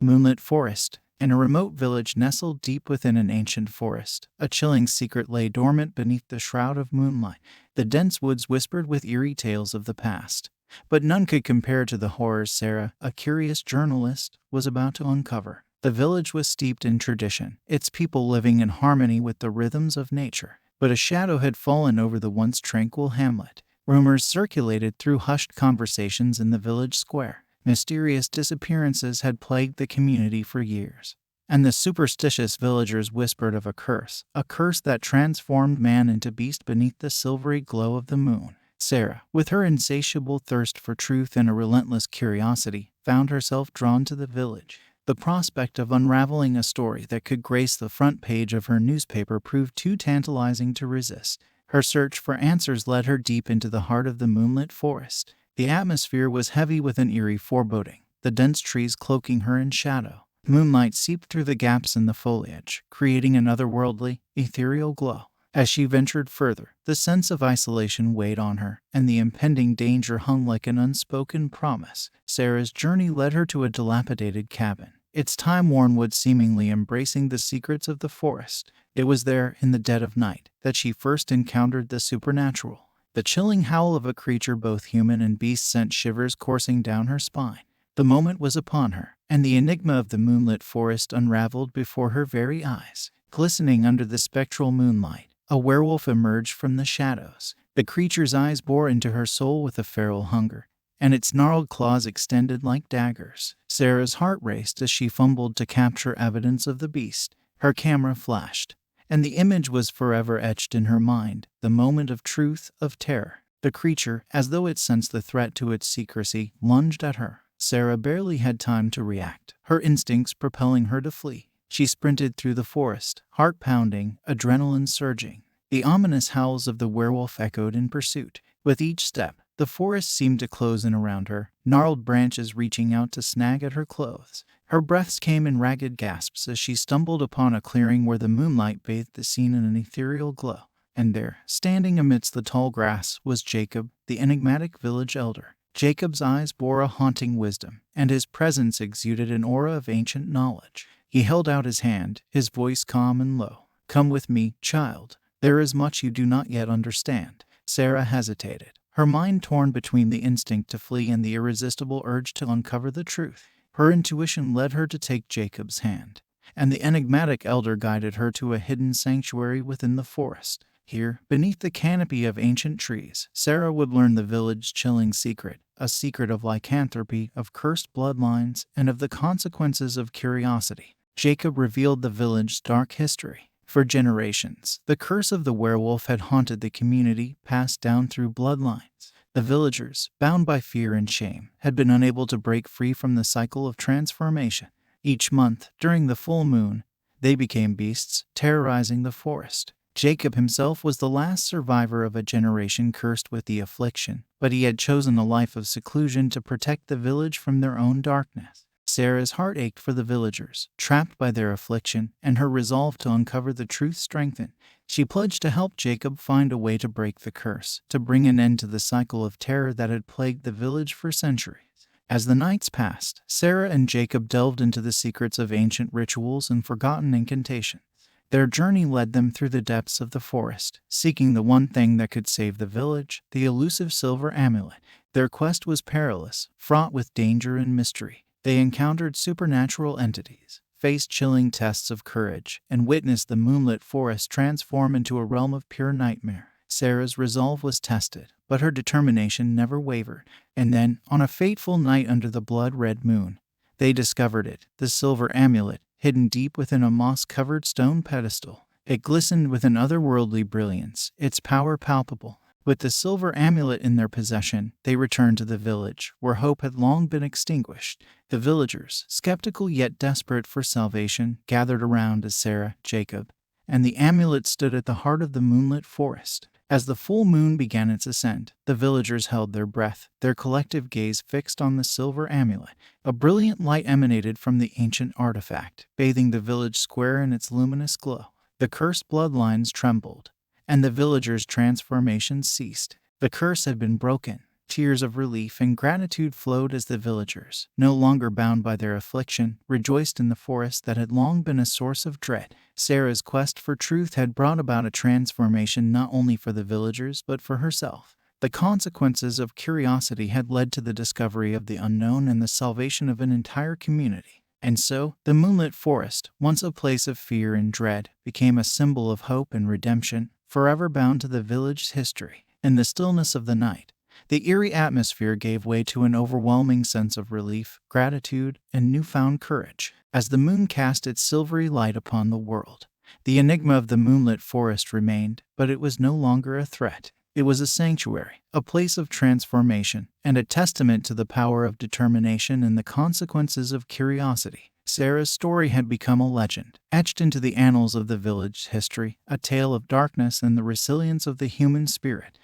Moonlit Forest. In a remote village nestled deep within an ancient forest, a chilling secret lay dormant beneath the shroud of moonlight. The dense woods whispered with eerie tales of the past, but none could compare to the horrors Sarah, a curious journalist, was about to uncover. The village was steeped in tradition, its people living in harmony with the rhythms of nature. But a shadow had fallen over the once tranquil hamlet. Rumors circulated through hushed conversations in the village square. Mysterious disappearances had plagued the community for years, and the superstitious villagers whispered of a curse that transformed man into beast beneath the silvery glow of the moon. Sarah, with her insatiable thirst for truth and a relentless curiosity, found herself drawn to the village. The prospect of unraveling a story that could grace the front page of her newspaper proved too tantalizing to resist. Her search for answers led her deep into the heart of the moonlit forest. The atmosphere was heavy with an eerie foreboding, the dense trees cloaking her in shadow. Moonlight seeped through the gaps in the foliage, creating an otherworldly, ethereal glow. As she ventured further, the sense of isolation weighed on her, and the impending danger hung like an unspoken promise. Sarah's journey led her to a dilapidated cabin, its time-worn wood seemingly embracing the secrets of the forest. It was there, in the dead of night, that she first encountered the supernatural. The chilling howl of a creature both human and beast sent shivers coursing down her spine. The moment was upon her, and the enigma of the moonlit forest unraveled before her very eyes. Glistening under the spectral moonlight, a werewolf emerged from the shadows. The creature's eyes bore into her soul with a feral hunger, and its gnarled claws extended like daggers. Sarah's heart raced as she fumbled to capture evidence of the beast. Her camera flashed, and the image was forever etched in her mind, the moment of truth, of terror. The creature, as though it sensed the threat to its secrecy, lunged at her. Sarah barely had time to react, her instincts propelling her to flee. She sprinted through the forest, heart pounding, adrenaline surging. The ominous howls of the werewolf echoed in pursuit. With each step, the forest seemed to close in around her, gnarled branches reaching out to snag at her clothes. Her breaths came in ragged gasps as she stumbled upon a clearing where the moonlight bathed the scene in an ethereal glow. And there, standing amidst the tall grass, was Jacob, the enigmatic village elder. Jacob's eyes bore a haunting wisdom, and his presence exuded an aura of ancient knowledge. He held out his hand, his voice calm and low. "Come with me, child. There is much you do not yet understand." Sarah hesitated, her mind torn between the instinct to flee and the irresistible urge to uncover the truth. Her intuition led her to take Jacob's hand, and the enigmatic elder guided her to a hidden sanctuary within the forest. Here, beneath the canopy of ancient trees, Sarah would learn the village's chilling secret, a secret of lycanthropy, of cursed bloodlines, and of the consequences of curiosity. Jacob revealed the village's dark history. For generations, the curse of the werewolf had haunted the community, passed down through bloodlines. The villagers, bound by fear and shame, had been unable to break free from the cycle of transformation. Each month, during the full moon, they became beasts, terrorizing the forest. Jacob himself was the last survivor of a generation cursed with the affliction, but he had chosen a life of seclusion to protect the village from their own darkness. Sarah's heart ached for the villagers, trapped by their affliction, and her resolve to uncover the truth strengthened. She pledged to help Jacob find a way to break the curse, to bring an end to the cycle of terror that had plagued the village for centuries. As the nights passed, Sarah and Jacob delved into the secrets of ancient rituals and forgotten incantations. Their journey led them through the depths of the forest, seeking the one thing that could save the village, the elusive silver amulet. Their quest was perilous, fraught with danger and mystery. They encountered supernatural entities, faced chilling tests of courage, and witnessed the moonlit forest transform into a realm of pure nightmare. Sarah's resolve was tested, but her determination never wavered. And then, on a fateful night under the blood-red moon, they discovered it, the silver amulet, hidden deep within a moss-covered stone pedestal. It glistened with an otherworldly brilliance, its power palpable. With the silver amulet in their possession, they returned to the village, where hope had long been extinguished. The villagers, skeptical yet desperate for salvation, gathered around as Sarah, Jacob, and the amulet stood at the heart of the moonlit forest. As the full moon began its ascent, the villagers held their breath, their collective gaze fixed on the silver amulet. A brilliant light emanated from the ancient artifact, bathing the village square in its luminous glow. The cursed bloodlines trembled, and the villagers' transformation ceased. The curse had been broken. tears of relief and gratitude flowed as the villagers, no longer bound by their affliction, rejoiced in the forest that had long been a source of dread. Sarah's quest for truth had brought about a transformation not only for the villagers but for herself. The consequences of curiosity had led to the discovery of the unknown and the salvation of an entire community. And so, the Moonlit Forest, once a place of fear and dread, became a symbol of hope and redemption, forever bound to the village's history. In the stillness of the night, the eerie atmosphere gave way to an overwhelming sense of relief, gratitude, and newfound courage. As the moon cast its silvery light upon the world, the enigma of the Moonlit Forest remained, but it was no longer a threat. It was a sanctuary, a place of transformation, and a testament to the power of determination and the consequences of curiosity. Sarah's story had become a legend, etched into the annals of the village's history, a tale of darkness and the resilience of the human spirit.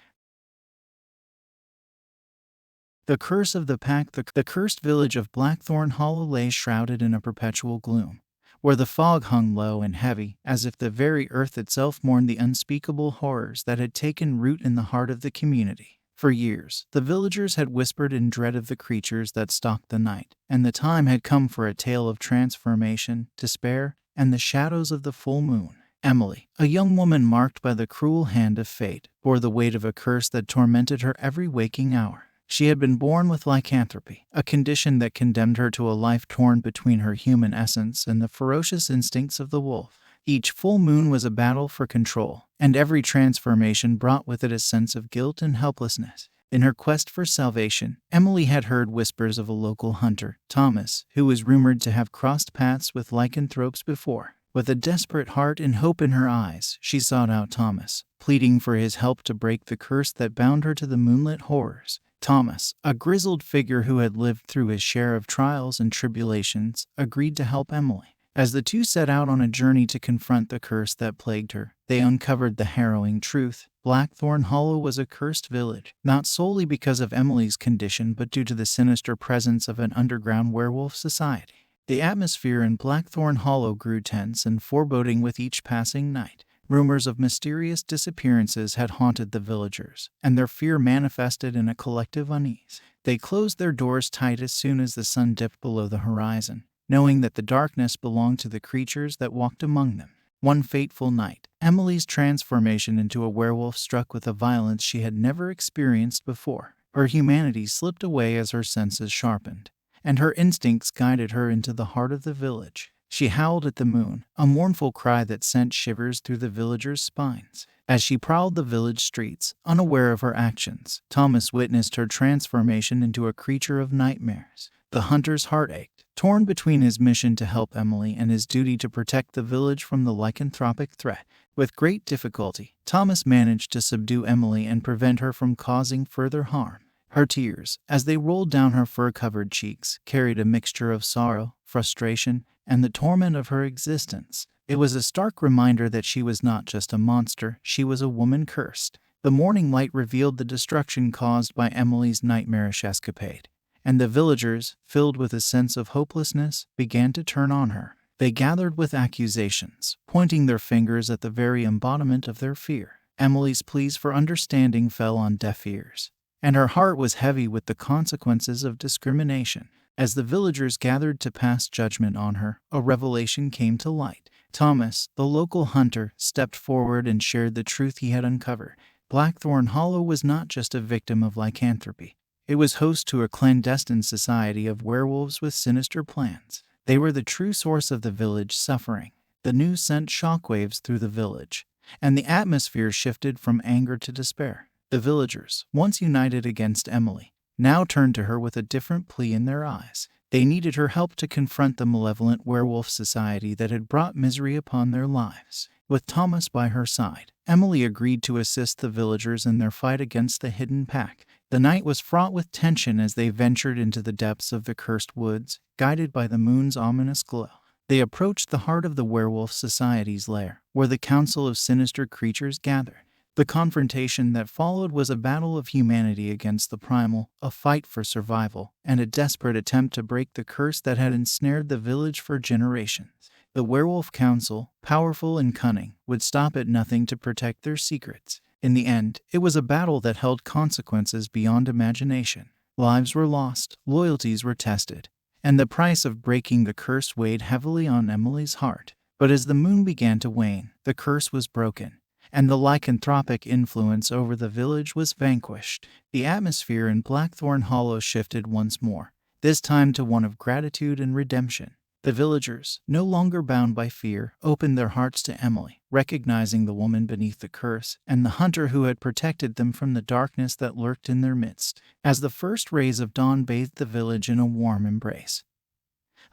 The curse of the pack. The cursed village of Blackthorn Hollow lay shrouded in a perpetual gloom, where the fog hung low and heavy, as if the very earth itself mourned the unspeakable horrors that had taken root in the heart of the community. For years, the villagers had whispered in dread of the creatures that stalked the night, and the time had come for a tale of transformation, despair, and the shadows of the full moon. Emily, a young woman marked by the cruel hand of fate, bore the weight of a curse that tormented her every waking hour. She had been born with lycanthropy, a condition that condemned her to a life torn between her human essence and the ferocious instincts of the wolf. Each full moon was a battle for control, and every transformation brought with it a sense of guilt and helplessness. In her quest for salvation, Emily had heard whispers of a local hunter, Thomas, who was rumored to have crossed paths with lycanthropes before. With a desperate heart and hope in her eyes, she sought out Thomas, pleading for his help to break the curse that bound her to the moonlit horrors. Thomas, a grizzled figure who had lived through his share of trials and tribulations, agreed to help Emily. As the two set out on a journey to confront the curse that plagued her, they uncovered the harrowing truth. Blackthorn Hollow was a cursed village, not solely because of Emily's condition but due to the sinister presence of an underground werewolf society. The atmosphere in Blackthorn Hollow grew tense and foreboding with each passing night. Rumors of mysterious disappearances had haunted the villagers, and their fear manifested in a collective unease. They closed their doors tight as soon as the sun dipped below the horizon, knowing that the darkness belonged to the creatures that walked among them. One fateful night, Emily's transformation into a werewolf struck with a violence she had never experienced before. Her humanity slipped away as her senses sharpened, and her instincts guided her into the heart of the village. She howled at the moon, a mournful cry that sent shivers through the villagers' spines. As she prowled the village streets, unaware of her actions, Thomas witnessed her transformation into a creature of nightmares. The hunter's heart ached, torn between his mission to help Emily and his duty to protect the village from the lycanthropic threat. With great difficulty, Thomas managed to subdue Emily and prevent her from causing further harm. Her tears, as they rolled down her fur-covered cheeks, carried a mixture of sorrow, frustration, and the torment of her existence. It was a stark reminder that she was not just a monster, she was a woman cursed. The morning light revealed the destruction caused by Emily's nightmarish escapade, and the villagers, filled with a sense of hopelessness, began to turn on her. They gathered with accusations, pointing their fingers at the very embodiment of their fear. Emily's pleas for understanding fell on deaf ears, and her heart was heavy with the consequences of discrimination. As the villagers gathered to pass judgment on her, a revelation came to light. Thomas, the local hunter, stepped forward and shared the truth he had uncovered. Blackthorn Hollow was not just a victim of lycanthropy. It was host to a clandestine society of werewolves with sinister plans. They were the true source of the village's suffering. The news sent shockwaves through the village, and the atmosphere shifted from anger to despair. The villagers, once united against Emily, now turned to her with a different plea in their eyes. They needed her help to confront the malevolent werewolf society that had brought misery upon their lives. With Thomas by her side, Emily agreed to assist the villagers in their fight against the hidden pack. The night was fraught with tension as they ventured into the depths of the cursed woods, guided by the moon's ominous glow. They approached the heart of the werewolf society's lair, where the council of sinister creatures gathered. The confrontation that followed was a battle of humanity against the primal, a fight for survival, and a desperate attempt to break the curse that had ensnared the village for generations. The werewolf council, powerful and cunning, would stop at nothing to protect their secrets. In the end, it was a battle that held consequences beyond imagination. Lives were lost, loyalties were tested, and the price of breaking the curse weighed heavily on Emily's heart. But as the moon began to wane, the curse was broken, and the lycanthropic influence over the village was vanquished. The atmosphere in Blackthorn Hollow shifted once more, this time to one of gratitude and redemption. The villagers, no longer bound by fear, opened their hearts to Emily, recognizing the woman beneath the curse and the hunter who had protected them from the darkness that lurked in their midst. As the first rays of dawn bathed the village in a warm embrace,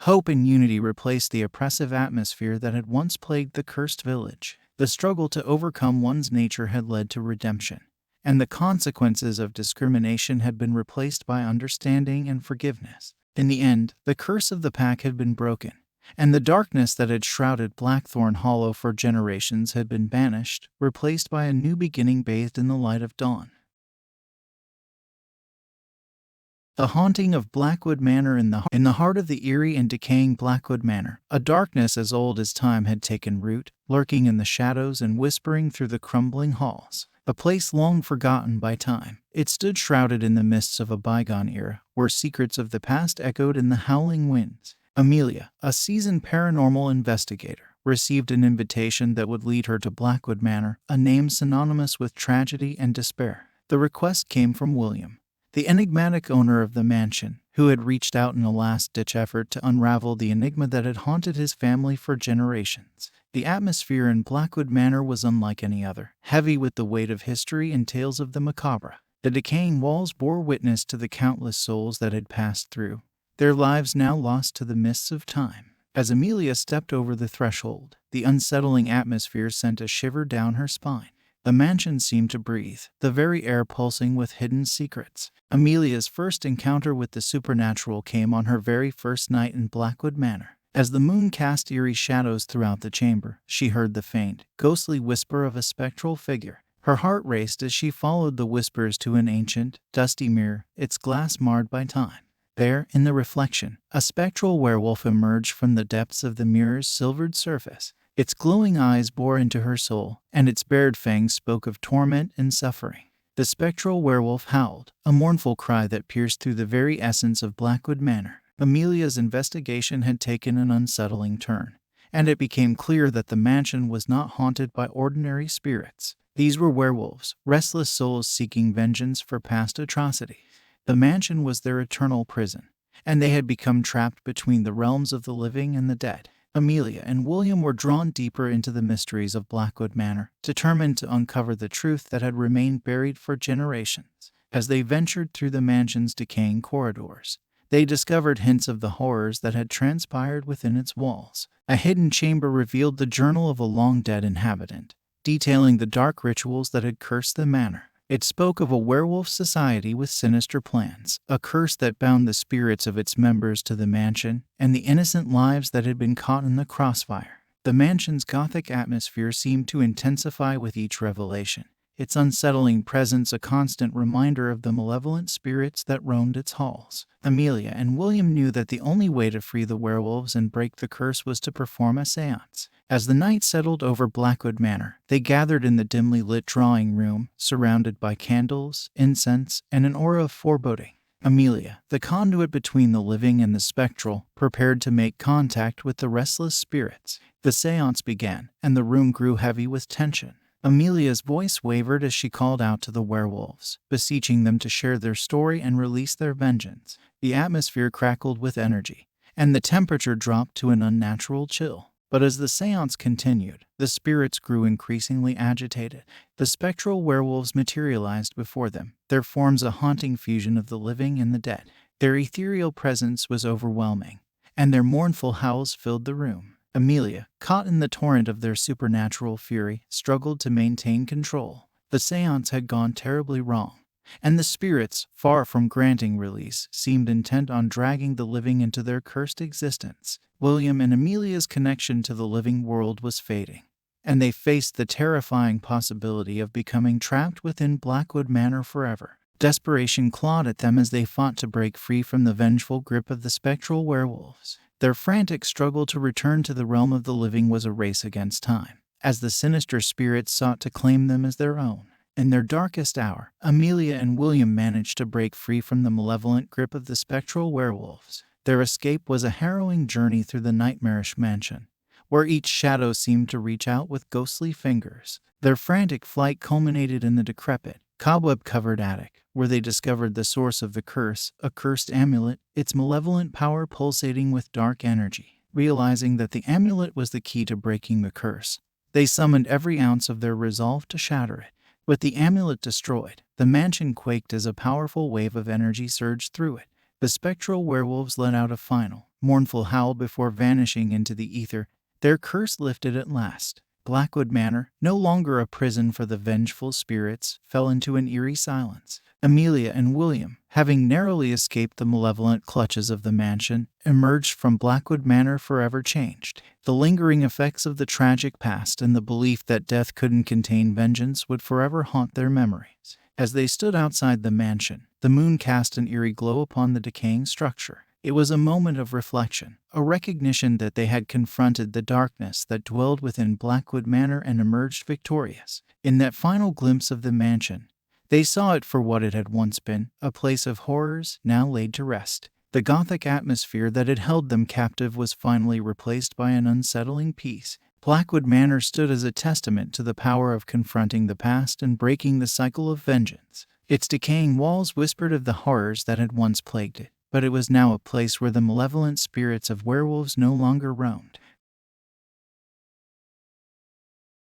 hope and unity replaced the oppressive atmosphere that had once plagued the cursed village. The struggle to overcome one's nature had led to redemption, and the consequences of discrimination had been replaced by understanding and forgiveness. In the end, the curse of the pack had been broken, and the darkness that had shrouded Blackthorn Hollow for generations had been banished, replaced by a new beginning bathed in the light of dawn. The haunting of Blackwood Manor. In the heart of the eerie and decaying Blackwood Manor, a darkness as old as time had taken root, lurking in the shadows and whispering through the crumbling halls. A place long forgotten by time, it stood shrouded in the mists of a bygone era, where secrets of the past echoed in the howling winds. Amelia, a seasoned paranormal investigator, received an invitation that would lead her to Blackwood Manor, a name synonymous with tragedy and despair. The request came from William, the enigmatic owner of the mansion, who had reached out in a last-ditch effort to unravel the enigma that had haunted his family for generations. The atmosphere in Blackwood Manor was unlike any other, heavy with the weight of history and tales of the macabre. The decaying walls bore witness to the countless souls that had passed through, their lives now lost to the mists of time. As Amelia stepped over the threshold, the unsettling atmosphere sent a shiver down her spine. The mansion seemed to breathe, the very air pulsing with hidden secrets. Amelia's first encounter with the supernatural came on her very first night in Blackwood Manor. As the moon cast eerie shadows throughout the chamber, she heard the faint, ghostly whisper of a spectral figure. Her heart raced as she followed the whispers to an ancient, dusty mirror, its glass marred by time. There, in the reflection, a spectral werewolf emerged from the depths of the mirror's silvered surface. Its glowing eyes bore into her soul, and its bared fangs spoke of torment and suffering. The spectral werewolf howled, a mournful cry that pierced through the very essence of Blackwood Manor. Amelia's investigation had taken an unsettling turn, and it became clear that the mansion was not haunted by ordinary spirits. These were werewolves, restless souls seeking vengeance for past atrocity. The mansion was their eternal prison, and they had become trapped between the realms of the living and the dead. Amelia and William were drawn deeper into the mysteries of Blackwood Manor, determined to uncover the truth that had remained buried for generations. As they ventured through the mansion's decaying corridors, they discovered hints of the horrors that had transpired within its walls. A hidden chamber revealed the journal of a long-dead inhabitant, detailing the dark rituals that had cursed the manor. It spoke of a werewolf society with sinister plans, a curse that bound the spirits of its members to the mansion, and the innocent lives that had been caught in the crossfire. The mansion's gothic atmosphere seemed to intensify with each revelation, its unsettling presence a constant reminder of the malevolent spirits that roamed its halls. Amelia and William knew that the only way to free the werewolves and break the curse was to perform a séance. As the night settled over Blackwood Manor, they gathered in the dimly lit drawing room, surrounded by candles, incense, and an aura of foreboding. Amelia, the conduit between the living and the spectral, prepared to make contact with the restless spirits. The séance began, and the room grew heavy with tension. Amelia's voice wavered as she called out to the werewolves, beseeching them to share their story and release their vengeance. The atmosphere crackled with energy, and the temperature dropped to an unnatural chill. But as the séance continued, the spirits grew increasingly agitated. The spectral werewolves materialized before them, their forms a haunting fusion of the living and the dead. Their ethereal presence was overwhelming, and their mournful howls filled the room. Amelia, caught in the torrent of their supernatural fury, struggled to maintain control. The séance had gone terribly wrong, and the spirits, far from granting release, seemed intent on dragging the living into their cursed existence. William and Amelia's connection to the living world was fading, and they faced the terrifying possibility of becoming trapped within Blackwood Manor forever. Desperation clawed at them as they fought to break free from the vengeful grip of the spectral werewolves. Their frantic struggle to return to the realm of the living was a race against time, as the sinister spirits sought to claim them as their own. In their darkest hour, Amelia and William managed to break free from the malevolent grip of the spectral werewolves. Their escape was a harrowing journey through the nightmarish mansion, where each shadow seemed to reach out with ghostly fingers. Their frantic flight culminated in the decrepit, cobweb-covered attic, where they discovered the source of the curse, a cursed amulet, its malevolent power pulsating with dark energy. Realizing that the amulet was the key to breaking the curse, they summoned every ounce of their resolve to shatter it. With the amulet destroyed, the mansion quaked as a powerful wave of energy surged through it. The spectral werewolves let out a final, mournful howl before vanishing into the ether, their curse lifted at last. Blackwood Manor, no longer a prison for the vengeful spirits, fell into an eerie silence. Amelia and William, having narrowly escaped the malevolent clutches of the mansion, emerged from Blackwood Manor forever changed. The lingering effects of the tragic past and the belief that death couldn't contain vengeance would forever haunt their memories. As they stood outside the mansion, the moon cast an eerie glow upon the decaying structure. It was a moment of reflection, a recognition that they had confronted the darkness that dwelled within Blackwood Manor and emerged victorious. In that final glimpse of the mansion, they saw it for what it had once been, a place of horrors now laid to rest. The gothic atmosphere that had held them captive was finally replaced by an unsettling peace. Blackwood Manor stood as a testament to the power of confronting the past and breaking the cycle of vengeance. Its decaying walls whispered of the horrors that had once plagued it, but it was now a place where the malevolent spirits of werewolves no longer roamed.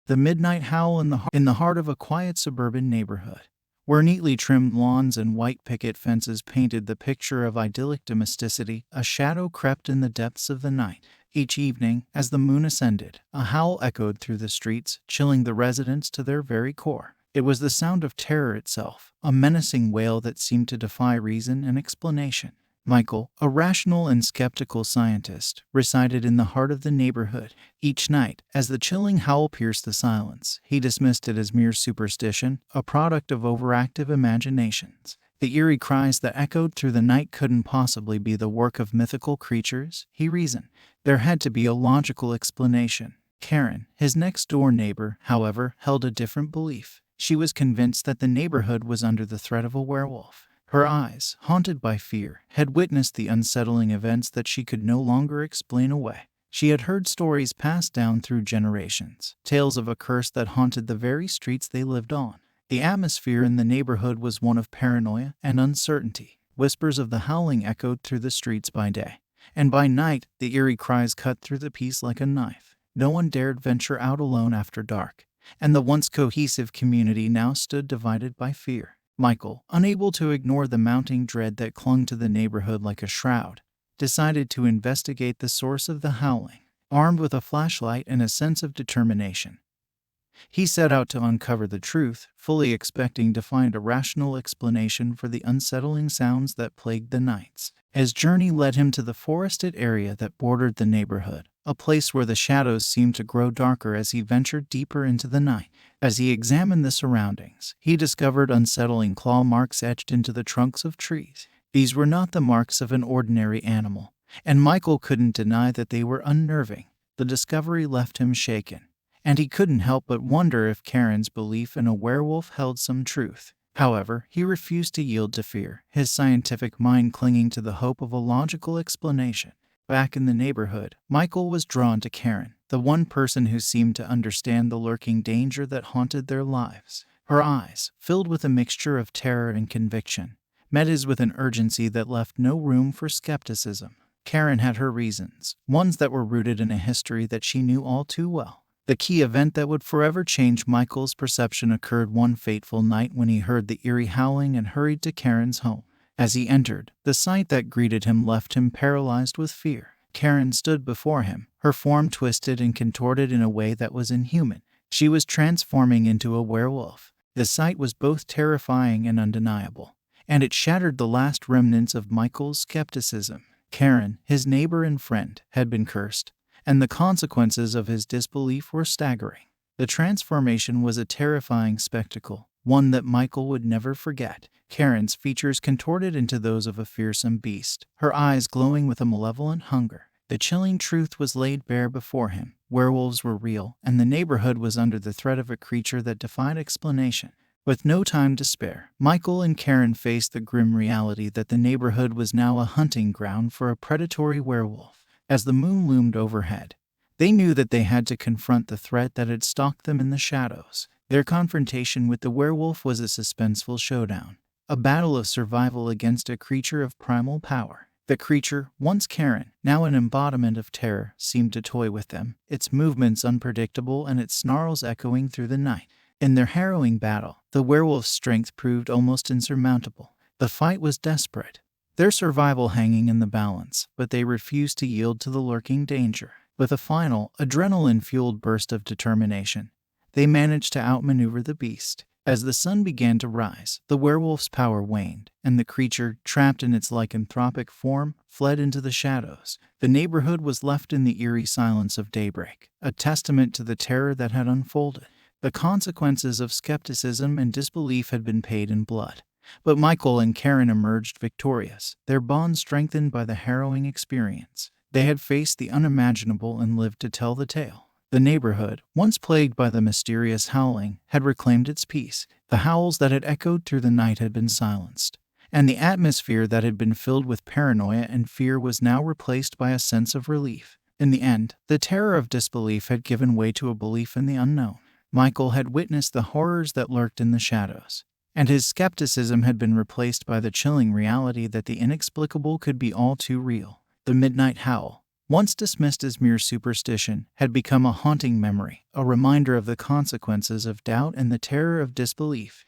The midnight howl in the heart of a quiet suburban neighborhood, where neatly trimmed lawns and white picket fences painted the picture of idyllic domesticity, a shadow crept in the depths of the night. Each evening, as the moon ascended, a howl echoed through the streets, chilling the residents to their very core. It was the sound of terror itself, a menacing wail that seemed to defy reason and explanation. Michael, a rational and skeptical scientist, resided in the heart of the neighborhood. Each night, as the chilling howl pierced the silence, he dismissed it as mere superstition, a product of overactive imaginations. The eerie cries that echoed through the night couldn't possibly be the work of mythical creatures, he reasoned. There had to be a logical explanation. Karen, his next-door neighbor, however, held a different belief. She was convinced that the neighborhood was under the threat of a werewolf. Her eyes, haunted by fear, had witnessed the unsettling events that she could no longer explain away. She had heard stories passed down through generations, tales of a curse that haunted the very streets they lived on. The atmosphere in the neighborhood was one of paranoia and uncertainty. Whispers of the howling echoed through the streets by day, and by night, the eerie cries cut through the peace like a knife. No one dared venture out alone after dark, and the once cohesive community now stood divided by fear. Michael, unable to ignore the mounting dread that clung to the neighborhood like a shroud, decided to investigate the source of the howling. Armed with a flashlight and a sense of determination, he set out to uncover the truth, fully expecting to find a rational explanation for the unsettling sounds that plagued the nights. His journey led him to the forested area that bordered the neighborhood, a place where the shadows seemed to grow darker as he ventured deeper into the night. As he examined the surroundings, he discovered unsettling claw marks etched into the trunks of trees. These were not the marks of an ordinary animal, and Michael couldn't deny that they were unnerving. The discovery left him shaken, and he couldn't help but wonder if Karen's belief in a werewolf held some truth. However, he refused to yield to fear, his scientific mind clinging to the hope of a logical explanation. Back in the neighborhood, Michael was drawn to Karen, the one person who seemed to understand the lurking danger that haunted their lives. Her eyes, filled with a mixture of terror and conviction, met his with an urgency that left no room for skepticism. Karen had her reasons, ones that were rooted in a history that she knew all too well. The key event that would forever change Michael's perception occurred one fateful night when he heard the eerie howling and hurried to Karen's home. As he entered, the sight that greeted him left him paralyzed with fear. Karen stood before him, her form twisted and contorted in a way that was inhuman. She was transforming into a werewolf. The sight was both terrifying and undeniable, and it shattered the last remnants of Michael's skepticism. Karen, his neighbor and friend, had been cursed, and the consequences of his disbelief were staggering. The transformation was a terrifying spectacle, one that Michael would never forget. Karen's features contorted into those of a fearsome beast, her eyes glowing with a malevolent hunger. The chilling truth was laid bare before him. Werewolves were real, and the neighborhood was under the threat of a creature that defied explanation. With no time to spare, Michael and Karen faced the grim reality that the neighborhood was now a hunting ground for a predatory werewolf. As the moon loomed overhead, they knew that they had to confront the threat that had stalked them in the shadows. Their confrontation with the werewolf was a suspenseful showdown, a battle of survival against a creature of primal power. The creature, once Karen, now an embodiment of terror, seemed to toy with them, its movements unpredictable and its snarls echoing through the night. In their harrowing battle, the werewolf's strength proved almost insurmountable. The fight was desperate, their survival hanging in the balance, but they refused to yield to the lurking danger. With a final, adrenaline-fueled burst of determination, they managed to outmaneuver the beast. As the sun began to rise, the werewolf's power waned, and the creature, trapped in its lycanthropic form, fled into the shadows. The neighborhood was left in the eerie silence of daybreak, a testament to the terror that had unfolded. The consequences of skepticism and disbelief had been paid in blood. But Michael and Karen emerged victorious, their bond strengthened by the harrowing experience. They had faced the unimaginable and lived to tell the tale. The neighborhood, once plagued by the mysterious howling, had reclaimed its peace. The howls that had echoed through the night had been silenced, and the atmosphere that had been filled with paranoia and fear was now replaced by a sense of relief. In the end, the terror of disbelief had given way to a belief in the unknown. Michael had witnessed the horrors that lurked in the shadows, and his skepticism had been replaced by the chilling reality that the inexplicable could be all too real. The midnight howl, once dismissed as mere superstition, had become a haunting memory, a reminder of the consequences of doubt and the terror of disbelief.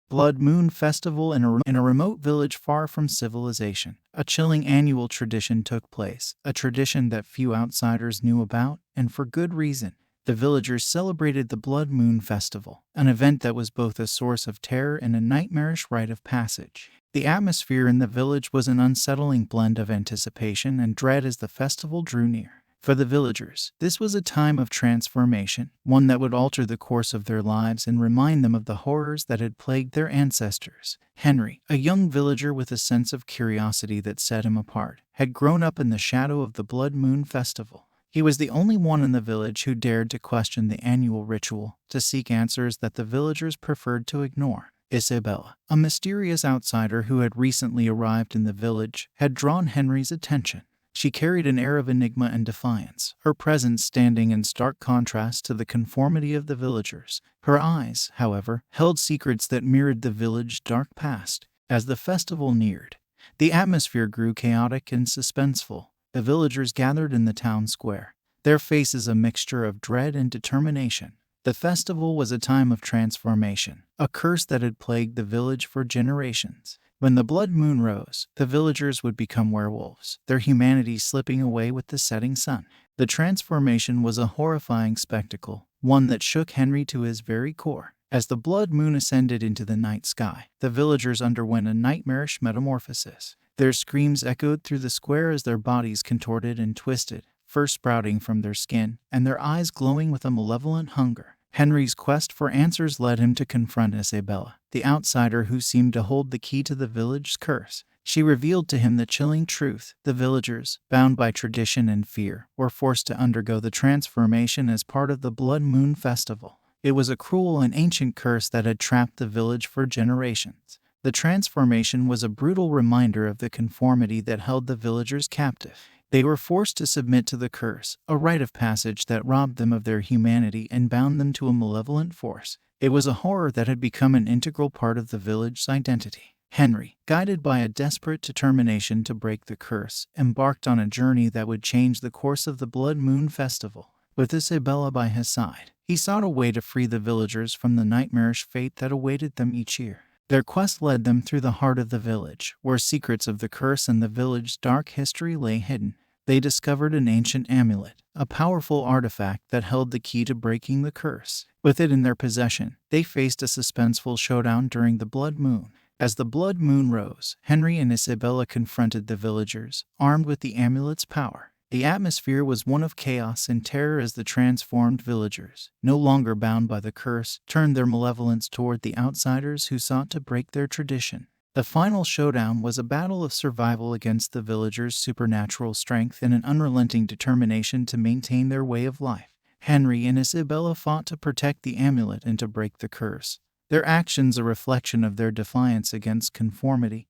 Blood Moon Festival in a remote village far from civilization. A chilling annual tradition took place, a tradition that few outsiders knew about, and for good reason. The villagers celebrated the Blood Moon Festival, an event that was both a source of terror and a nightmarish rite of passage. The atmosphere in the village was an unsettling blend of anticipation and dread as the festival drew near. For the villagers, this was a time of transformation, one that would alter the course of their lives and remind them of the horrors that had plagued their ancestors. Henry, a young villager with a sense of curiosity that set him apart, had grown up in the shadow of the Blood Moon Festival. He was the only one in the village who dared to question the annual ritual, to seek answers that the villagers preferred to ignore. Isabella, a mysterious outsider who had recently arrived in the village, had drawn Henry's attention. She carried an air of enigma and defiance, her presence standing in stark contrast to the conformity of the villagers. Her eyes, however, held secrets that mirrored the village's dark past. As the festival neared, the atmosphere grew chaotic and suspenseful. The villagers gathered in the town square, their faces a mixture of dread and determination. The festival was a time of transformation, a curse that had plagued the village for generations. When the blood moon rose, the villagers would become werewolves, their humanity slipping away with the setting sun. The transformation was a horrifying spectacle, one that shook Henry to his very core. As the blood moon ascended into the night sky, the villagers underwent a nightmarish metamorphosis. Their screams echoed through the square as their bodies contorted and twisted, fur sprouting from their skin, and their eyes glowing with a malevolent hunger. Henry's quest for answers led him to confront Isabella, the outsider who seemed to hold the key to the village's curse. She revealed to him the chilling truth. The villagers, bound by tradition and fear, were forced to undergo the transformation as part of the Blood Moon Festival. It was a cruel and ancient curse that had trapped the village for generations. The transformation was a brutal reminder of the conformity that held the villagers captive. They were forced to submit to the curse, a rite of passage that robbed them of their humanity and bound them to a malevolent force. It was a horror that had become an integral part of the village's identity. Henry, guided by a desperate determination to break the curse, embarked on a journey that would change the course of the Blood Moon Festival. With Isabella by his side, he sought a way to free the villagers from the nightmarish fate that awaited them each year. Their quest led them through the heart of the village, where secrets of the curse and the village's dark history lay hidden. They discovered an ancient amulet, a powerful artifact that held the key to breaking the curse. With it in their possession, they faced a suspenseful showdown during the blood moon. As the blood moon rose, Henry and Isabella confronted the villagers, armed with the amulet's power. The atmosphere was one of chaos and terror as the transformed villagers, no longer bound by the curse, turned their malevolence toward the outsiders who sought to break their tradition. The final showdown was a battle of survival against the villagers' supernatural strength and an unrelenting determination to maintain their way of life. Henry and Isabella fought to protect the amulet and to break the curse, their actions a reflection of their defiance against conformity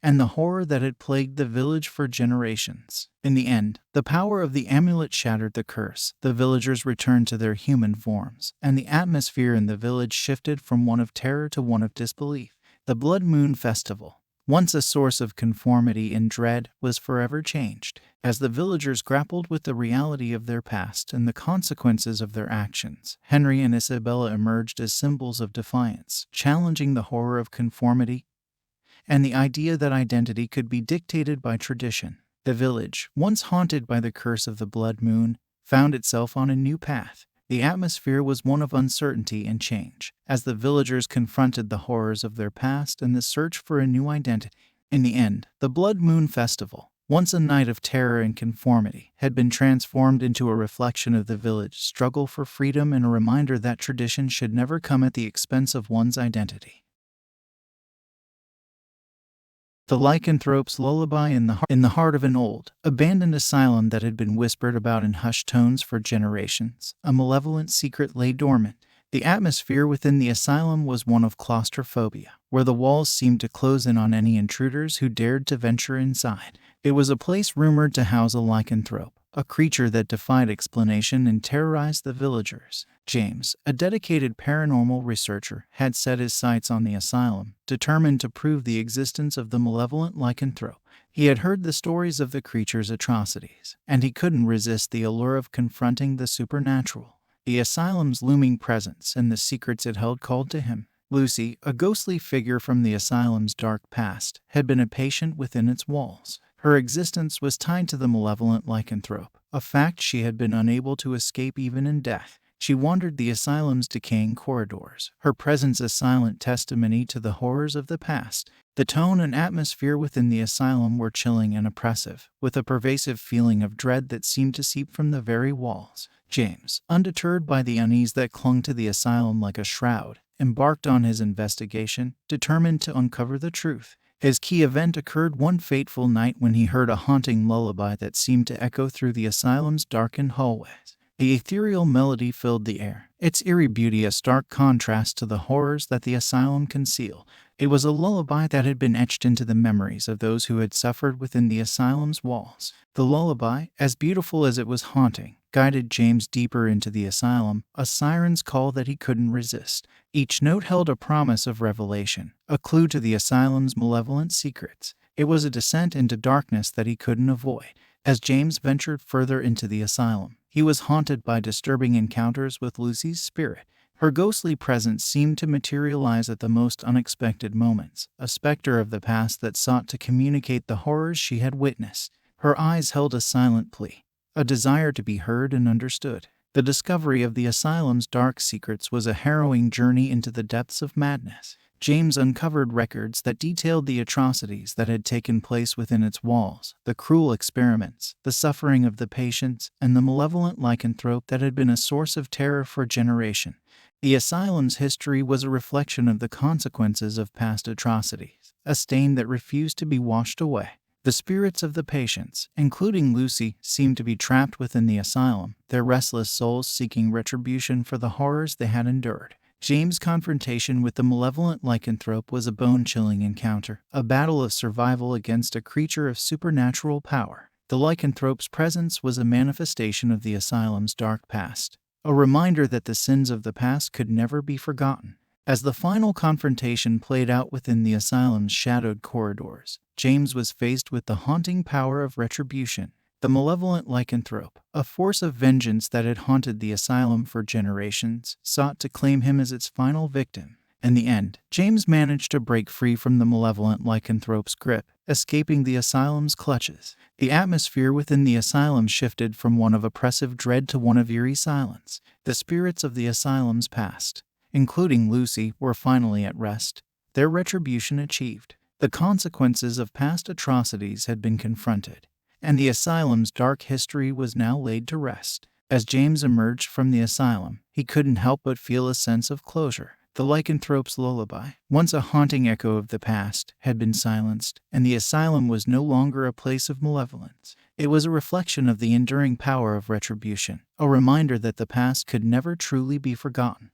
and the horror that had plagued the village for generations. In the end, the power of the amulet shattered the curse, the villagers returned to their human forms, and the atmosphere in the village shifted from one of terror to one of disbelief. The Blood Moon Festival, once a source of conformity and dread, was forever changed. As the villagers grappled with the reality of their past and the consequences of their actions, Henry and Isabella emerged as symbols of defiance, challenging the horror of conformity and the idea that identity could be dictated by tradition. The village, once haunted by the curse of the blood moon, found itself on a new path. The atmosphere was one of uncertainty and change, as the villagers confronted the horrors of their past and the search for a new identity. In the end, the Blood Moon Festival, once a night of terror and conformity, had been transformed into a reflection of the village's struggle for freedom and a reminder that tradition should never come at the expense of one's identity. The Lycanthrope's Lullaby in the heart of an old, abandoned asylum that had been whispered about in hushed tones for generations, a malevolent secret lay dormant. The atmosphere within the asylum was one of claustrophobia, where the walls seemed to close in on any intruders who dared to venture inside. It was a place rumored to house a lycanthrope, a creature that defied explanation and terrorized the villagers. James, a dedicated paranormal researcher, had set his sights on the asylum, determined to prove the existence of the malevolent lycanthrope. He had heard the stories of the creature's atrocities, and he couldn't resist the allure of confronting the supernatural. The asylum's looming presence and the secrets it held called to him. Lucy, a ghostly figure from the asylum's dark past, had been a patient within its walls. Her existence was tied to the malevolent lycanthrope, a fact she had been unable to escape even in death. She wandered the asylum's decaying corridors, her presence a silent testimony to the horrors of the past. The tone and atmosphere within the asylum were chilling and oppressive, with a pervasive feeling of dread that seemed to seep from the very walls. James, undeterred by the unease that clung to the asylum like a shroud, embarked on his investigation, determined to uncover the truth. His key event occurred one fateful night when he heard a haunting lullaby that seemed to echo through the asylum's darkened hallways. The ethereal melody filled the air, its eerie beauty a stark contrast to the horrors that the asylum concealed. It was a lullaby that had been etched into the memories of those who had suffered within the asylum's walls. The lullaby, as beautiful as it was haunting, guided James deeper into the asylum, a siren's call that he couldn't resist. Each note held a promise of revelation, a clue to the asylum's malevolent secrets. It was a descent into darkness that he couldn't avoid. As James ventured further into the asylum, he was haunted by disturbing encounters with Lucy's spirit. Her ghostly presence seemed to materialize at the most unexpected moments, a specter of the past that sought to communicate the horrors she had witnessed. Her eyes held a silent plea, a desire to be heard and understood. The discovery of the asylum's dark secrets was a harrowing journey into the depths of madness. James uncovered records that detailed the atrocities that had taken place within its walls, the cruel experiments, the suffering of the patients, and the malevolent lycanthrope that had been a source of terror for generations. The asylum's history was a reflection of the consequences of past atrocities, a stain that refused to be washed away. The spirits of the patients, including Lucy, seemed to be trapped within the asylum, their restless souls seeking retribution for the horrors they had endured. James' confrontation with the malevolent lycanthrope was a bone-chilling encounter, a battle of survival against a creature of supernatural power. The lycanthrope's presence was a manifestation of the asylum's dark past, a reminder that the sins of the past could never be forgotten. As the final confrontation played out within the asylum's shadowed corridors, James was faced with the haunting power of retribution. The malevolent lycanthrope, a force of vengeance that had haunted the asylum for generations, sought to claim him as its final victim. In the end, James managed to break free from the malevolent lycanthrope's grip, escaping the asylum's clutches. The atmosphere within the asylum shifted from one of oppressive dread to one of eerie silence. The spirits of the asylum's past, including Lucy, were finally at rest, their retribution achieved. The consequences of past atrocities had been confronted, and the asylum's dark history was now laid to rest. As James emerged from the asylum, he couldn't help but feel a sense of closure. The lycanthrope's lullaby, once a haunting echo of the past, had been silenced, and the asylum was no longer a place of malevolence. It was a reflection of the enduring power of retribution, a reminder that the past could never truly be forgotten.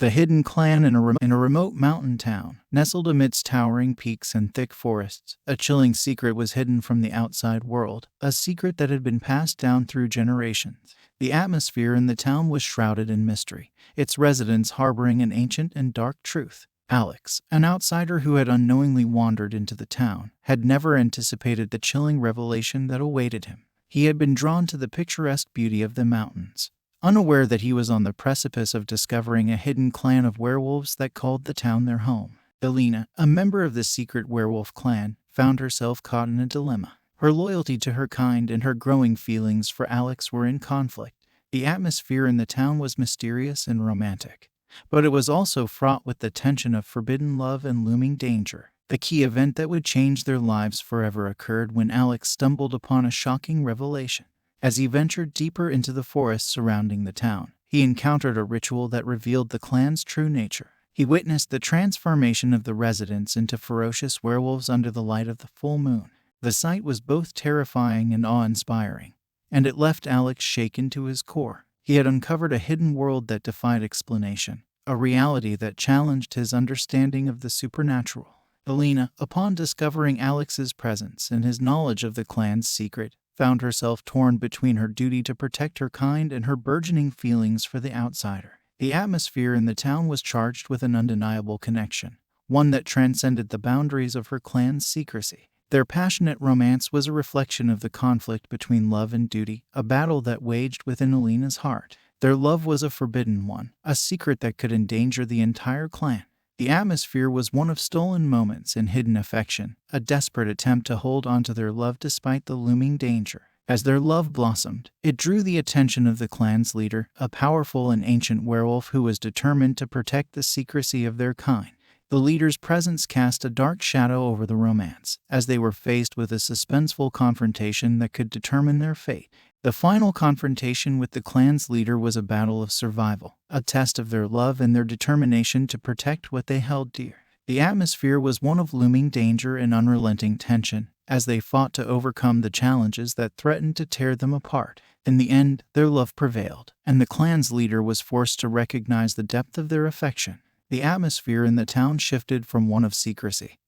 The hidden clan in a remote mountain town, nestled amidst towering peaks and thick forests, a chilling secret was hidden from the outside world, a secret that had been passed down through generations. The atmosphere in the town was shrouded in mystery, its residents harboring an ancient and dark truth. Alex, an outsider who had unknowingly wandered into the town, had never anticipated the chilling revelation that awaited him. He had been drawn to the picturesque beauty of the mountains, unaware that he was on the precipice of discovering a hidden clan of werewolves that called the town their home. Elena, a member of the secret werewolf clan, found herself caught in a dilemma. Her loyalty to her kind and her growing feelings for Alex were in conflict. The atmosphere in the town was mysterious and romantic, but it was also fraught with the tension of forbidden love and looming danger. The key event that would change their lives forever occurred when Alex stumbled upon a shocking revelation. As he ventured deeper into the forest surrounding the town, he encountered a ritual that revealed the clan's true nature. He witnessed the transformation of the residents into ferocious werewolves under the light of the full moon. The sight was both terrifying and awe-inspiring, and it left Alex shaken to his core. He had uncovered a hidden world that defied explanation, a reality that challenged his understanding of the supernatural. Elena, upon discovering Alex's presence and his knowledge of the clan's secret, found herself torn between her duty to protect her kind and her burgeoning feelings for the outsider. The atmosphere in the town was charged with an undeniable connection, one that transcended the boundaries of her clan's secrecy. Their passionate romance was a reflection of the conflict between love and duty, a battle that waged within Elena's heart. Their love was a forbidden one, a secret that could endanger the entire clan. The atmosphere was one of stolen moments and hidden affection, a desperate attempt to hold on to their love despite the looming danger. As their love blossomed, it drew the attention of the clan's leader, a powerful and ancient werewolf who was determined to protect the secrecy of their kind. The leader's presence cast a dark shadow over the romance, as they were faced with a suspenseful confrontation that could determine their fate. The final confrontation with the clan's leader was a battle of survival, a test of their love and their determination to protect what they held dear. The atmosphere was one of looming danger and unrelenting tension, as they fought to overcome the challenges that threatened to tear them apart. In the end, their love prevailed, and the clan's leader was forced to recognize the depth of their affection. The atmosphere in the town shifted from one of secrecy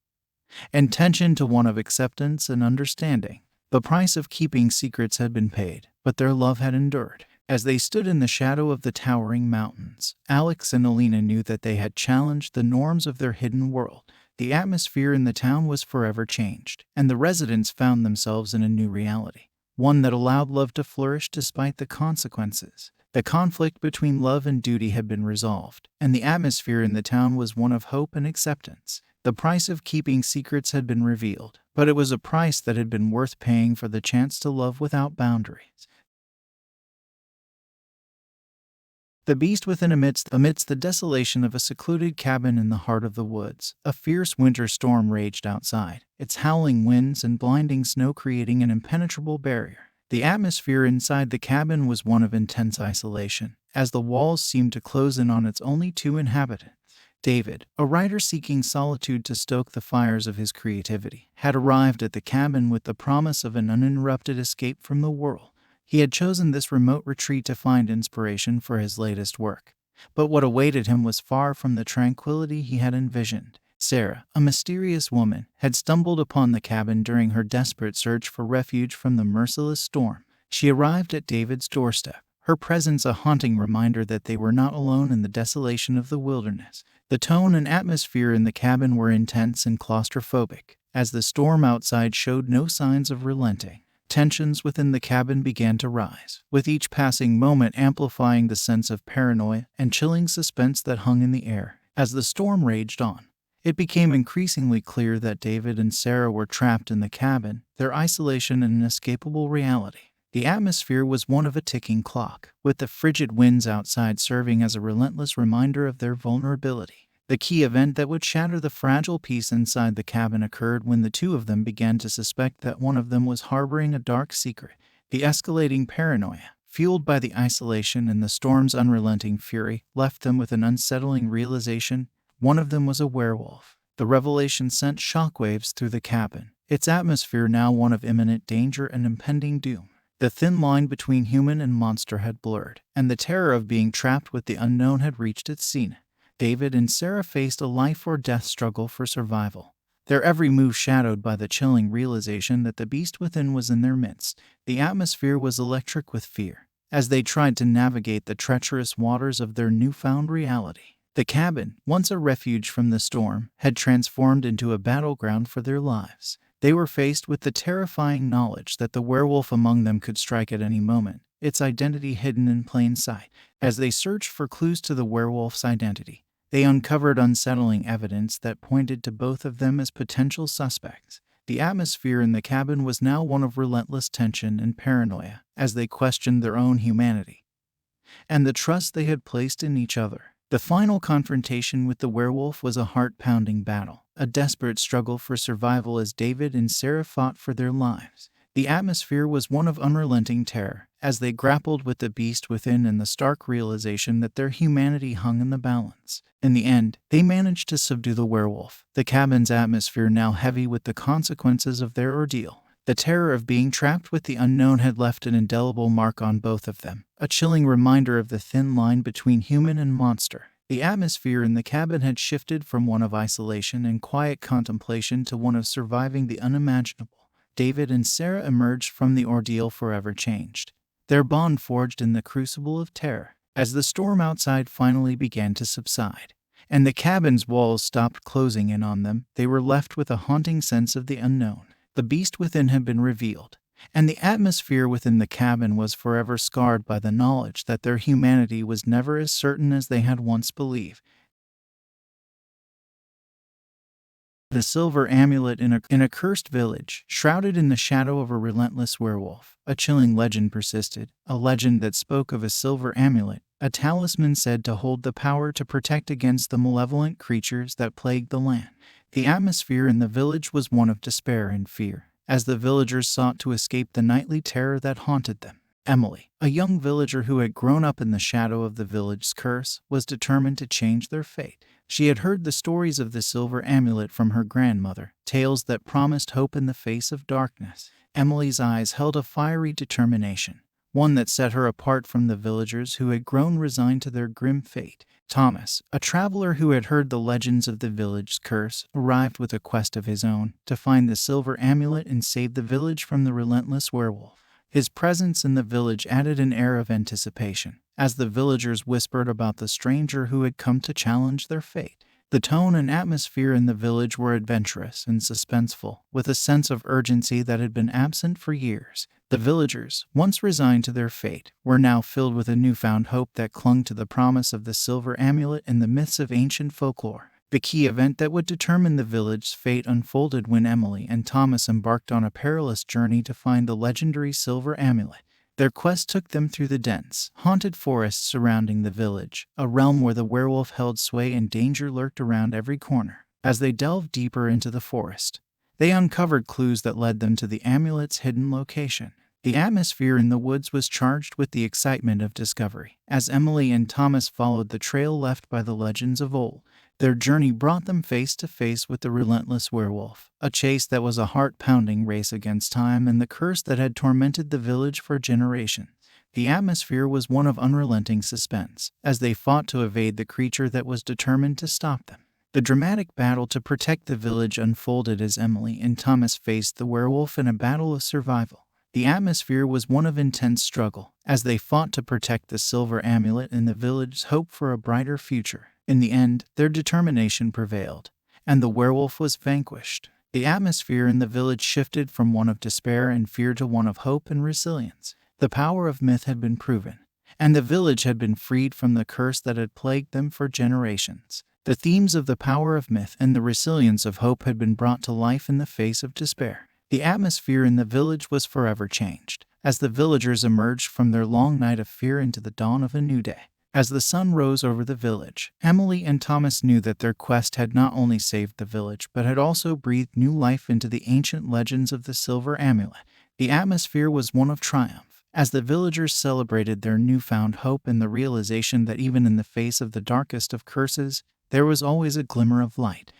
and tension to one of acceptance and understanding. The price of keeping secrets had been paid, but their love had endured. As they stood in the shadow of the towering mountains, Alex and Elena knew that they had challenged the norms of their hidden world. The atmosphere in the town was forever changed, and the residents found themselves in a new reality, one that allowed love to flourish despite the consequences. The conflict between love and duty had been resolved, and the atmosphere in the town was one of hope and acceptance. The price of keeping secrets had been revealed, but it was a price that had been worth paying for the chance to love without boundaries. The beast within amidst the desolation of a secluded cabin in the heart of the woods. A fierce winter storm raged outside, its howling winds and blinding snow creating an impenetrable barrier. The atmosphere inside the cabin was one of intense isolation, as the walls seemed to close in on its only two inhabitants. David, a writer seeking solitude to stoke the fires of his creativity, had arrived at the cabin with the promise of an uninterrupted escape from the world. He had chosen this remote retreat to find inspiration for his latest work, but what awaited him was far from the tranquility he had envisioned. Sarah, a mysterious woman, had stumbled upon the cabin during her desperate search for refuge from the merciless storm. She arrived at David's doorstep, her presence a haunting reminder that they were not alone in the desolation of the wilderness. The tone and atmosphere in the cabin were intense and claustrophobic, as the storm outside showed no signs of relenting. Tensions within the cabin began to rise, with each passing moment amplifying the sense of paranoia and chilling suspense that hung in the air. As the storm raged on, it became increasingly clear that David and Sarah were trapped in the cabin, their isolation an inescapable reality. The atmosphere was one of a ticking clock, with the frigid winds outside serving as a relentless reminder of their vulnerability. The key event that would shatter the fragile peace inside the cabin occurred when the two of them began to suspect that one of them was harboring a dark secret. The escalating paranoia, fueled by the isolation and the storm's unrelenting fury, left them with an unsettling realization: one of them was a werewolf. The revelation sent shockwaves through the cabin, its atmosphere now one of imminent danger and impending doom. The thin line between human and monster had blurred, and the terror of being trapped with the unknown had reached its zenith. David and Sarah faced a life-or-death struggle for survival, their every move shadowed by the chilling realization that the beast within was in their midst. The atmosphere was electric with fear as they tried to navigate the treacherous waters of their newfound reality. The cabin, once a refuge from the storm, had transformed into a battleground for their lives. They were faced with the terrifying knowledge that the werewolf among them could strike at any moment, its identity hidden in plain sight. As they searched for clues to the werewolf's identity, they uncovered unsettling evidence that pointed to both of them as potential suspects. The atmosphere in the cabin was now one of relentless tension and paranoia as they questioned their own humanity and the trust they had placed in each other. The final confrontation with the werewolf was a heart-pounding battle, a desperate struggle for survival as David and Sarah fought for their lives. The atmosphere was one of unrelenting terror as they grappled with the beast within and the stark realization that their humanity hung in the balance. In the end, they managed to subdue the werewolf, the cabin's atmosphere now heavy with the consequences of their ordeal. The terror of being trapped with the unknown had left an indelible mark on both of them, a chilling reminder of the thin line between human and monster. The atmosphere in the cabin had shifted from one of isolation and quiet contemplation to one of surviving the unimaginable. David and Sarah emerged from the ordeal forever changed, their bond forged in the crucible of terror. As the storm outside finally began to subside, and the cabin's walls stopped closing in on them, they were left with a haunting sense of the unknown. The beast within had been revealed, and the atmosphere within the cabin was forever scarred by the knowledge that their humanity was never as certain as they had once believed. The silver amulet in a cursed village, shrouded in the shadow of a relentless werewolf. A chilling legend persisted, a legend that spoke of a silver amulet, a talisman said to hold the power to protect against the malevolent creatures that plagued the land. The atmosphere in the village was one of despair and fear, as the villagers sought to escape the nightly terror that haunted them. Emily, a young villager who had grown up in the shadow of the village's curse, was determined to change their fate. She had heard the stories of the silver amulet from her grandmother, tales that promised hope in the face of darkness. Emily's eyes held a fiery determination, one that set her apart from the villagers who had grown resigned to their grim fate. Thomas, a traveler who had heard the legends of the village's curse, arrived with a quest of his own to find the silver amulet and save the village from the relentless werewolf. His presence in the village added an air of anticipation, as the villagers whispered about the stranger who had come to challenge their fate. The tone and atmosphere in the village were adventurous and suspenseful, with a sense of urgency that had been absent for years. The villagers, once resigned to their fate, were now filled with a newfound hope that clung to the promise of the silver amulet and the myths of ancient folklore. The key event that would determine the village's fate unfolded when Emily and Thomas embarked on a perilous journey to find the legendary silver amulet. Their quest took them through the dense, haunted forests surrounding the village, a realm where the werewolf held sway and danger lurked around every corner. As they delved deeper into the forest, they uncovered clues that led them to the amulet's hidden location. The atmosphere in the woods was charged with the excitement of discovery, as Emily and Thomas followed the trail left by the legends of old. Their journey brought them face to face with the relentless werewolf, a chase that was a heart-pounding race against time and the curse that had tormented the village for generations. The atmosphere was one of unrelenting suspense, as they fought to evade the creature that was determined to stop them. The dramatic battle to protect the village unfolded as Emily and Thomas faced the werewolf in a battle of survival. The atmosphere was one of intense struggle, as they fought to protect the silver amulet and the village's hope for a brighter future. In the end, their determination prevailed, and the werewolf was vanquished. The atmosphere in the village shifted from one of despair and fear to one of hope and resilience. The power of myth had been proven, and the village had been freed from the curse that had plagued them for generations. The themes of the power of myth and the resilience of hope had been brought to life in the face of despair. The atmosphere in the village was forever changed, as the villagers emerged from their long night of fear into the dawn of a new day. As the sun rose over the village, Emily and Thomas knew that their quest had not only saved the village but had also breathed new life into the ancient legends of the silver amulet. The atmosphere was one of triumph, as the villagers celebrated their newfound hope and the realization that even in the face of the darkest of curses, there was always a glimmer of light.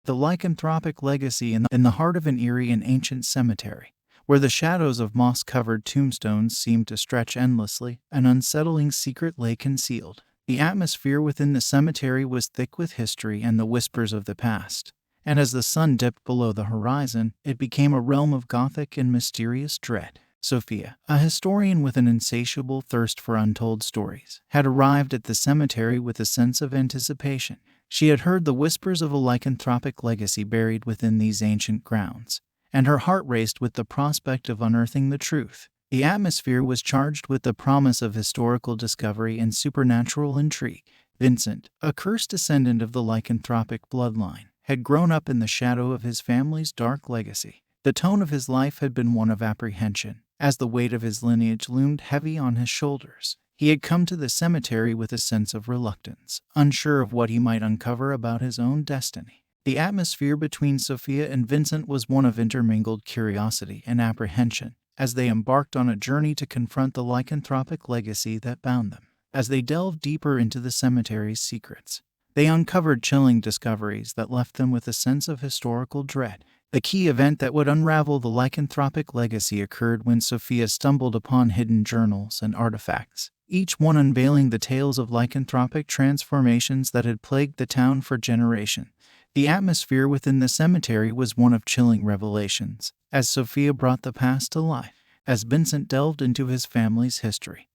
The lycanthropic legacy in the heart of an eerie and ancient cemetery, where the shadows of moss-covered tombstones seemed to stretch endlessly, an unsettling secret lay concealed. The atmosphere within the cemetery was thick with history and the whispers of the past, and as the sun dipped below the horizon, it became a realm of gothic and mysterious dread. Sophia, a historian with an insatiable thirst for untold stories, had arrived at the cemetery with a sense of anticipation. She had heard the whispers of a lycanthropic legacy buried within these ancient grounds, and her heart raced with the prospect of unearthing the truth. The atmosphere was charged with the promise of historical discovery and supernatural intrigue. Vincent, a cursed descendant of the lycanthropic bloodline, had grown up in the shadow of his family's dark legacy. The tone of his life had been one of apprehension, as the weight of his lineage loomed heavy on his shoulders. He had come to the cemetery with a sense of reluctance, unsure of what he might uncover about his own destiny. The atmosphere between Sophia and Vincent was one of intermingled curiosity and apprehension, as they embarked on a journey to confront the lycanthropic legacy that bound them. As they delved deeper into the cemetery's secrets, they uncovered chilling discoveries that left them with a sense of historical dread. The key event that would unravel the lycanthropic legacy occurred when Sophia stumbled upon hidden journals and artifacts, each one unveiling the tales of lycanthropic transformations that had plagued the town for generations. The atmosphere within the cemetery was one of chilling revelations, as Sophia brought the past to life. As Vincent delved into his family's history,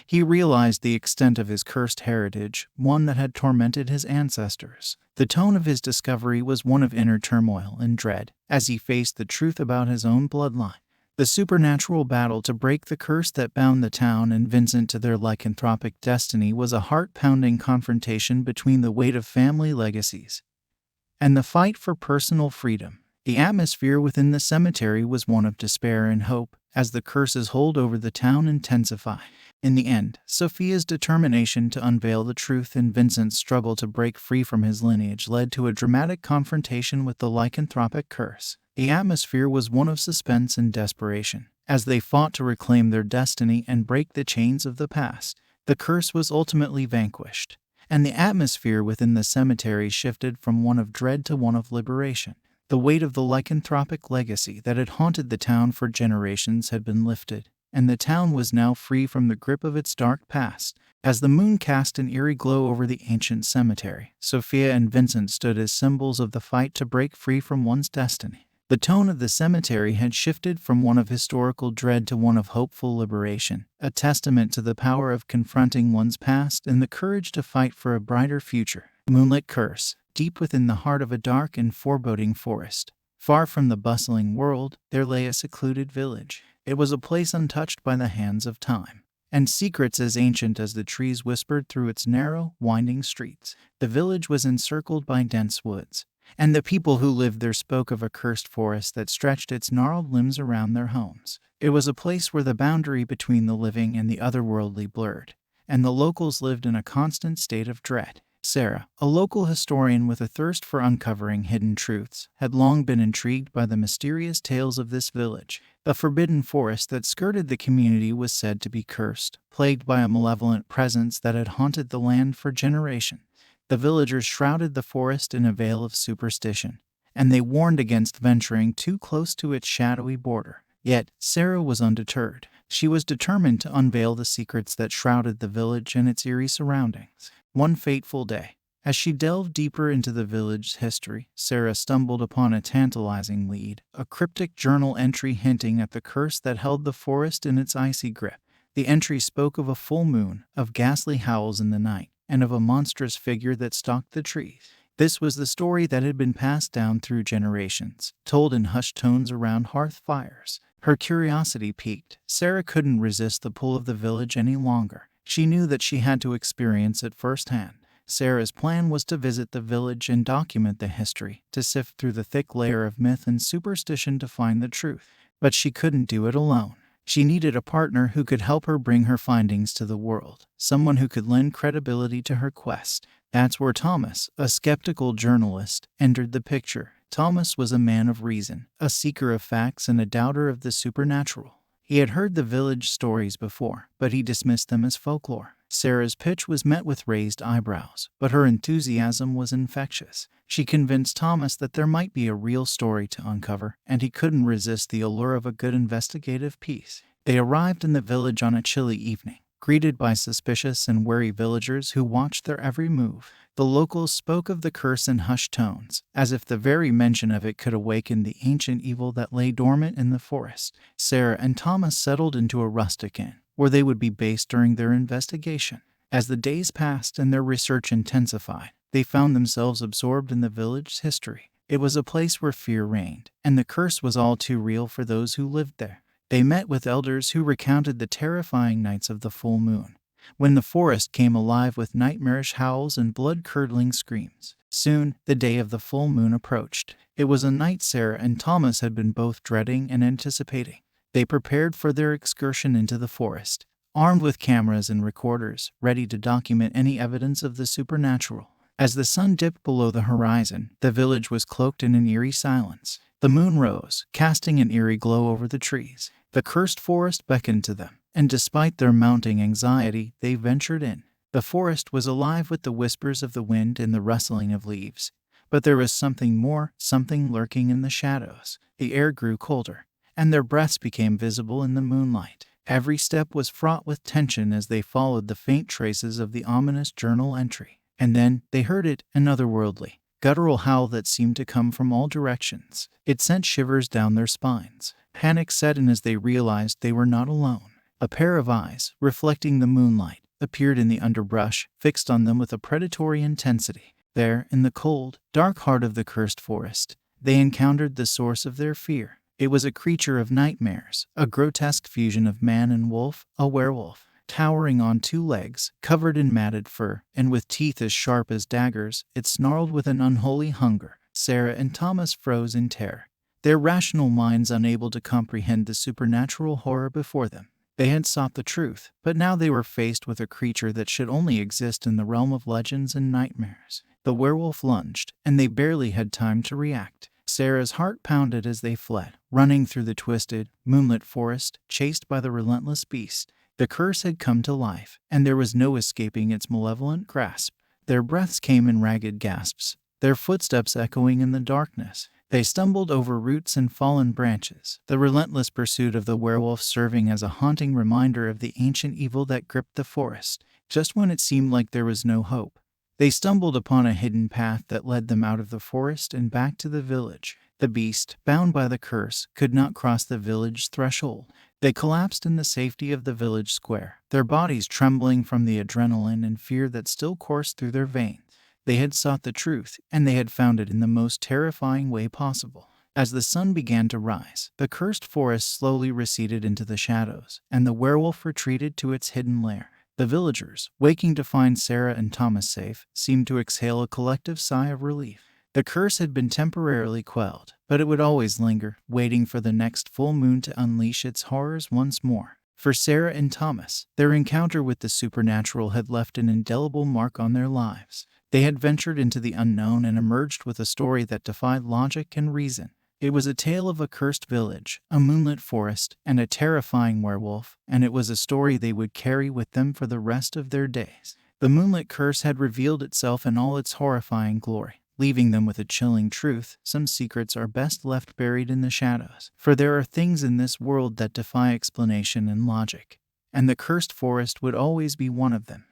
he realized the extent of his cursed heritage, one that had tormented his ancestors. The tone of his discovery was one of inner turmoil and dread, as he faced the truth about his own bloodline. The supernatural battle to break the curse that bound the town and Vincent to their lycanthropic destiny was a heart-pounding confrontation between the weight of family legacies and the fight for personal freedom. The atmosphere within the cemetery was one of despair and hope, as the curse's hold over the town intensified. In the end, Sophia's determination to unveil the truth and Vincent's struggle to break free from his lineage led to a dramatic confrontation with the lycanthropic curse. The atmosphere was one of suspense and desperation, as they fought to reclaim their destiny and break the chains of the past. The curse was ultimately vanquished, and the atmosphere within the cemetery shifted from one of dread to one of liberation. The weight of the lycanthropic legacy that had haunted the town for generations had been lifted, and the town was now free from the grip of its dark past. As the moon cast an eerie glow over the ancient cemetery, Sophia and Vincent stood as symbols of the fight to break free from one's destiny. The tone of the cemetery had shifted from one of historical dread to one of hopeful liberation, a testament to the power of confronting one's past and the courage to fight for a brighter future. Moonlit curse. Deep within the heart of a dark and foreboding forest, far from the bustling world, there lay a secluded village. It was a place untouched by the hands of time, and secrets as ancient as the trees whispered through its narrow, winding streets. The village was encircled by dense woods, and the people who lived there spoke of a cursed forest that stretched its gnarled limbs around their homes. It was a place where the boundary between the living and the otherworldly blurred, and the locals lived in a constant state of dread. Sarah, a local historian with a thirst for uncovering hidden truths, had long been intrigued by the mysterious tales of this village. The forbidden forest that skirted the community was said to be cursed, plagued by a malevolent presence that had haunted the land for generations. The villagers shrouded the forest in a veil of superstition, and they warned against venturing too close to its shadowy border. Yet, Sarah was undeterred. She was determined to unveil the secrets that shrouded the village and its eerie surroundings. One fateful day, as she delved deeper into the village's history, Sarah stumbled upon a tantalizing lead, a cryptic journal entry hinting at the curse that held the forest in its icy grip. The entry spoke of a full moon, of ghastly howls in the night, and of a monstrous figure that stalked the trees. This was the story that had been passed down through generations, told in hushed tones around hearth fires. Her curiosity piqued. Sarah couldn't resist the pull of the village any longer. She knew that she had to experience it firsthand. Sarah's plan was to visit the village and document the history, to sift through the thick layer of myth and superstition to find the truth. But she couldn't do it alone. She needed a partner who could help her bring her findings to the world, someone who could lend credibility to her quest. That's where Thomas, a skeptical journalist, entered the picture. Thomas was a man of reason, a seeker of facts and a doubter of the supernatural. He had heard the village stories before, but he dismissed them as folklore. Sarah's pitch was met with raised eyebrows, but her enthusiasm was infectious. She convinced Thomas that there might be a real story to uncover, and he couldn't resist the allure of a good investigative piece. They arrived in the village on a chilly evening, greeted by suspicious and wary villagers who watched their every move. The locals spoke of the curse in hushed tones, as if the very mention of it could awaken the ancient evil that lay dormant in the forest. Sarah and Thomas settled into a rustic inn, where they would be based during their investigation. As the days passed and their research intensified, they found themselves absorbed in the village's history. It was a place where fear reigned, and the curse was all too real for those who lived there. They met with elders who recounted the terrifying nights of the full moon, when the forest came alive with nightmarish howls and blood-curdling screams. Soon, the day of the full moon approached. It was a night Sarah and Thomas had been both dreading and anticipating. They prepared for their excursion into the forest, armed with cameras and recorders, ready to document any evidence of the supernatural. As the sun dipped below the horizon, the village was cloaked in an eerie silence. The moon rose, casting an eerie glow over the trees. The cursed forest beckoned to them, and despite their mounting anxiety, they ventured in. The forest was alive with the whispers of the wind and the rustling of leaves. But there was something more, something lurking in the shadows. The air grew colder, and their breaths became visible in the moonlight. Every step was fraught with tension as they followed the faint traces of the ominous journal entry. And then they heard it, an otherworldly, guttural howl that seemed to come from all directions. It sent shivers down their spines. Panic set in as they realized they were not alone. A pair of eyes, reflecting the moonlight, appeared in the underbrush, fixed on them with a predatory intensity. There, in the cold, dark heart of the cursed forest, they encountered the source of their fear. It was a creature of nightmares, a grotesque fusion of man and wolf, a werewolf. Towering on two legs, covered in matted fur, and with teeth as sharp as daggers, it snarled with an unholy hunger. Sarah and Thomas froze in terror, their rational minds unable to comprehend the supernatural horror before them. They had sought the truth, but now they were faced with a creature that should only exist in the realm of legends and nightmares. The werewolf lunged, and they barely had time to react. Sarah's heart pounded as they fled, running through the twisted, moonlit forest, chased by the relentless beast. The curse had come to life, and there was no escaping its malevolent grasp. Their breaths came in ragged gasps, their footsteps echoing in the darkness. They stumbled over roots and fallen branches, the relentless pursuit of the werewolf serving as a haunting reminder of the ancient evil that gripped the forest. Just when it seemed like there was no hope, they stumbled upon a hidden path that led them out of the forest and back to the village. The beast, bound by the curse, could not cross the village threshold. They collapsed in the safety of the village square, their bodies trembling from the adrenaline and fear that still coursed through their veins. They had sought the truth, and they had found it in the most terrifying way possible. As the sun began to rise, the cursed forest slowly receded into the shadows, and the werewolf retreated to its hidden lair. The villagers, waking to find Sarah and Thomas safe, seemed to exhale a collective sigh of relief. The curse had been temporarily quelled, but it would always linger, waiting for the next full moon to unleash its horrors once more. For Sarah and Thomas, their encounter with the supernatural had left an indelible mark on their lives. They had ventured into the unknown and emerged with a story that defied logic and reason. It was a tale of a cursed village, a moonlit forest, and a terrifying werewolf, and it was a story they would carry with them for the rest of their days. The moonlit curse had revealed itself in all its horrifying glory, leaving them with a chilling truth: some secrets are best left buried in the shadows. For there are things in this world that defy explanation and logic, and the cursed forest would always be one of them.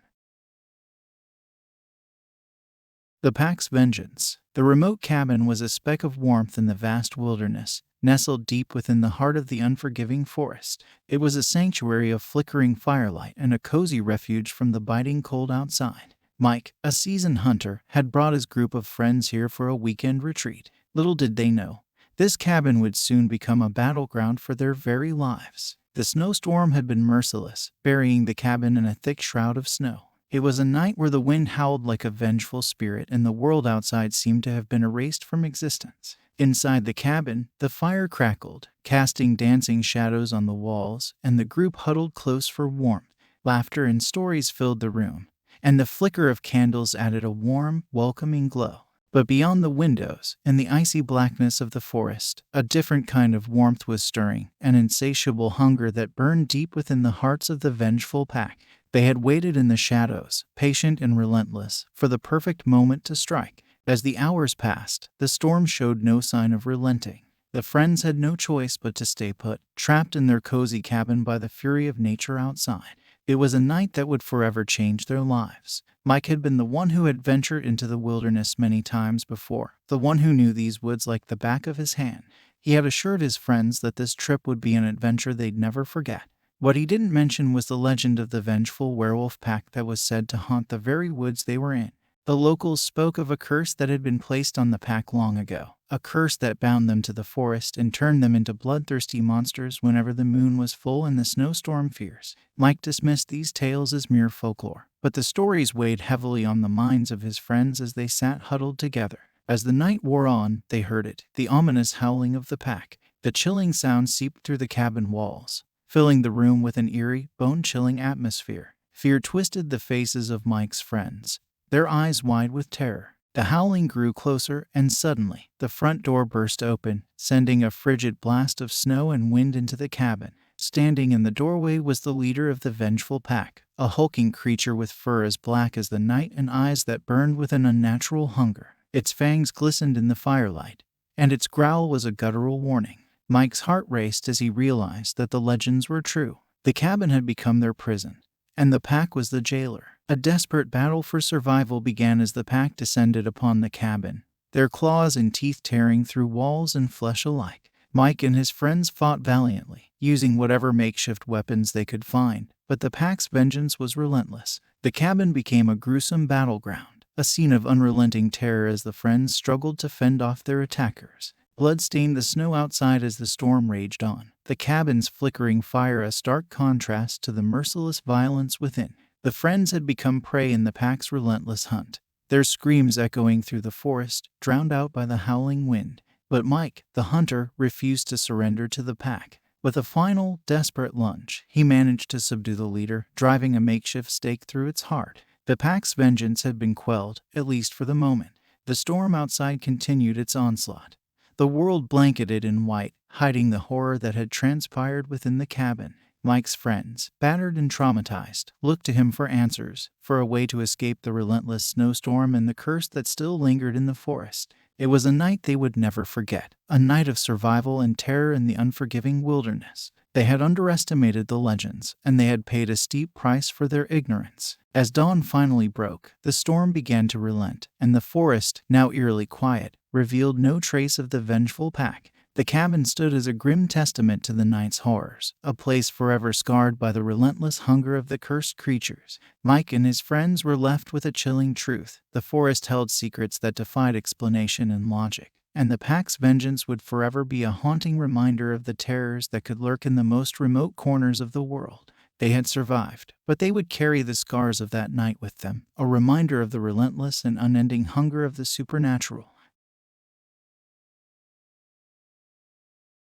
The Pack's vengeance. The remote cabin was a speck of warmth in the vast wilderness, nestled deep within the heart of the unforgiving forest. It was a sanctuary of flickering firelight and a cozy refuge from the biting cold outside. Mike, a seasoned hunter, had brought his group of friends here for a weekend retreat. Little did they know, this cabin would soon become a battleground for their very lives. The snowstorm had been merciless, burying the cabin in a thick shroud of snow. It was a night where the wind howled like a vengeful spirit and the world outside seemed to have been erased from existence. Inside the cabin, the fire crackled, casting dancing shadows on the walls, and the group huddled close for warmth. Laughter and stories filled the room, and the flicker of candles added a warm, welcoming glow. But beyond the windows, in the icy blackness of the forest, a different kind of warmth was stirring, an insatiable hunger that burned deep within the hearts of the vengeful pack. They had waited in the shadows, patient and relentless, for the perfect moment to strike. As the hours passed, the storm showed no sign of relenting. The friends had no choice but to stay put, trapped in their cozy cabin by the fury of nature outside. It was a night that would forever change their lives. Mike had been the one who had ventured into the wilderness many times before, the one who knew these woods like the back of his hand. He had assured his friends that this trip would be an adventure they'd never forget. What he didn't mention was the legend of the vengeful werewolf pack that was said to haunt the very woods they were in. The locals spoke of a curse that had been placed on the pack long ago, a curse that bound them to the forest and turned them into bloodthirsty monsters whenever the moon was full and the snowstorm fierce. Mike dismissed these tales as mere folklore, but the stories weighed heavily on the minds of his friends as they sat huddled together. As the night wore on, they heard it, the ominous howling of the pack. The chilling sound seeped through the cabin walls, filling the room with an eerie, bone-chilling atmosphere. Fear twisted the faces of Mike's friends, their eyes wide with terror. The howling grew closer, and suddenly, the front door burst open, sending a frigid blast of snow and wind into the cabin. Standing in the doorway was the leader of the vengeful pack, a hulking creature with fur as black as the night and eyes that burned with an unnatural hunger. Its fangs glistened in the firelight, and its growl was a guttural warning. Mike's heart raced as he realized that the legends were true. The cabin had become their prison, and the pack was the jailer. A desperate battle for survival began as the pack descended upon the cabin, their claws and teeth tearing through walls and flesh alike. Mike and his friends fought valiantly, using whatever makeshift weapons they could find, but the pack's vengeance was relentless. The cabin became a gruesome battleground, a scene of unrelenting terror as the friends struggled to fend off their attackers. Blood stained the snow outside as the storm raged on, the cabin's flickering fire a stark contrast to the merciless violence within. The friends had become prey in the pack's relentless hunt, their screams echoing through the forest, drowned out by the howling wind. But Mike, the hunter, refused to surrender to the pack. With a final, desperate lunge, he managed to subdue the leader, driving a makeshift stake through its heart. The pack's vengeance had been quelled, at least for the moment. The storm outside continued its onslaught, the world blanketed in white, hiding the horror that had transpired within the cabin. Mike's friends, battered and traumatized, looked to him for answers, for a way to escape the relentless snowstorm and the curse that still lingered in the forest. It was a night they would never forget, a night of survival and terror in the unforgiving wilderness. They had underestimated the legends, and they had paid a steep price for their ignorance. As dawn finally broke, the storm began to relent, and the forest, now eerily quiet, revealed no trace of the vengeful pack. The cabin stood as a grim testament to the night's horrors, a place forever scarred by the relentless hunger of the cursed creatures. Mike and his friends were left with a chilling truth. The forest held secrets that defied explanation and logic, and the pack's vengeance would forever be a haunting reminder of the terrors that could lurk in the most remote corners of the world. They had survived, but they would carry the scars of that night with them, a reminder of the relentless and unending hunger of the supernatural.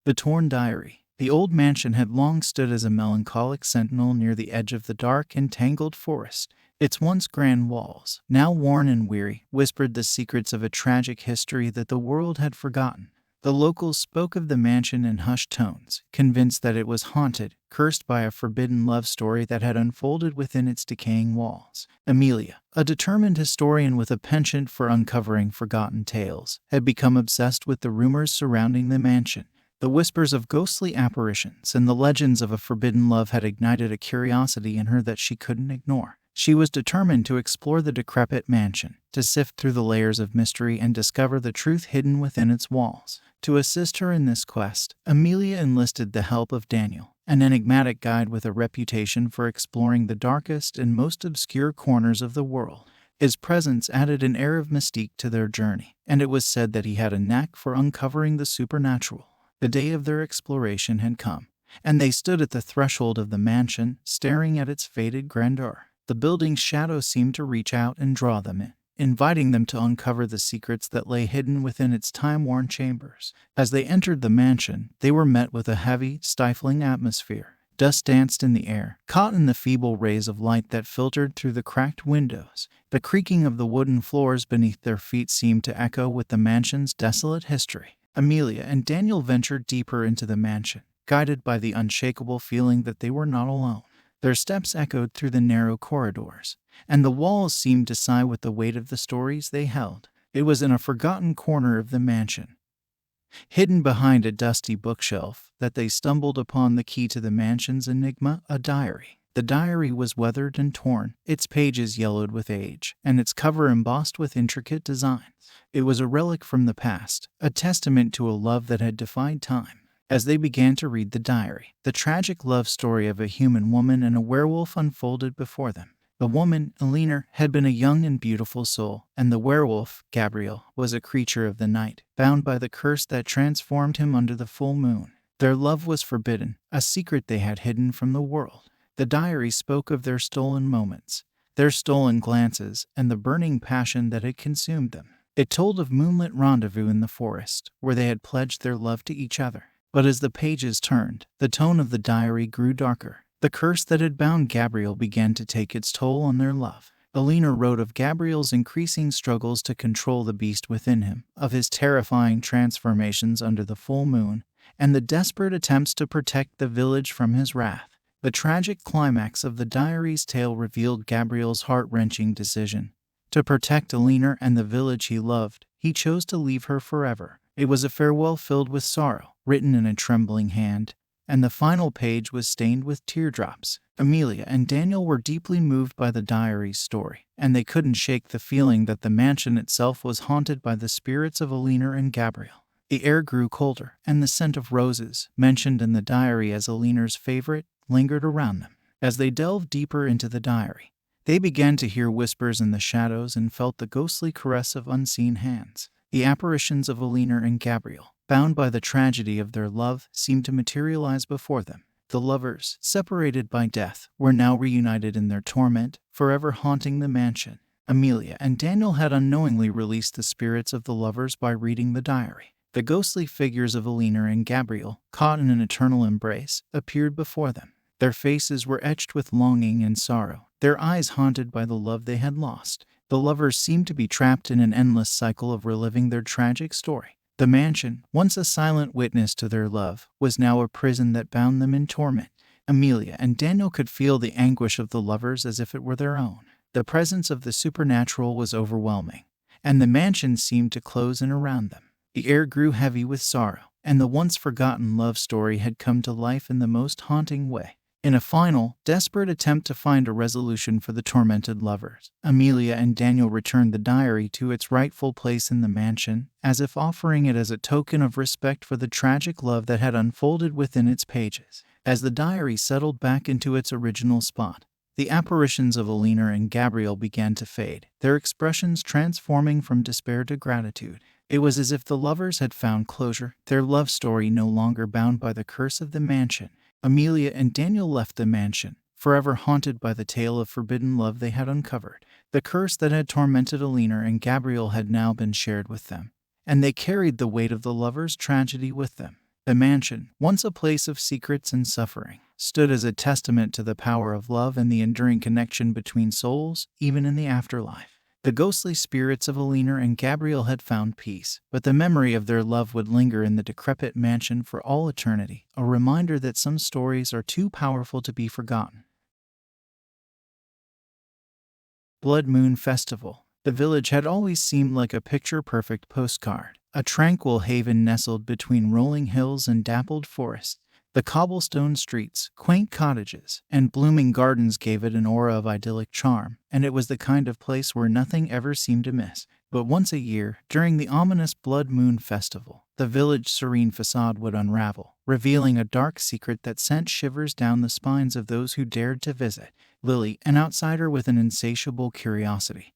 The Torn Diary. The old mansion had long stood as a melancholic sentinel near the edge of the dark and tangled forest. Its once grand walls, now worn and weary, whispered the secrets of a tragic history that the world had forgotten. The locals spoke of the mansion in hushed tones, convinced that it was haunted, cursed by a forbidden love story that had unfolded within its decaying walls. Amelia, a determined historian with a penchant for uncovering forgotten tales, had become obsessed with the rumors surrounding the mansion. The whispers of ghostly apparitions and the legends of a forbidden love had ignited a curiosity in her that she couldn't ignore. She was determined to explore the decrepit mansion, to sift through the layers of mystery and discover the truth hidden within its walls. To assist her in this quest, Amelia enlisted the help of Daniel, an enigmatic guide with a reputation for exploring the darkest and most obscure corners of the world. His presence added an air of mystique to their journey, and it was said that he had a knack for uncovering the supernatural. The day of their exploration had come, and they stood at the threshold of the mansion, staring at its faded grandeur. The building's shadow seemed to reach out and draw them in, inviting them to uncover the secrets that lay hidden within its time-worn chambers. As they entered the mansion, they were met with a heavy, stifling atmosphere. Dust danced in the air, caught in the feeble rays of light that filtered through the cracked windows. The creaking of the wooden floors beneath their feet seemed to echo with the mansion's desolate history. Amelia and Daniel ventured deeper into the mansion, guided by the unshakable feeling that they were not alone. Their steps echoed through the narrow corridors, and the walls seemed to sigh with the weight of the stories they held. It was in a forgotten corner of the mansion, hidden behind a dusty bookshelf, that they stumbled upon the key to the mansion's enigma, a diary. The diary was weathered and torn, its pages yellowed with age, and its cover embossed with intricate designs. It was a relic from the past, a testament to a love that had defied time. As they began to read the diary, the tragic love story of a human woman and a werewolf unfolded before them. The woman, Eleanor, had been a young and beautiful soul, and the werewolf, Gabriel, was a creature of the night, bound by the curse that transformed him under the full moon. Their love was forbidden, a secret they had hidden from the world. The diary spoke of their stolen moments, their stolen glances, and the burning passion that had consumed them. It told of moonlit rendezvous in the forest, where they had pledged their love to each other. But as the pages turned, the tone of the diary grew darker. The curse that had bound Gabriel began to take its toll on their love. Eleanor wrote of Gabriel's increasing struggles to control the beast within him, of his terrifying transformations under the full moon, and the desperate attempts to protect the village from his wrath. The tragic climax of the diary's tale revealed Gabriel's heart-wrenching decision. To protect Eleanor and the village he loved, he chose to leave her forever. It was a farewell filled with sorrow, written in a trembling hand, and the final page was stained with teardrops. Amelia and Daniel were deeply moved by the diary's story, and they couldn't shake the feeling that the mansion itself was haunted by the spirits of Eleanor and Gabriel. The air grew colder, and the scent of roses, mentioned in the diary as Eleanor's favorite, lingered around them. As they delved deeper into the diary, they began to hear whispers in the shadows and felt the ghostly caress of unseen hands. The apparitions of Eleanor and Gabriel, bound by the tragedy of their love, seemed to materialize before them. The lovers, separated by death, were now reunited in their torment, forever haunting the mansion. Amelia and Daniel had unknowingly released the spirits of the lovers by reading the diary. The ghostly figures of Eleanor and Gabriel, caught in an eternal embrace, appeared before them. Their faces were etched with longing and sorrow, their eyes haunted by the love they had lost. The lovers seemed to be trapped in an endless cycle of reliving their tragic story. The mansion, once a silent witness to their love, was now a prison that bound them in torment. Amelia and Daniel could feel the anguish of the lovers as if it were their own. The presence of the supernatural was overwhelming, and the mansion seemed to close in around them. The air grew heavy with sorrow, and the once forgotten love story had come to life in the most haunting way. In a final, desperate attempt to find a resolution for the tormented lovers, Amelia and Daniel returned the diary to its rightful place in the mansion, as if offering it as a token of respect for the tragic love that had unfolded within its pages. As the diary settled back into its original spot, the apparitions of Eleanor and Gabriel began to fade, their expressions transforming from despair to gratitude. It was as if the lovers had found closure, their love story no longer bound by the curse of the mansion. Amelia and Daniel left the mansion, forever haunted by the tale of forbidden love they had uncovered. The curse that had tormented Eleanor and Gabriel had now been shared with them, and they carried the weight of the lovers' tragedy with them. The mansion, once a place of secrets and suffering, stood as a testament to the power of love and the enduring connection between souls, even in the afterlife. The ghostly spirits of Eleanor and Gabriel had found peace, but the memory of their love would linger in the decrepit mansion for all eternity, a reminder that some stories are too powerful to be forgotten. Blood Moon Festival. The village had always seemed like a picture-perfect postcard, a tranquil haven nestled between rolling hills and dappled forests. The cobblestone streets, quaint cottages, and blooming gardens gave it an aura of idyllic charm, and it was the kind of place where nothing ever seemed amiss. But once a year, during the ominous Blood Moon Festival, the village's serene facade would unravel, revealing a dark secret that sent shivers down the spines of those who dared to visit. Lily, an outsider with an insatiable curiosity,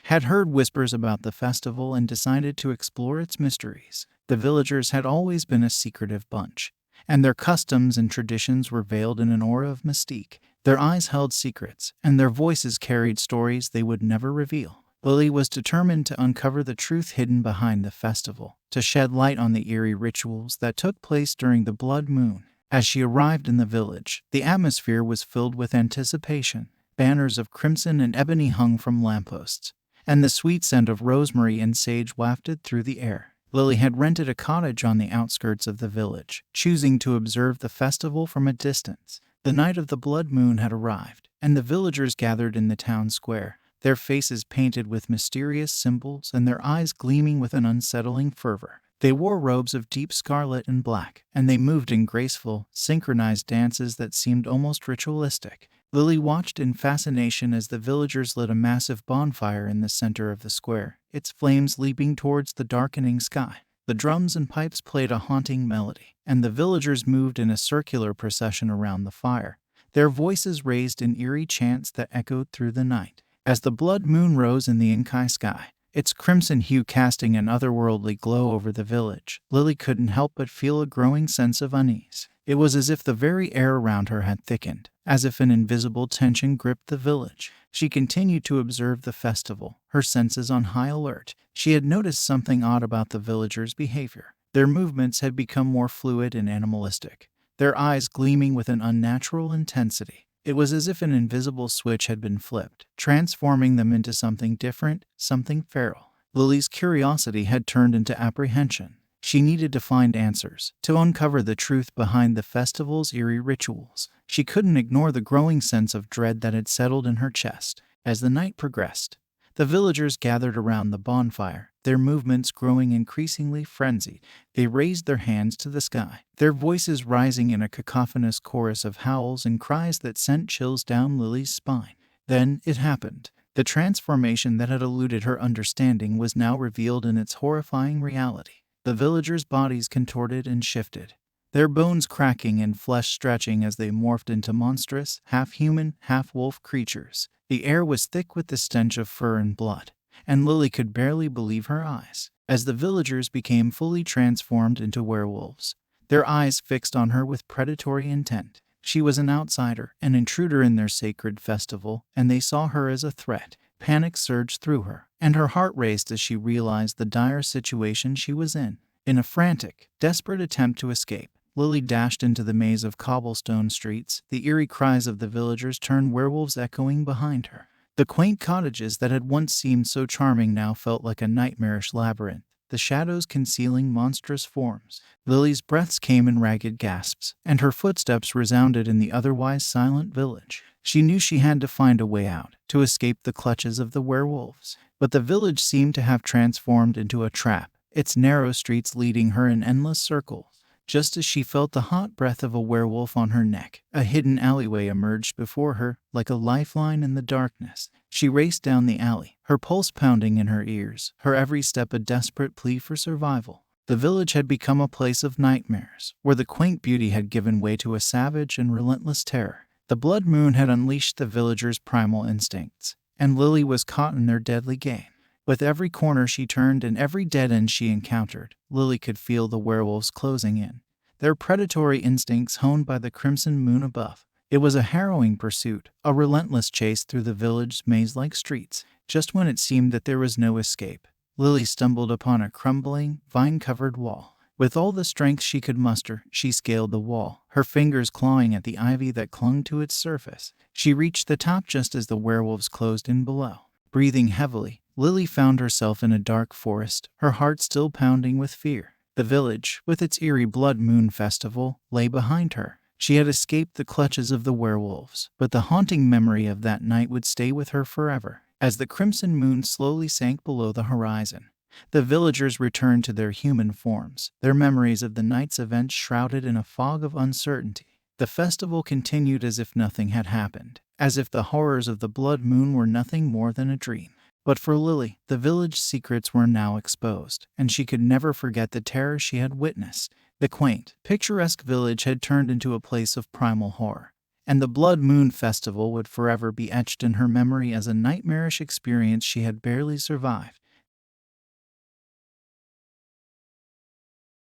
had heard whispers about the festival and decided to explore its mysteries. The villagers had always been a secretive bunch, and their customs and traditions were veiled in an aura of mystique. Their eyes held secrets, and their voices carried stories they would never reveal. Lily was determined to uncover the truth hidden behind the festival, to shed light on the eerie rituals that took place during the blood moon. As she arrived in the village, the atmosphere was filled with anticipation. Banners of crimson and ebony hung from lampposts, and the sweet scent of rosemary and sage wafted through the air. Lily had rented a cottage on the outskirts of the village, choosing to observe the festival from a distance. The night of the blood moon had arrived, and the villagers gathered in the town square, their faces painted with mysterious symbols and their eyes gleaming with an unsettling fervor. They wore robes of deep scarlet and black, and they moved in graceful, synchronized dances that seemed almost ritualistic. Lily watched in fascination as the villagers lit a massive bonfire in the center of the square, its flames leaping towards the darkening sky. The drums and pipes played a haunting melody, and the villagers moved in a circular procession around the fire, their voices raised in eerie chants that echoed through the night. As the blood moon rose in the Inkai sky, its crimson hue casting an otherworldly glow over the village, Lily couldn't help but feel a growing sense of unease. It was as if the very air around her had thickened, as if an invisible tension gripped the village. She continued to observe the festival, her senses on high alert. She had noticed something odd about the villagers' behavior. Their movements had become more fluid and animalistic, their eyes gleaming with an unnatural intensity. It was as if an invisible switch had been flipped, transforming them into something different, something feral. Lily's curiosity had turned into apprehension. She needed to find answers, to uncover the truth behind the festival's eerie rituals. She couldn't ignore the growing sense of dread that had settled in her chest. As the night progressed, the villagers gathered around the bonfire, their movements growing increasingly frenzied. They raised their hands to the sky, their voices rising in a cacophonous chorus of howls and cries that sent chills down Lily's spine. Then it happened. The transformation that had eluded her understanding was now revealed in its horrifying reality. The villagers' bodies contorted and shifted, their bones cracking and flesh stretching as they morphed into monstrous, half-human, half-wolf creatures. The air was thick with the stench of fur and blood, and Lily could barely believe her eyes. As the villagers became fully transformed into werewolves, their eyes fixed on her with predatory intent. She was an outsider, an intruder in their sacred festival, and they saw her as a threat. Panic surged through her, and her heart raced as she realized the dire situation she was in. In a frantic, desperate attempt to escape, Lily dashed into the maze of cobblestone streets. The eerie cries of the villagers turned werewolves echoing behind her. The quaint cottages that had once seemed so charming now felt like a nightmarish labyrinth, the shadows concealing monstrous forms. Lily's breaths came in ragged gasps, and her footsteps resounded in the otherwise silent village. She knew she had to find a way out, to escape the clutches of the werewolves. But the village seemed to have transformed into a trap, its narrow streets leading her in endless circles. Just as she felt the hot breath of a werewolf on her neck, a hidden alleyway emerged before her, like a lifeline in the darkness. She raced down the alley, her pulse pounding in her ears, her every step a desperate plea for survival. The village had become a place of nightmares, where the quaint beauty had given way to a savage and relentless terror. The blood moon had unleashed the villagers' primal instincts, and Lily was caught in their deadly game. With every corner she turned and every dead end she encountered, Lily could feel the werewolves closing in, their predatory instincts honed by the crimson moon above. It was a harrowing pursuit, a relentless chase through the village's maze-like streets. Just when it seemed that there was no escape, Lily stumbled upon a crumbling, vine-covered wall. With all the strength she could muster, she scaled the wall, her fingers clawing at the ivy that clung to its surface. She reached the top just as the werewolves closed in below. Breathing heavily, Lily found herself in a dark forest, her heart still pounding with fear. The village, with its eerie blood moon festival, lay behind her. She had escaped the clutches of the werewolves, but the haunting memory of that night would stay with her forever. As the crimson moon slowly sank below the horizon, the villagers returned to their human forms, their memories of the night's events shrouded in a fog of uncertainty. The festival continued as if nothing had happened, as if the horrors of the blood moon were nothing more than a dream. But for Lily, the village's secrets were now exposed, and she could never forget the terror she had witnessed. The quaint, picturesque village had turned into a place of primal horror, and the Blood Moon Festival would forever be etched in her memory as a nightmarish experience she had barely survived.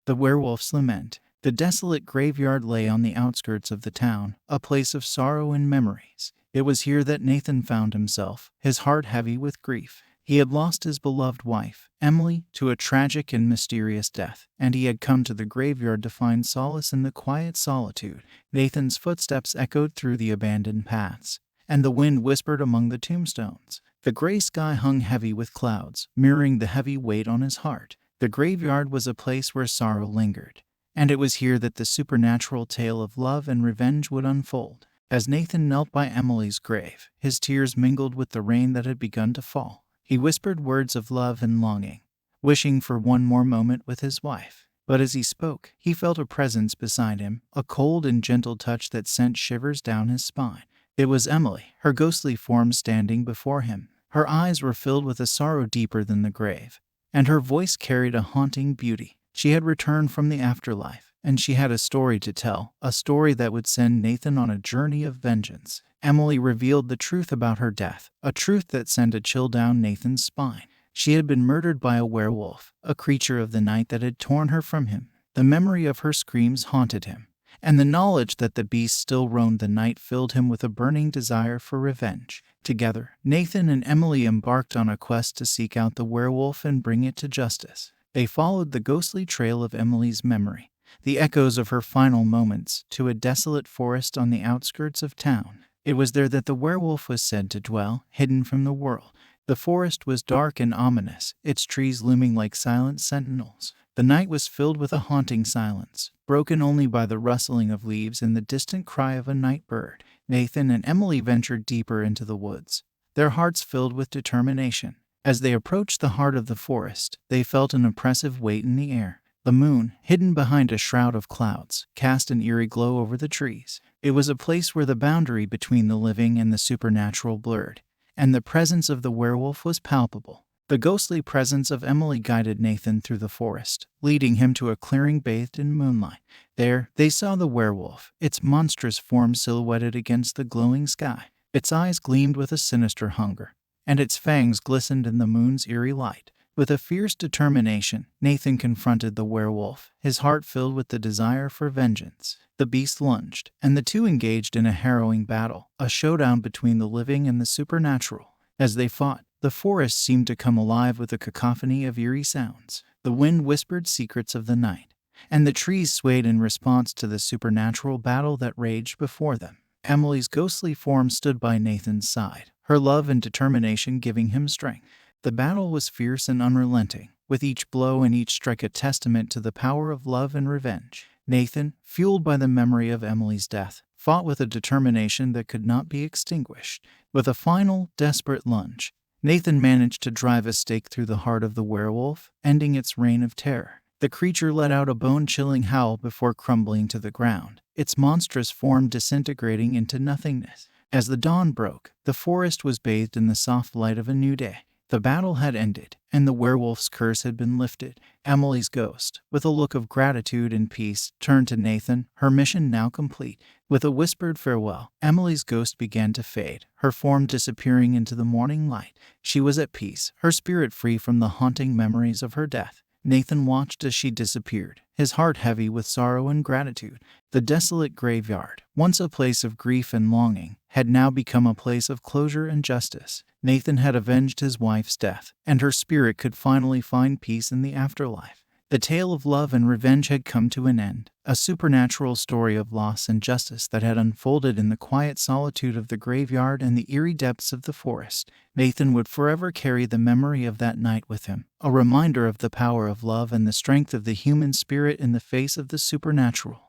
The Werewolf's Lament. The desolate graveyard lay on the outskirts of the town, a place of sorrow and memories. It was here that Nathan found himself, his heart heavy with grief. He had lost his beloved wife, Emily, to a tragic and mysterious death, and he had come to the graveyard to find solace in the quiet solitude. Nathan's footsteps echoed through the abandoned paths, and the wind whispered among the tombstones. The gray sky hung heavy with clouds, mirroring the heavy weight on his heart. The graveyard was a place where sorrow lingered, and it was here that the supernatural tale of love and revenge would unfold. As Nathan knelt by Emily's grave, his tears mingled with the rain that had begun to fall. He whispered words of love and longing, wishing for one more moment with his wife. But as he spoke, he felt a presence beside him, a cold and gentle touch that sent shivers down his spine. It was Emily, her ghostly form standing before him. Her eyes were filled with a sorrow deeper than the grave, and her voice carried a haunting beauty. She had returned from the afterlife, and she had a story to tell, a story that would send Nathan on a journey of vengeance. Emily revealed the truth about her death, a truth that sent a chill down Nathan's spine. She had been murdered by a werewolf, a creature of the night that had torn her from him. The memory of her screams haunted him, and the knowledge that the beast still roamed the night filled him with a burning desire for revenge. Together, Nathan and Emily embarked on a quest to seek out the werewolf and bring it to justice. They followed the ghostly trail of Emily's memory, the echoes of her final moments, to a desolate forest on the outskirts of town. It was there that the werewolf was said to dwell, hidden from the world. The forest was dark and ominous, its trees looming like silent sentinels. The night was filled with a haunting silence, broken only by the rustling of leaves and the distant cry of a night bird. Nathan and Emily ventured deeper into the woods, their hearts filled with determination. As they approached the heart of the forest, they felt an oppressive weight in the air. The moon, hidden behind a shroud of clouds, cast an eerie glow over the trees. It was a place where the boundary between the living and the supernatural blurred, and the presence of the werewolf was palpable. The ghostly presence of Emily guided Nathan through the forest, leading him to a clearing bathed in moonlight. There, they saw the werewolf, its monstrous form silhouetted against the glowing sky. Its eyes gleamed with a sinister hunger, and its fangs glistened in the moon's eerie light. With a fierce determination, Nathan confronted the werewolf, his heart filled with the desire for vengeance. The beast lunged, and the two engaged in a harrowing battle, a showdown between the living and the supernatural. As they fought, the forest seemed to come alive with a cacophony of eerie sounds. The wind whispered secrets of the night, and the trees swayed in response to the supernatural battle that raged before them. Emily's ghostly form stood by Nathan's side, her love and determination giving him strength. The battle was fierce and unrelenting, with each blow and each strike a testament to the power of love and revenge. Nathan, fueled by the memory of Emily's death, fought with a determination that could not be extinguished. With a final, desperate lunge, Nathan managed to drive a stake through the heart of the werewolf, ending its reign of terror. The creature let out a bone-chilling howl before crumbling to the ground, its monstrous form disintegrating into nothingness. As the dawn broke, the forest was bathed in the soft light of a new day. The battle had ended, and the werewolf's curse had been lifted. Emily's ghost, with a look of gratitude and peace, turned to Nathan, her mission now complete. With a whispered farewell, Emily's ghost began to fade, her form disappearing into the morning light. She was at peace, her spirit free from the haunting memories of her death. Nathan watched as she disappeared, his heart heavy with sorrow and gratitude. The desolate graveyard, once a place of grief and longing, had now become a place of closure and justice. Nathan had avenged his wife's death, and her spirit could finally find peace in the afterlife. The tale of love and revenge had come to an end, a supernatural story of loss and justice that had unfolded in the quiet solitude of the graveyard and the eerie depths of the forest. Nathan would forever carry the memory of that night with him, a reminder of the power of love and the strength of the human spirit in the face of the supernatural.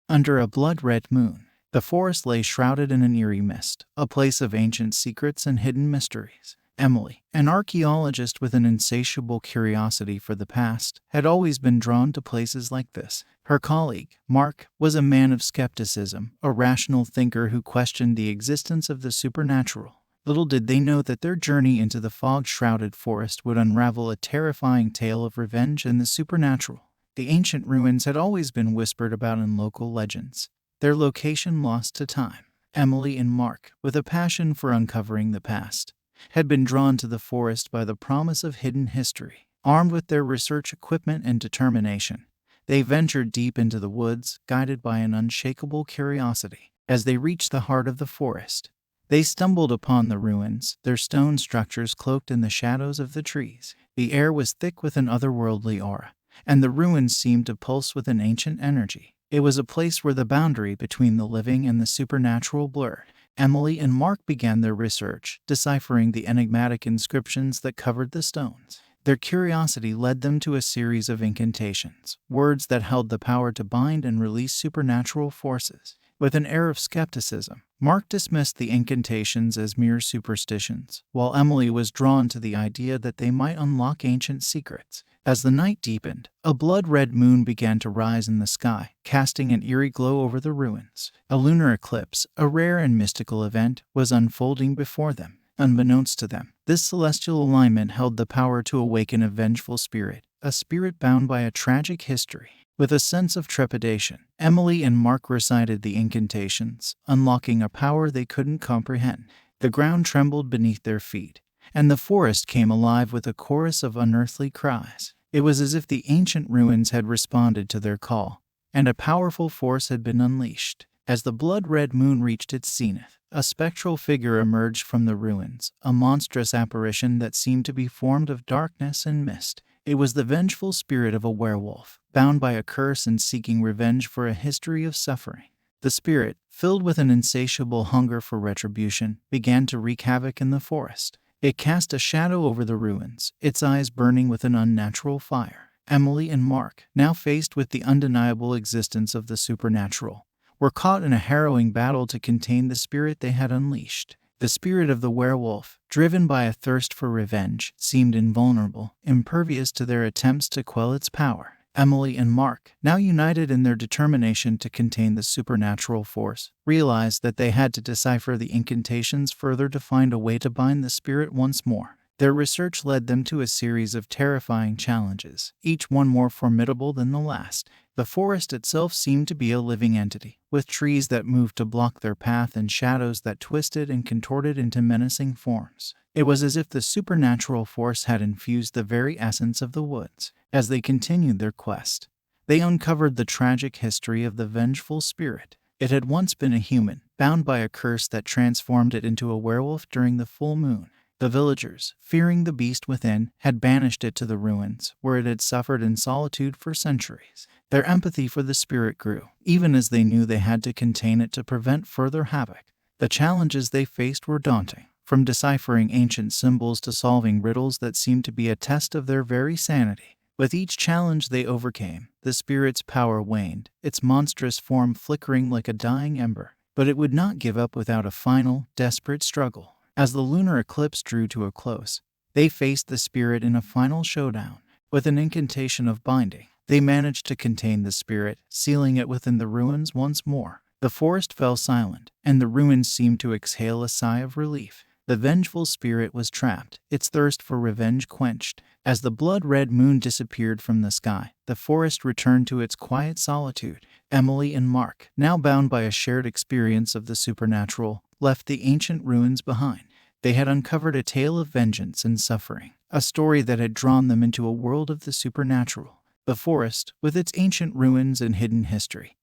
Under a blood-red moon, the forest lay shrouded in an eerie mist, a place of ancient secrets and hidden mysteries. Emily, an archaeologist with an insatiable curiosity for the past, had always been drawn to places like this. Her colleague, Mark, was a man of skepticism, a rational thinker who questioned the existence of the supernatural. Little did they know that their journey into the fog-shrouded forest would unravel a terrifying tale of revenge and the supernatural. The ancient ruins had always been whispered about in local legends, their location lost to time. Emily and Mark, with a passion for uncovering the past, had been drawn to the forest by the promise of hidden history. Armed with their research equipment and determination, they ventured deep into the woods, guided by an unshakable curiosity. As they reached the heart of the forest, they stumbled upon the ruins, their stone structures cloaked in the shadows of the trees. The air was thick with an otherworldly aura, and the ruins seemed to pulse with an ancient energy. It was a place where the boundary between the living and the supernatural blurred. Emily and Mark began their research, deciphering the enigmatic inscriptions that covered the stones. Their curiosity led them to a series of incantations, words that held the power to bind and release supernatural forces. With an air of skepticism, Mark dismissed the incantations as mere superstitions, while Emily was drawn to the idea that they might unlock ancient secrets. As the night deepened, a blood-red moon began to rise in the sky, casting an eerie glow over the ruins. A lunar eclipse, a rare and mystical event, was unfolding before them. Unbeknownst to them, this celestial alignment held the power to awaken a vengeful spirit, a spirit bound by a tragic history. With a sense of trepidation, Emily and Mark recited the incantations, unlocking a power they couldn't comprehend. The ground trembled beneath their feet, and the forest came alive with a chorus of unearthly cries. It was as if the ancient ruins had responded to their call, and a powerful force had been unleashed. As the blood-red moon reached its zenith, a spectral figure emerged from the ruins, a monstrous apparition that seemed to be formed of darkness and mist. It was the vengeful spirit of a werewolf, bound by a curse and seeking revenge for a history of suffering. The spirit, filled with an insatiable hunger for retribution, began to wreak havoc in the forest. It cast a shadow over the ruins, its eyes burning with an unnatural fire. Emily and Mark, now faced with the undeniable existence of the supernatural, were caught in a harrowing battle to contain the spirit they had unleashed. The spirit of the werewolf, driven by a thirst for revenge, seemed invulnerable, impervious to their attempts to quell its power. Emily and Mark, now united in their determination to contain the supernatural force, realized that they had to decipher the incantations further to find a way to bind the spirit once more. Their research led them to a series of terrifying challenges, each one more formidable than the last. The forest itself seemed to be a living entity, with trees that moved to block their path and shadows that twisted and contorted into menacing forms. It was as if the supernatural force had infused the very essence of the woods. As they continued their quest, they uncovered the tragic history of the vengeful spirit. It had once been a human, bound by a curse that transformed it into a werewolf during the full moon. The villagers, fearing the beast within, had banished it to the ruins, where it had suffered in solitude for centuries. Their empathy for the spirit grew, even as they knew they had to contain it to prevent further havoc. The challenges they faced were daunting, from deciphering ancient symbols to solving riddles that seemed to be a test of their very sanity. With each challenge they overcame, the spirit's power waned, its monstrous form flickering like a dying ember. But it would not give up without a final, desperate struggle. As the lunar eclipse drew to a close, they faced the spirit in a final showdown. With an incantation of binding, they managed to contain the spirit, sealing it within the ruins once more. The forest fell silent, and the ruins seemed to exhale a sigh of relief. The vengeful spirit was trapped, its thirst for revenge quenched. As the blood-red moon disappeared from the sky, the forest returned to its quiet solitude. Emily and Mark, now bound by a shared experience of the supernatural, left the ancient ruins behind. They had uncovered a tale of vengeance and suffering, a story that had drawn them into a world of the supernatural. The forest, with its ancient ruins and hidden history,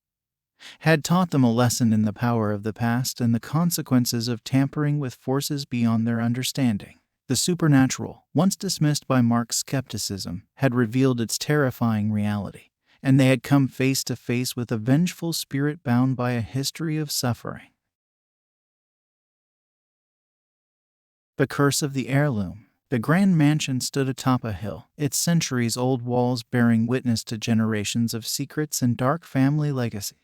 had taught them a lesson in the power of the past and the consequences of tampering with forces beyond their understanding. The supernatural, once dismissed by Mark's skepticism, had revealed its terrifying reality, and they had come face to face with a vengeful spirit bound by a history of suffering. The Curse of the Heirloom. The grand mansion stood atop a hill, its centuries-old walls bearing witness to generations of secrets and dark family legacies.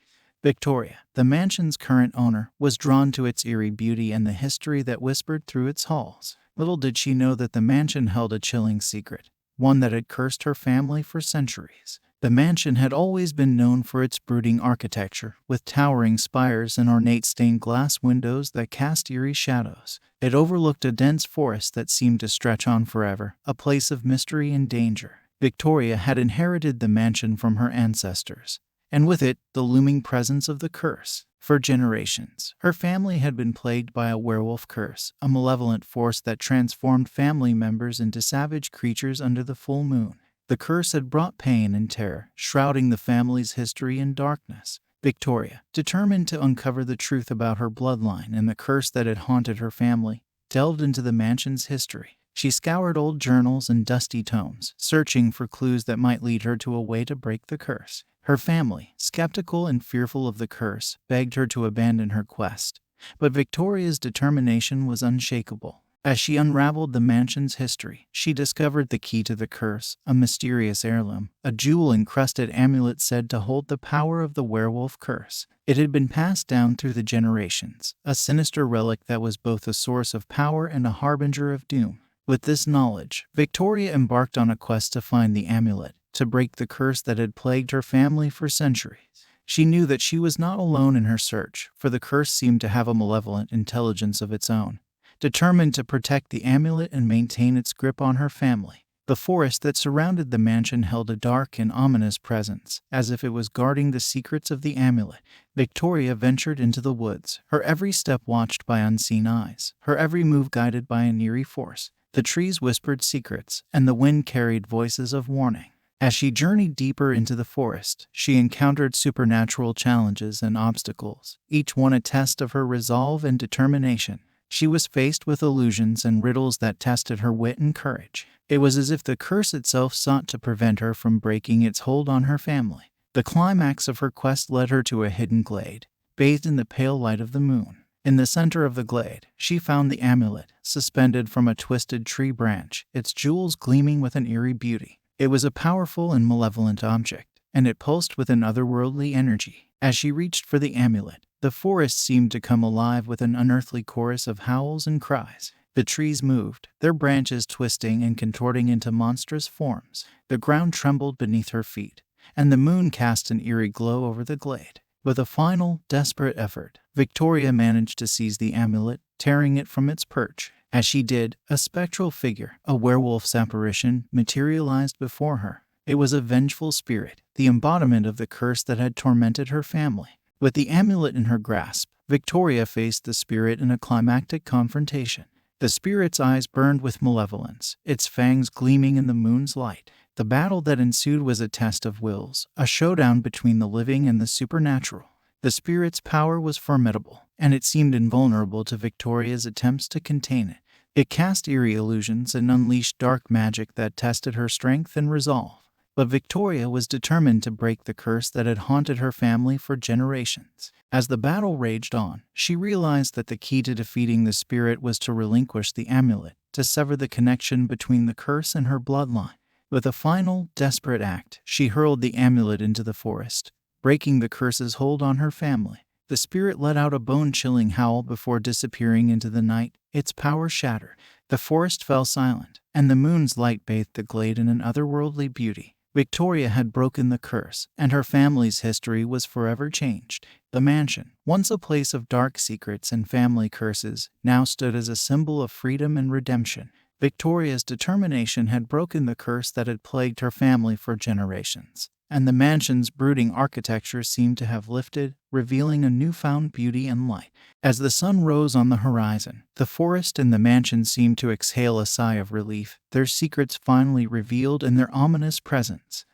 Victoria, the mansion's current owner, was drawn to its eerie beauty and the history that whispered through its halls. Little did she know that the mansion held a chilling secret, one that had cursed her family for centuries. The mansion had always been known for its brooding architecture, with towering spires and ornate stained glass windows that cast eerie shadows. It overlooked a dense forest that seemed to stretch on forever, a place of mystery and danger. Victoria had inherited the mansion from her ancestors, and with it, the looming presence of the curse. For generations, her family had been plagued by a werewolf curse, a malevolent force that transformed family members into savage creatures under the full moon. The curse had brought pain and terror, shrouding the family's history in darkness. Victoria, determined to uncover the truth about her bloodline and the curse that had haunted her family, delved into the mansion's history. She scoured old journals and dusty tomes, searching for clues that might lead her to a way to break the curse. Her family, skeptical and fearful of the curse, begged her to abandon her quest, but Victoria's determination was unshakable. As she unraveled the mansion's history, she discovered the key to the curse, a mysterious heirloom, a jewel-encrusted amulet said to hold the power of the werewolf curse. It had been passed down through the generations, a sinister relic that was both a source of power and a harbinger of doom. With this knowledge, Victoria embarked on a quest to find the amulet, to break the curse that had plagued her family for centuries. She knew that she was not alone in her search, for the curse seemed to have a malevolent intelligence of its own, determined to protect the amulet and maintain its grip on her family. The forest that surrounded the mansion held a dark and ominous presence, as if it was guarding the secrets of the amulet. Victoria ventured into the woods, her every step watched by unseen eyes, her every move guided by an eerie force. The trees whispered secrets, and the wind carried voices of warning. As she journeyed deeper into the forest, she encountered supernatural challenges and obstacles, each one a test of her resolve and determination. She was faced with illusions and riddles that tested her wit and courage. It was as if the curse itself sought to prevent her from breaking its hold on her family. The climax of her quest led her to a hidden glade, bathed in the pale light of the moon. In the center of the glade, she found the amulet, suspended from a twisted tree branch, its jewels gleaming with an eerie beauty. It was a powerful and malevolent object, and it pulsed with an otherworldly energy. As she reached for the amulet, the forest seemed to come alive with an unearthly chorus of howls and cries. The trees moved, their branches twisting and contorting into monstrous forms. The ground trembled beneath her feet, and the moon cast an eerie glow over the glade. With a final, desperate effort, Victoria managed to seize the amulet, tearing it from its perch. As she did, a spectral figure, a werewolf's apparition, materialized before her. It was a vengeful spirit, the embodiment of the curse that had tormented her family. With the amulet in her grasp, Victoria faced the spirit in a climactic confrontation. The spirit's eyes burned with malevolence, its fangs gleaming in the moon's light. The battle that ensued was a test of wills, a showdown between the living and the supernatural. The spirit's power was formidable, and it seemed invulnerable to Victoria's attempts to contain it. It cast eerie illusions and unleashed dark magic that tested her strength and resolve. But Victoria was determined to break the curse that had haunted her family for generations. As the battle raged on, she realized that the key to defeating the spirit was to relinquish the amulet, to sever the connection between the curse and her bloodline. With a final, desperate act, she hurled the amulet into the forest, breaking the curse's hold on her family. The spirit let out a bone-chilling howl before disappearing into the night, its power shattered. The forest fell silent, and the moon's light bathed the glade in an otherworldly beauty. Victoria had broken the curse, and her family's history was forever changed. The mansion, once a place of dark secrets and family curses, now stood as a symbol of freedom and redemption. Victoria's determination had broken the curse that had plagued her family for generations, and the mansion's brooding architecture seemed to have lifted, revealing a newfound beauty and light. As the sun rose on the horizon, the forest and the mansion seemed to exhale a sigh of relief, their secrets finally revealed in their ominous presence.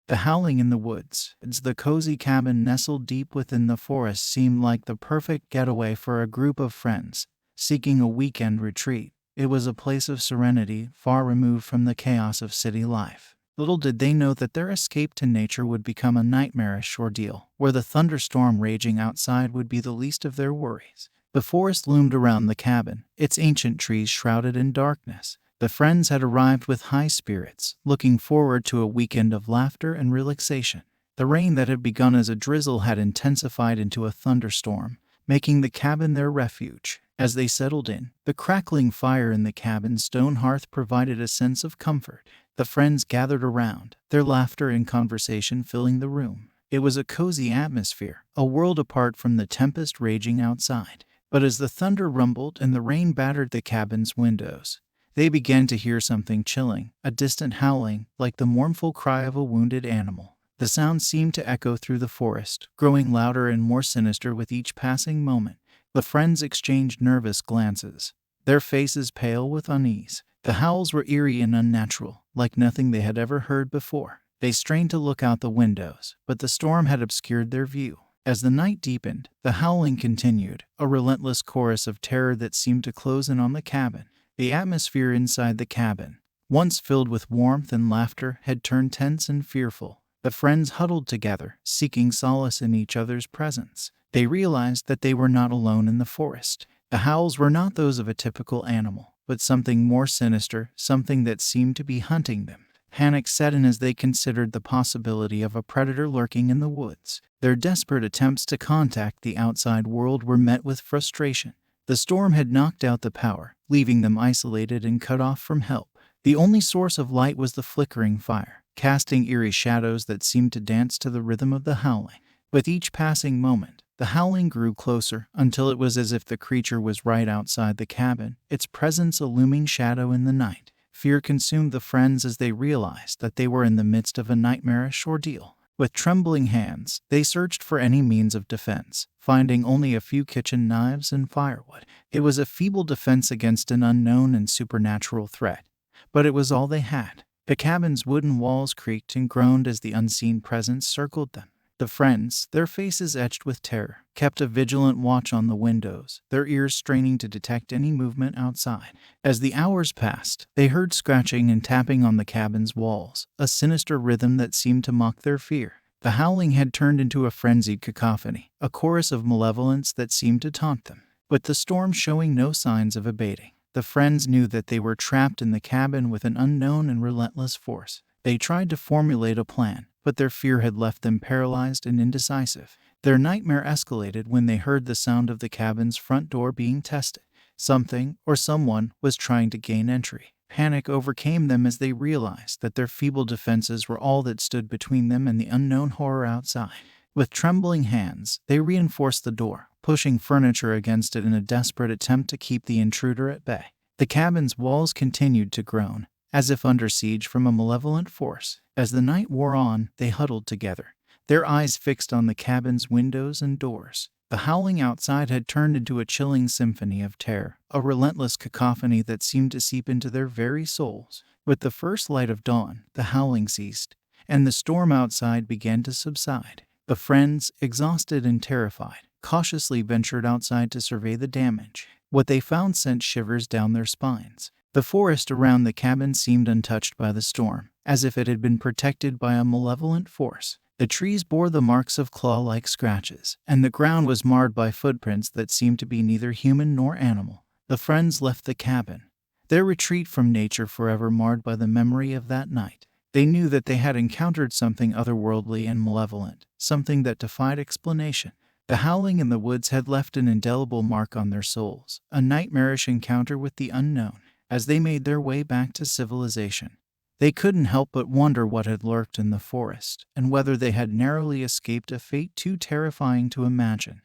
The howling in the woods, the cozy cabin nestled deep within the forest, seemed like the perfect getaway for a group of friends seeking a weekend retreat. It was a place of serenity, far removed from the chaos of city life. Little did they know that their escape to nature would become a nightmarish ordeal, where the thunderstorm raging outside would be the least of their worries. The forest loomed around the cabin, its ancient trees shrouded in darkness. The friends had arrived with high spirits, looking forward to a weekend of laughter and relaxation. The rain that had begun as a drizzle had intensified into a thunderstorm, making the cabin their refuge. As they settled in, the crackling fire in the cabin's stone hearth provided a sense of comfort. The friends gathered around, their laughter and conversation filling the room. It was a cozy atmosphere, a world apart from the tempest raging outside. But as the thunder rumbled and the rain battered the cabin's windows, they began to hear something chilling, a distant howling, like the mournful cry of a wounded animal. The sound seemed to echo through the forest, growing louder and more sinister with each passing moment. The friends exchanged nervous glances, their faces pale with unease. The howls were eerie and unnatural, like nothing they had ever heard before. They strained to look out the windows, but the storm had obscured their view. As the night deepened, the howling continued, a relentless chorus of terror that seemed to close in on the cabin. The atmosphere inside the cabin, once filled with warmth and laughter, had turned tense and fearful. The friends huddled together, seeking solace in each other's presence. They realized that they were not alone in the forest. The howls were not those of a typical animal, but something more sinister, something that seemed to be hunting them. Panic set in as they considered the possibility of a predator lurking in the woods. Their desperate attempts to contact the outside world were met with frustration. The storm had knocked out the power, leaving them isolated and cut off from help. The only source of light was the flickering fire, casting eerie shadows that seemed to dance to the rhythm of the howling. With each passing moment, the howling grew closer until it was as if the creature was right outside the cabin, its presence a looming shadow in the night. Fear consumed the friends as they realized that they were in the midst of a nightmarish ordeal. With trembling hands, they searched for any means of defense, finding only a few kitchen knives and firewood. It was a feeble defense against an unknown and supernatural threat, but it was all they had. The cabin's wooden walls creaked and groaned as the unseen presence circled them. The friends, their faces etched with terror, kept a vigilant watch on the windows, their ears straining to detect any movement outside. As the hours passed, they heard scratching and tapping on the cabin's walls, a sinister rhythm that seemed to mock their fear. The howling had turned into a frenzied cacophony, a chorus of malevolence that seemed to taunt them. With the storm showing no signs of abating, the friends knew that they were trapped in the cabin with an unknown and relentless force. They tried to formulate a plan, but their fear had left them paralyzed and indecisive. Their nightmare escalated when they heard the sound of the cabin's front door being tested. Something, or someone, was trying to gain entry. Panic overcame them as they realized that their feeble defenses were all that stood between them and the unknown horror outside. With trembling hands, they reinforced the door, pushing furniture against it in a desperate attempt to keep the intruder at bay. The cabin's walls continued to groan, as if under siege from a malevolent force. As the night wore on, they huddled together, their eyes fixed on the cabin's windows and doors. The howling outside had turned into a chilling symphony of terror, a relentless cacophony that seemed to seep into their very souls. With the first light of dawn, the howling ceased, and the storm outside began to subside. The friends, exhausted and terrified, cautiously ventured outside to survey the damage. What they found sent shivers down their spines. The forest around the cabin seemed untouched by the storm, as if it had been protected by a malevolent force. The trees bore the marks of claw-like scratches, and the ground was marred by footprints that seemed to be neither human nor animal. The friends left the cabin, their retreat from nature forever marred by the memory of that night. They knew that they had encountered something otherworldly and malevolent, something that defied explanation. The howling in the woods had left an indelible mark on their souls, a nightmarish encounter with the unknown. As they made their way back to civilization, they couldn't help but wonder what had lurked in the forest, and whether they had narrowly escaped a fate too terrifying to imagine.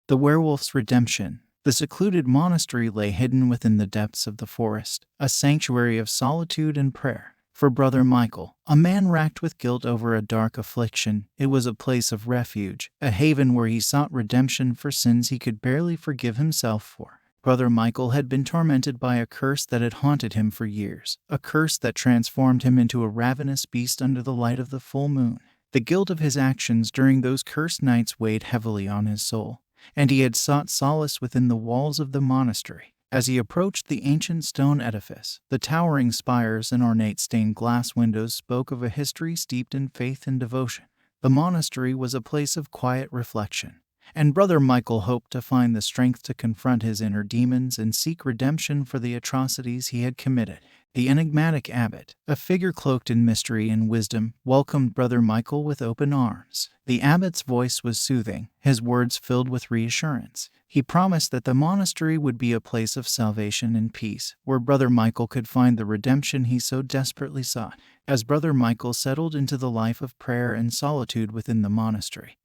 The werewolf's redemption. The secluded monastery lay hidden within the depths of the forest, a sanctuary of solitude and prayer. For Brother Michael, a man racked with guilt over a dark affliction, it was a place of refuge, a haven where he sought redemption for sins he could barely forgive himself for. Brother Michael had been tormented by a curse that had haunted him for years, a curse that transformed him into a ravenous beast under the light of the full moon. The guilt of his actions during those cursed nights weighed heavily on his soul, and he had sought solace within the walls of the monastery. As he approached the ancient stone edifice, the towering spires and ornate stained glass windows spoke of a history steeped in faith and devotion. The monastery was a place of quiet reflection, and Brother Michael hoped to find the strength to confront his inner demons and seek redemption for the atrocities he had committed. The enigmatic abbot, a figure cloaked in mystery and wisdom, welcomed Brother Michael with open arms. The abbot's voice was soothing, his words filled with reassurance. He promised that the monastery would be a place of salvation and peace, where Brother Michael could find the redemption he so desperately sought. As Brother Michael settled into the life of prayer and solitude within the monastery,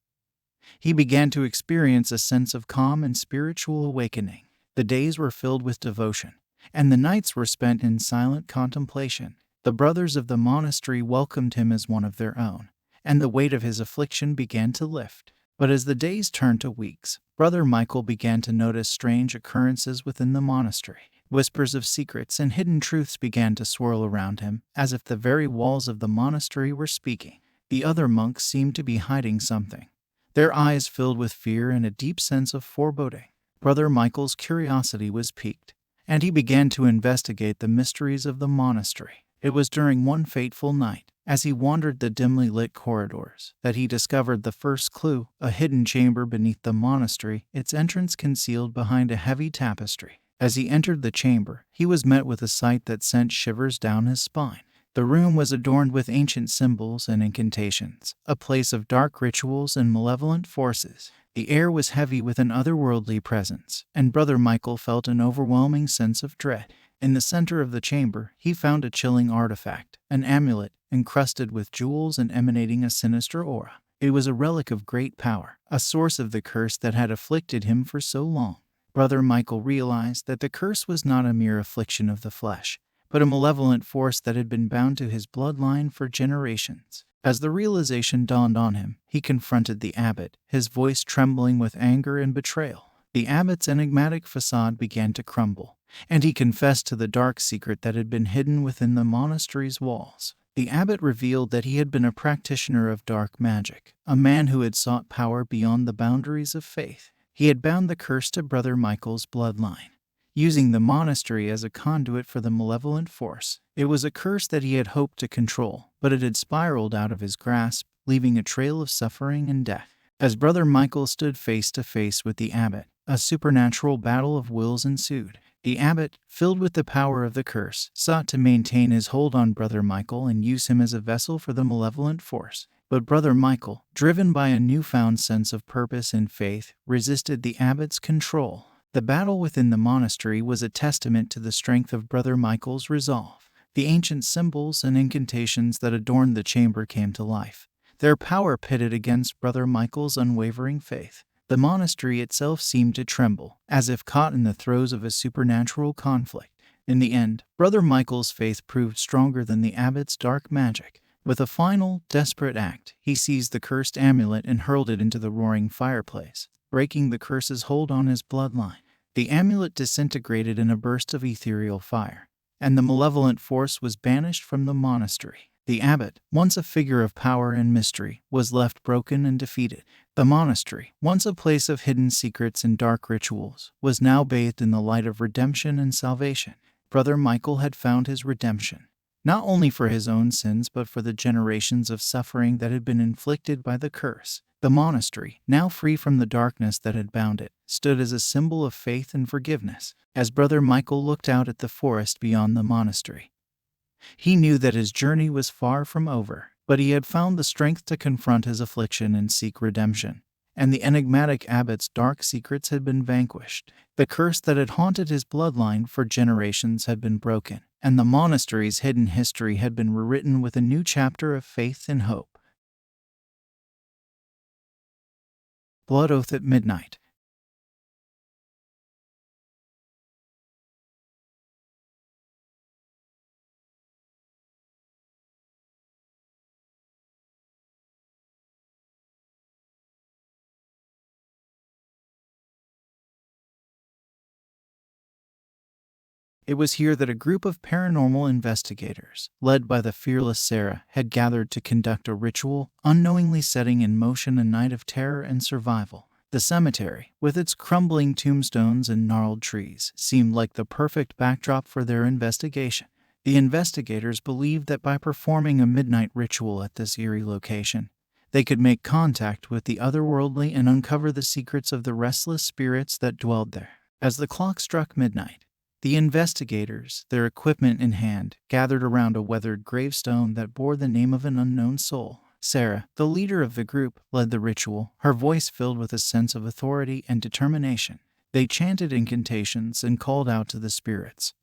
he began to experience a sense of calm and spiritual awakening. The days were filled with devotion, and the nights were spent in silent contemplation. The brothers of the monastery welcomed him as one of their own, and the weight of his affliction began to lift. But as the days turned to weeks, Brother Michael began to notice strange occurrences within the monastery. Whispers of secrets and hidden truths began to swirl around him, as if the very walls of the monastery were speaking. The other monks seemed to be hiding something, their eyes filled with fear and a deep sense of foreboding. Brother Michael's curiosity was piqued, and he began to investigate the mysteries of the monastery. It was during one fateful night, as he wandered the dimly lit corridors that he discovered the first clue, a hidden chamber beneath the monastery, its entrance concealed behind a heavy tapestry. As he entered the chamber, he was met with a sight that sent shivers down his spine. The room was adorned with ancient symbols and incantations, a place of dark rituals and malevolent forces. The air was heavy with an otherworldly presence, and Brother Michael felt an overwhelming sense of dread. In the center of the chamber, he found a chilling artifact, an amulet encrusted with jewels and emanating a sinister aura. It was a relic of great power, a source of the curse that had afflicted him for so long. Brother Michael realized that the curse was not a mere affliction of the flesh, but a malevolent force that had been bound to his bloodline for generations. As the realization dawned on him, he confronted the abbot, his voice trembling with anger and betrayal. The abbot's enigmatic facade began to crumble, and he confessed to the dark secret that had been hidden within the monastery's walls. The abbot revealed that he had been a practitioner of dark magic, a man who had sought power beyond the boundaries of faith. He had bound the curse to Brother Michael's bloodline, using the monastery as a conduit for the malevolent force. It was a curse that he had hoped to control, but it had spiraled out of his grasp, leaving a trail of suffering and death. As Brother Michael stood face to face with the abbot, a supernatural battle of wills ensued. The abbot, filled with the power of the curse, sought to maintain his hold on Brother Michael and use him as a vessel for the malevolent force. But Brother Michael, driven by a newfound sense of purpose and faith, resisted the abbot's control. The battle within the monastery was a testament to the strength of Brother Michael's resolve. The ancient symbols and incantations that adorned the chamber came to life, their power pitted against Brother Michael's unwavering faith. The monastery itself seemed to tremble, as if caught in the throes of a supernatural conflict. In the end, Brother Michael's faith proved stronger than the abbot's dark magic. With a final, desperate act, he seized the cursed amulet and hurled it into the roaring fireplace, breaking the curse's hold on his bloodline. The amulet disintegrated in a burst of ethereal fire, and the malevolent force was banished from the monastery. The abbot, once a figure of power and mystery, was left broken and defeated. The monastery, once a place of hidden secrets and dark rituals, was now bathed in the light of redemption and salvation. Brother Michael had found his redemption, not only for his own sins but for the generations of suffering that had been inflicted by the curse. The monastery, now free from the darkness that had bound it, stood as a symbol of faith and forgiveness. As Brother Michael looked out at the forest beyond the monastery, he knew that his journey was far from over, but he had found the strength to confront his affliction and seek redemption, and the enigmatic abbot's dark secrets had been vanquished. The curse that had haunted his bloodline for generations had been broken, and the monastery's hidden history had been rewritten with a new chapter of faith and hope. Blood Oath at Midnight. It was here that a group of paranormal investigators, led by the fearless Sarah, had gathered to conduct a ritual, unknowingly setting in motion a night of terror and survival. The cemetery, with its crumbling tombstones and gnarled trees, seemed like the perfect backdrop for their investigation. The investigators believed that by performing a midnight ritual at this eerie location, they could make contact with the otherworldly and uncover the secrets of the restless spirits that dwelled there. As the clock struck midnight, the investigators, their equipment in hand, gathered around a weathered gravestone that bore the name of an unknown soul. Sarah, the leader of the group, led the ritual, her voice filled with a sense of authority and determination. They chanted incantations and called out to the spirits,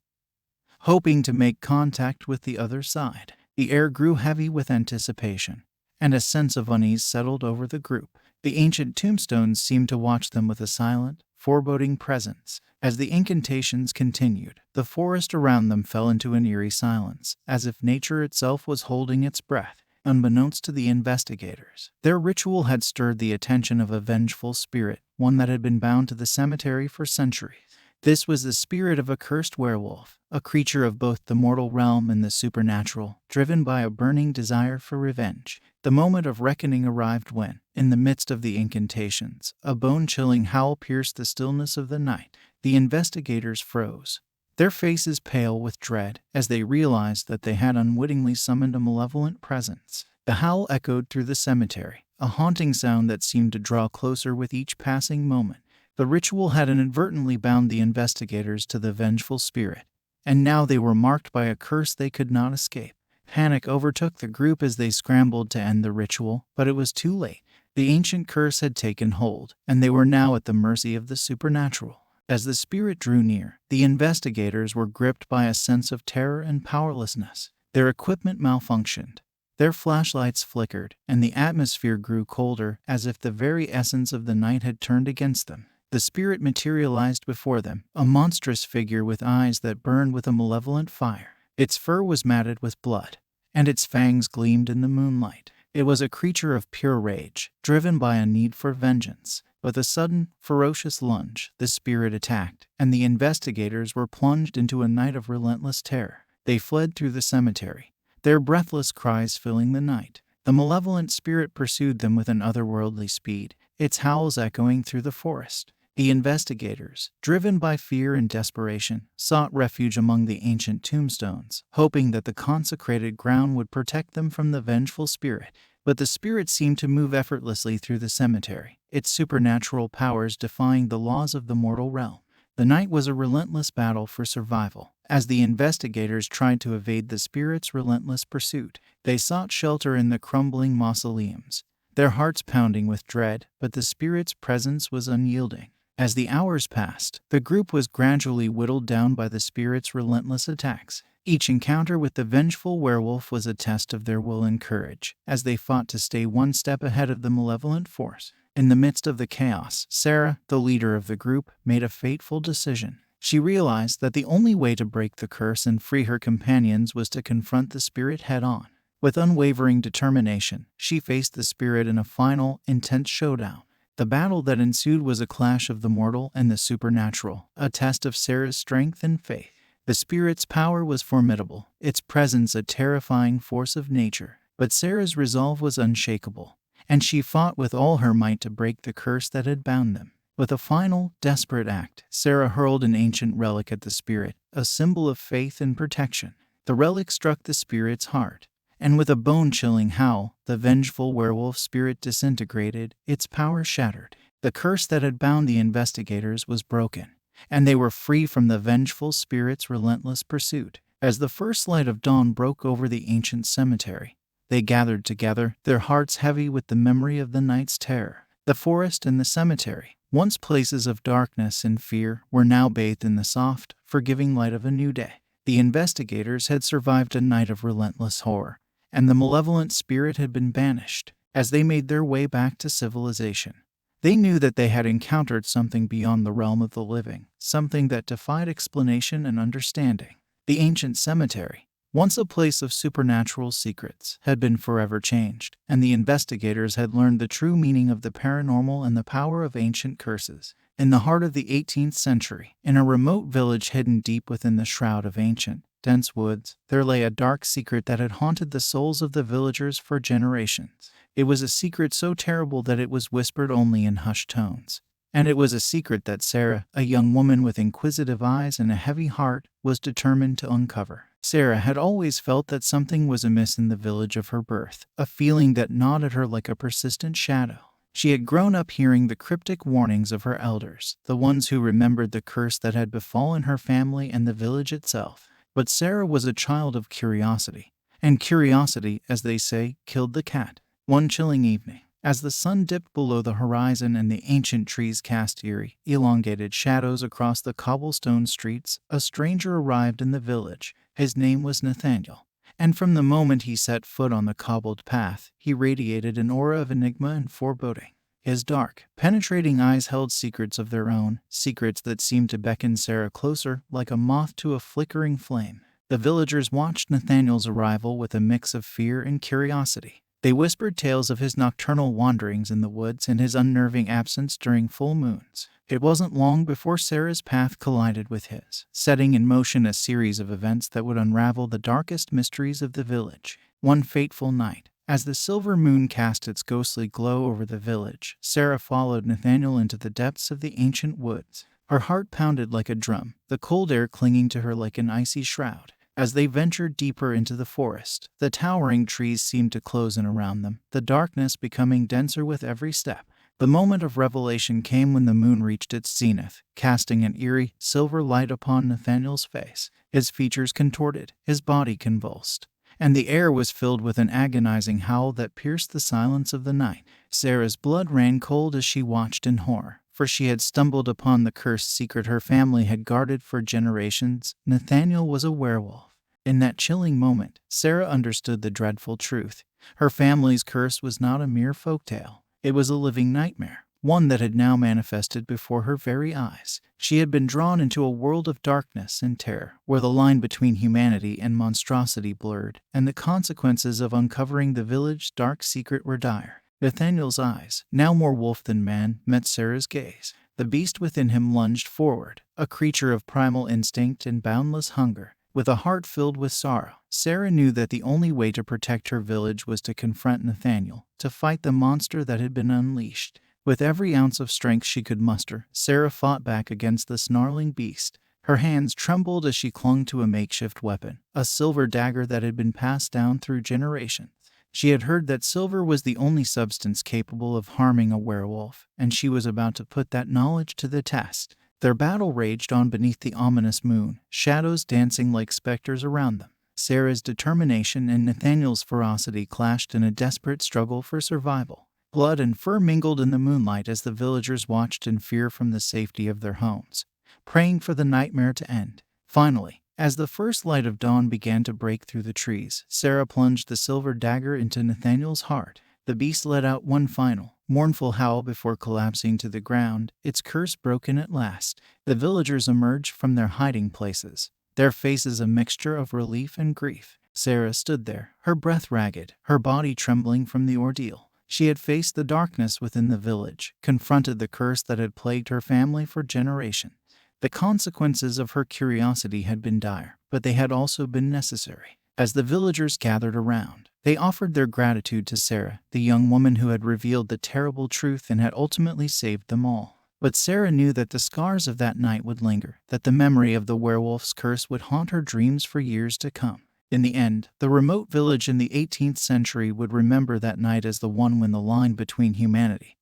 hoping to make contact with the other side. The air grew heavy with anticipation, and a sense of unease settled over the group. The ancient tombstones seemed to watch them with a silent, foreboding presence. As the incantations continued, the forest around them fell into an eerie silence, as if nature itself was holding its breath. Unbeknownst to the investigators, their ritual had stirred the attention of a vengeful spirit, one that had been bound to the cemetery for centuries. This was the spirit of a cursed werewolf, a creature of both the mortal realm and the supernatural, driven by a burning desire for revenge. The moment of reckoning arrived when, in the midst of the incantations, a bone-chilling howl pierced the stillness of the night. The investigators froze, their faces pale with dread as they realized that they had unwittingly summoned a malevolent presence. The howl echoed through the cemetery, a haunting sound that seemed to draw closer with each passing moment. The ritual had inadvertently bound the investigators to the vengeful spirit, and now they were marked by a curse they could not escape. Panic overtook the group as they scrambled to end the ritual, but it was too late. The ancient curse had taken hold, and they were now at the mercy of the supernatural. As the spirit drew near, the investigators were gripped by a sense of terror and powerlessness. Their equipment malfunctioned. Their flashlights flickered, and the atmosphere grew colder, as if the very essence of the night had turned against them. The spirit materialized before them, a monstrous figure with eyes that burned with a malevolent fire. Its fur was matted with blood, and its fangs gleamed in the moonlight. It was a creature of pure rage, driven by a need for vengeance. With a sudden, ferocious lunge, the spirit attacked, and the investigators were plunged into a night of relentless terror. They fled through the cemetery, their breathless cries filling the night. The malevolent spirit pursued them with an otherworldly speed, its howls echoing through the forest. The investigators, driven by fear and desperation, sought refuge among the ancient tombstones, hoping that the consecrated ground would protect them from the vengeful spirit. But the spirit seemed to move effortlessly through the cemetery, its supernatural powers defying the laws of the mortal realm. The night was a relentless battle for survival. As the investigators tried to evade the spirit's relentless pursuit, they sought shelter in the crumbling mausoleums, their hearts pounding with dread, but the spirit's presence was unyielding. As the hours passed, the group was gradually whittled down by the spirit's relentless attacks. Each encounter with the vengeful werewolf was a test of their will and courage, as they fought to stay one step ahead of the malevolent force. In the midst of the chaos, Sarah, the leader of the group, made a fateful decision. She realized that the only way to break the curse and free her companions was to confront the spirit head-on. With unwavering determination, she faced the spirit in a final, intense showdown. The battle that ensued was a clash of the mortal and the supernatural, a test of Sarah's strength and faith. The spirit's power was formidable, its presence a terrifying force of nature. But Sarah's resolve was unshakable, and she fought with all her might to break the curse that had bound them. With a final, desperate act, Sarah hurled an ancient relic at the spirit, a symbol of faith and protection. The relic struck the spirit's heart, and with a bone-chilling howl, the vengeful werewolf spirit disintegrated, its power shattered. The curse that had bound the investigators was broken, and they were free from the vengeful spirit's relentless pursuit. As the first light of dawn broke over the ancient cemetery, they gathered together, their hearts heavy with the memory of the night's terror. The forest and the cemetery, once places of darkness and fear, were now bathed in the soft, forgiving light of a new day. The investigators had survived a night of relentless horror, and the malevolent spirit had been banished. As they made their way back to civilization, they knew that they had encountered something beyond the realm of the living, something that defied explanation and understanding. The ancient cemetery, once a place of supernatural secrets, had been forever changed, and the investigators had learned the true meaning of the paranormal and the power of ancient curses. In the heart of the 18th century, in a remote village hidden deep within the shroud of ancient, dense woods, there lay a dark secret that had haunted the souls of the villagers for generations. It was a secret so terrible that it was whispered only in hushed tones. And it was a secret that Sarah, a young woman with inquisitive eyes and a heavy heart, was determined to uncover. Sarah had always felt that something was amiss in the village of her birth, a feeling that gnawed at her like a persistent shadow. She had grown up hearing the cryptic warnings of her elders, the ones who remembered the curse that had befallen her family and the village itself. But Sarah was a child of curiosity, and curiosity, as they say, killed the cat. One chilling evening, as the sun dipped below the horizon and the ancient trees cast eerie, elongated shadows across the cobblestone streets, a stranger arrived in the village. His name was Nathaniel, and from the moment he set foot on the cobbled path, he radiated an aura of enigma and foreboding. His dark, penetrating eyes held secrets of their own, secrets that seemed to beckon Sarah closer, like a moth to a flickering flame. The villagers watched Nathaniel's arrival with a mix of fear and curiosity. They whispered tales of his nocturnal wanderings in the woods and his unnerving absence during full moons. It wasn't long before Sarah's path collided with his, setting in motion a series of events that would unravel the darkest mysteries of the village. One fateful night, as the silver moon cast its ghostly glow over the village, Sarah followed Nathaniel into the depths of the ancient woods. Her heart pounded like a drum, the cold air clinging to her like an icy shroud. As they ventured deeper into the forest, the towering trees seemed to close in around them, the darkness becoming denser with every step. The moment of revelation came when the moon reached its zenith, casting an eerie, silver light upon Nathaniel's face. His features contorted, his body convulsed, and the air was filled with an agonizing howl that pierced the silence of the night. Sarah's blood ran cold as she watched in horror, for she had stumbled upon the cursed secret her family had guarded for generations. Nathaniel was a werewolf. In that chilling moment, Sarah understood the dreadful truth. Her family's curse was not a mere folktale. It was a living nightmare, one that had now manifested before her very eyes. She had been drawn into a world of darkness and terror, where the line between humanity and monstrosity blurred, and the consequences of uncovering the village's dark secret were dire. Nathaniel's eyes, now more wolf than man, met Sarah's gaze. The beast within him lunged forward, a creature of primal instinct and boundless hunger. With a heart filled with sorrow, Sarah knew that the only way to protect her village was to confront Nathaniel, to fight the monster that had been unleashed. With every ounce of strength she could muster, Sarah fought back against the snarling beast. Her hands trembled as she clung to a makeshift weapon, a silver dagger that had been passed down through generations. She had heard that silver was the only substance capable of harming a werewolf, and she was about to put that knowledge to the test. Their battle raged on beneath the ominous moon, shadows dancing like specters around them. Sarah's determination and Nathaniel's ferocity clashed in a desperate struggle for survival. Blood and fur mingled in the moonlight as the villagers watched in fear from the safety of their homes, praying for the nightmare to end. Finally, as the first light of dawn began to break through the trees, Sarah plunged the silver dagger into Nathaniel's heart. The beast let out one final, mournful howl before collapsing to the ground, its curse broken at last. The villagers emerged from their hiding places, their faces a mixture of relief and grief. Sarah stood there, her breath ragged, her body trembling from the ordeal. She had faced the darkness within the village, confronted the curse that had plagued her family for generations. The consequences of her curiosity had been dire, but they had also been necessary. As the villagers gathered around, they offered their gratitude to Sarah, the young woman who had revealed the terrible truth and had ultimately saved them all. But Sarah knew that the scars of that night would linger, that the memory of the werewolf's curse would haunt her dreams for years to come. In the end, the remote village in the 18th century would remember that night as the one when the line between humanity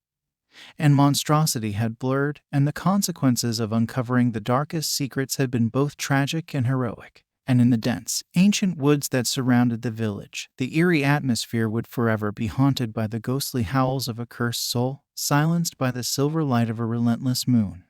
and monstrosity had blurred, and the consequences of uncovering the darkest secrets had been both tragic and heroic. And in the dense, ancient woods that surrounded the village, the eerie atmosphere would forever be haunted by the ghostly howls of a cursed soul, silenced by the silver light of a relentless moon.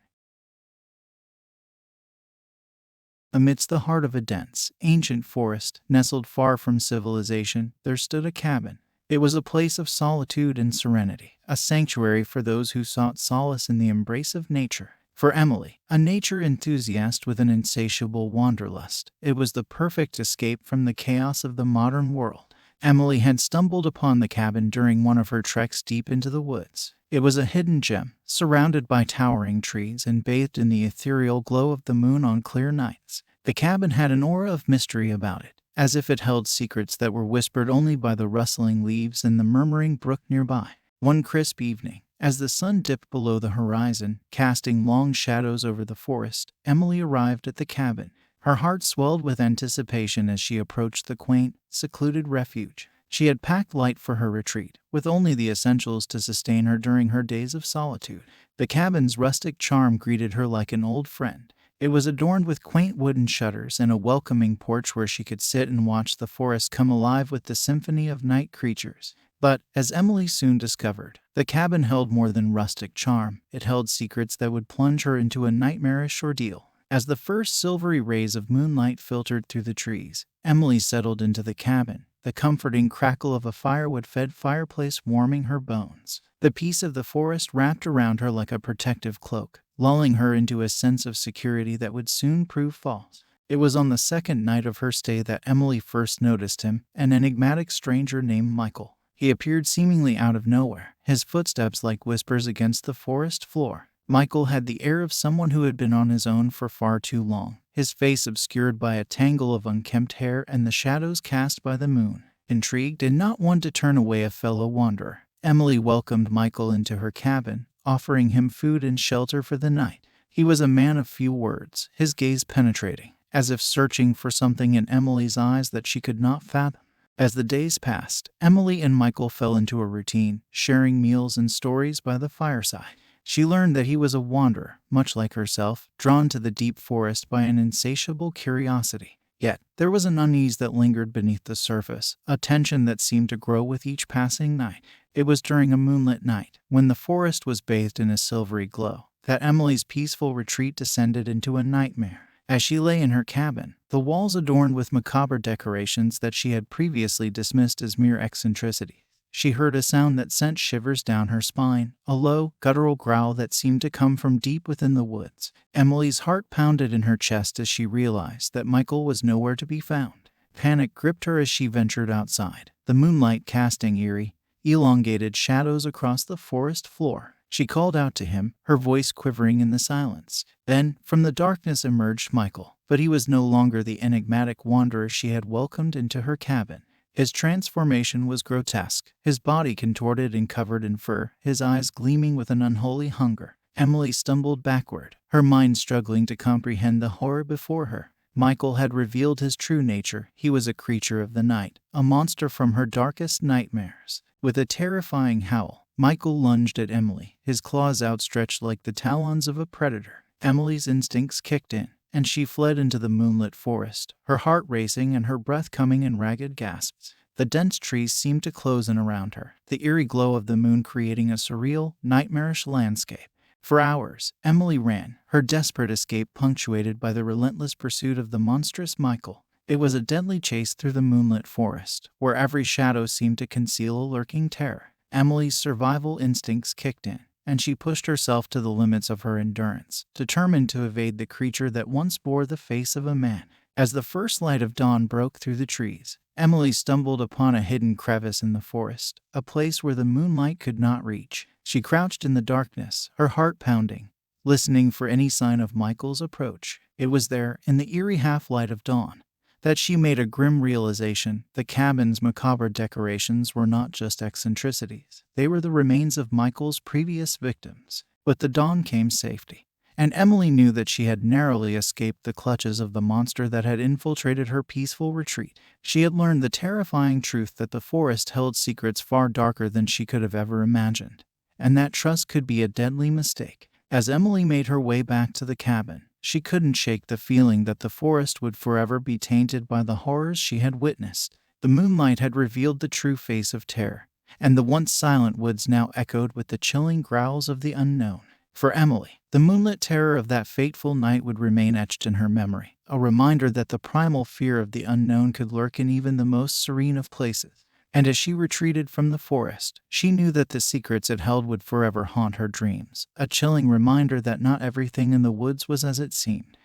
Amidst the heart of a dense, ancient forest, nestled far from civilization, there stood a cabin. It was a place of solitude and serenity, a sanctuary for those who sought solace in the embrace of nature. For Emily, a nature enthusiast with an insatiable wanderlust, it was the perfect escape from the chaos of the modern world. Emily had stumbled upon the cabin during one of her treks deep into the woods. It was a hidden gem, surrounded by towering trees and bathed in the ethereal glow of the moon on clear nights. The cabin had an aura of mystery about it, as if it held secrets that were whispered only by the rustling leaves and the murmuring brook nearby. One crisp evening, as the sun dipped below the horizon, casting long shadows over the forest, Emily arrived at the cabin. Her heart swelled with anticipation as she approached the quaint, secluded refuge. She had packed light for her retreat, with only the essentials to sustain her during her days of solitude. The cabin's rustic charm greeted her like an old friend. It was adorned with quaint wooden shutters and a welcoming porch where she could sit and watch the forest come alive with the symphony of night creatures. But, as Emily soon discovered, the cabin held more than rustic charm. It held secrets that would plunge her into a nightmarish ordeal. As the first silvery rays of moonlight filtered through the trees, Emily settled into the cabin, the comforting crackle of a firewood-fed fireplace warming her bones. The peace of the forest wrapped around her like a protective cloak, lulling her into a sense of security that would soon prove false. It was on the second night of her stay that Emily first noticed him, an enigmatic stranger named Michael. He appeared seemingly out of nowhere, his footsteps like whispers against the forest floor. Michael had the air of someone who had been on his own for far too long, his face obscured by a tangle of unkempt hair and the shadows cast by the moon. Intrigued and not one to turn away a fellow wanderer, Emily welcomed Michael into her cabin, offering him food and shelter for the night. He was a man of few words, his gaze penetrating, as if searching for something in Emily's eyes that she could not fathom. As the days passed, Emily and Michael fell into a routine, sharing meals and stories by the fireside. She learned that he was a wanderer, much like herself, drawn to the deep forest by an insatiable curiosity. Yet, there was an unease that lingered beneath the surface, a tension that seemed to grow with each passing night. It was during a moonlit night, when the forest was bathed in a silvery glow, that Emily's peaceful retreat descended into a nightmare. As she lay in her cabin, the walls adorned with macabre decorations that she had previously dismissed as mere eccentricities, she heard a sound that sent shivers down her spine, a low, guttural growl that seemed to come from deep within the woods. Emily's heart pounded in her chest as she realized that Michael was nowhere to be found. Panic gripped her as she ventured outside, the moonlight casting eerie, elongated shadows across the forest floor. She called out to him, her voice quivering in the silence. Then, from the darkness emerged Michael, but he was no longer the enigmatic wanderer she had welcomed into her cabin. His transformation was grotesque, his body contorted and covered in fur, his eyes gleaming with an unholy hunger. Emily stumbled backward, her mind struggling to comprehend the horror before her. Michael had revealed his true nature. He was a creature of the night, a monster from her darkest nightmares. With a terrifying howl, Michael lunged at Emily, his claws outstretched like the talons of a predator. Emily's instincts kicked in, and she fled into the moonlit forest, her heart racing and her breath coming in ragged gasps. The dense trees seemed to close in around her, the eerie glow of the moon creating a surreal, nightmarish landscape. For hours, Emily ran, her desperate escape punctuated by the relentless pursuit of the monstrous Michael. It was a deadly chase through the moonlit forest, where every shadow seemed to conceal a lurking terror. Emily's survival instincts kicked in, and she pushed herself to the limits of her endurance, determined to evade the creature that once bore the face of a man. As the first light of dawn broke through the trees, Emily stumbled upon a hidden crevice in the forest, a place where the moonlight could not reach. She crouched in the darkness, her heart pounding, listening for any sign of Michael's approach. It was there, in the eerie half-light of dawn, that she made a grim realization. The cabin's macabre decorations were not just eccentricities. They were the remains of Michael's previous victims. With the dawn came safety, and Emily knew that she had narrowly escaped the clutches of the monster that had infiltrated her peaceful retreat. She had learned the terrifying truth that the forest held secrets far darker than she could have ever imagined, and that trust could be a deadly mistake. As Emily made her way back to the cabin, she couldn't shake the feeling that the forest would forever be tainted by the horrors she had witnessed. The moonlight had revealed the true face of terror, and the once silent woods now echoed with the chilling growls of the unknown. For Emily, the moonlit terror of that fateful night would remain etched in her memory, a reminder that the primal fear of the unknown could lurk in even the most serene of places. And as she retreated from the forest, she knew that the secrets it held would forever haunt her dreams, a chilling reminder that not everything in the woods was as it seemed.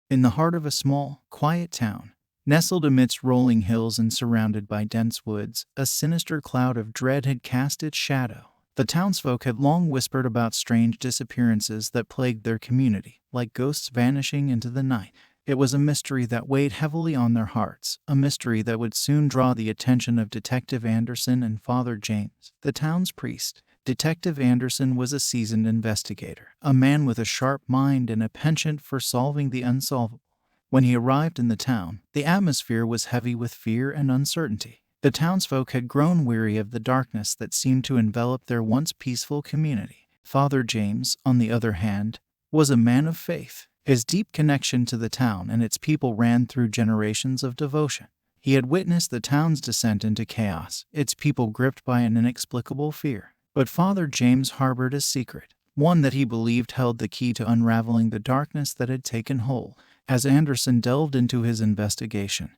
In the heart of a small, quiet town, nestled amidst rolling hills and surrounded by dense woods, a sinister cloud of dread had cast its shadow. The townsfolk had long whispered about strange disappearances that plagued their community, like ghosts vanishing into the night. It was a mystery that weighed heavily on their hearts, a mystery that would soon draw the attention of Detective Anderson and Father James, the town's priest. Detective Anderson was a seasoned investigator, a man with a sharp mind and a penchant for solving the unsolvable. When he arrived in the town, the atmosphere was heavy with fear and uncertainty. The townsfolk had grown weary of the darkness that seemed to envelop their once peaceful community. Father James, on the other hand, was a man of faith. His deep connection to the town and its people ran through generations of devotion. He had witnessed the town's descent into chaos, its people gripped by an inexplicable fear. But Father James harbored a secret, one that he believed held the key to unraveling the darkness that had taken hold. As Anderson delved into his investigation,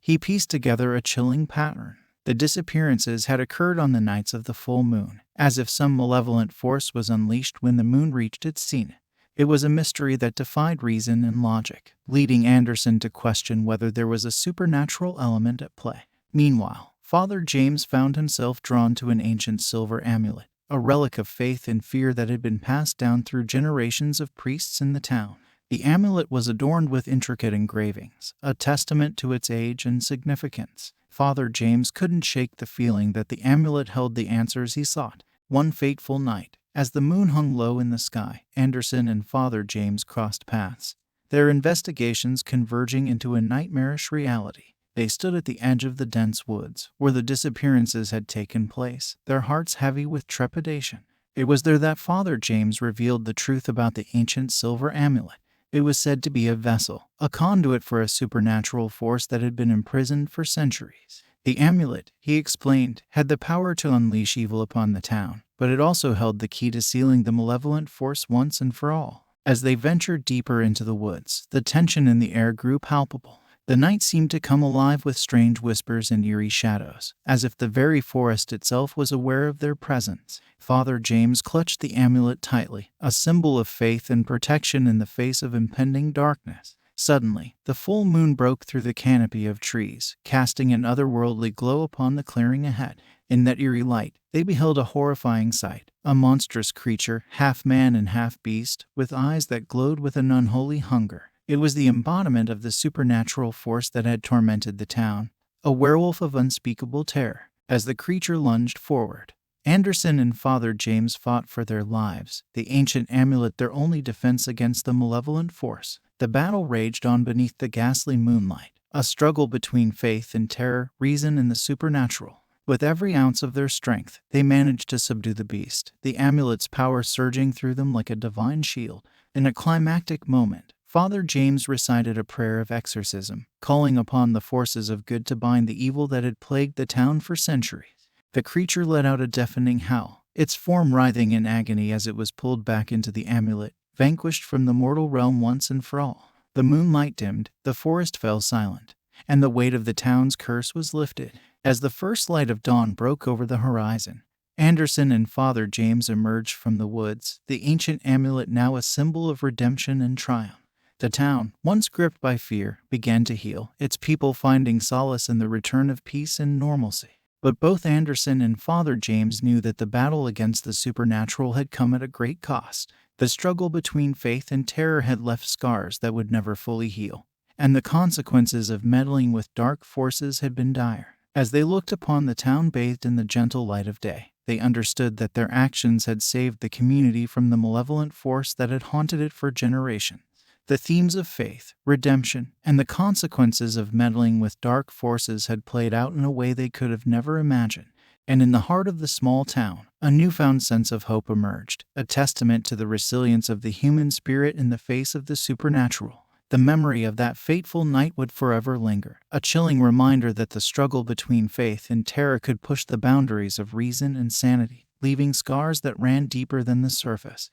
he pieced together a chilling pattern. The disappearances had occurred on the nights of the full moon, as if some malevolent force was unleashed when the moon reached its zenith. It was a mystery that defied reason and logic, leading Anderson to question whether there was a supernatural element at play. Meanwhile, Father James found himself drawn to an ancient silver amulet, a relic of faith and fear that had been passed down through generations of priests in the town. The amulet was adorned with intricate engravings, a testament to its age and significance. Father James couldn't shake the feeling that the amulet held the answers he sought. One fateful night, As the moon hung low in the sky, Anderson and Father James crossed paths, their investigations converging into a nightmarish reality. They stood at the edge of the dense woods, where the disappearances had taken place, their hearts heavy with trepidation. It was there that Father James revealed the truth about the ancient silver amulet. It was said to be a vessel, a conduit for a supernatural force that had been imprisoned for centuries. The amulet, he explained, had the power to unleash evil upon the town, but it also held the key to sealing the malevolent force once and for all. As they ventured deeper into the woods, the tension in the air grew palpable. The night seemed to come alive with strange whispers and eerie shadows, as if the very forest itself was aware of their presence. Father James clutched the amulet tightly, a symbol of faith and protection in the face of impending darkness. Suddenly, the full moon broke through the canopy of trees, casting an otherworldly glow upon the clearing ahead. In that eerie light, they beheld a horrifying sight, a monstrous creature, half man and half beast, with eyes that glowed with an unholy hunger. It was the embodiment of the supernatural force that had tormented the town, a werewolf of unspeakable terror. As the creature lunged forward, Anderson and Father James fought for their lives, the ancient amulet their only defense against the malevolent force. The battle raged on beneath the ghastly moonlight, a struggle between faith and terror, reason and the supernatural. With every ounce of their strength, they managed to subdue the beast, the amulet's power surging through them like a divine shield. In a climactic moment, Father James recited a prayer of exorcism, calling upon the forces of good to bind the evil that had plagued the town for centuries. The creature let out a deafening howl, its form writhing in agony as it was pulled back into the amulet, vanquished from the mortal realm once and for all. The moonlight dimmed, the forest fell silent, and the weight of the town's curse was lifted. As the first light of dawn broke over the horizon, Anderson and Father James emerged from the woods, the ancient amulet now a symbol of redemption and triumph. The town, once gripped by fear, began to heal, its people finding solace in the return of peace and normalcy. But both Anderson and Father James knew that the battle against the supernatural had come at a great cost. The struggle between faith and terror had left scars that would never fully heal, and the consequences of meddling with dark forces had been dire. As they looked upon the town bathed in the gentle light of day, they understood that their actions had saved the community from the malevolent force that had haunted it for generations. The themes of faith, redemption, and the consequences of meddling with dark forces had played out in a way they could have never imagined. And in the heart of the small town, a newfound sense of hope emerged, a testament to the resilience of the human spirit in the face of the supernatural. The memory of that fateful night would forever linger, a chilling reminder that the struggle between faith and terror could push the boundaries of reason and sanity, leaving scars that ran deeper than the surface.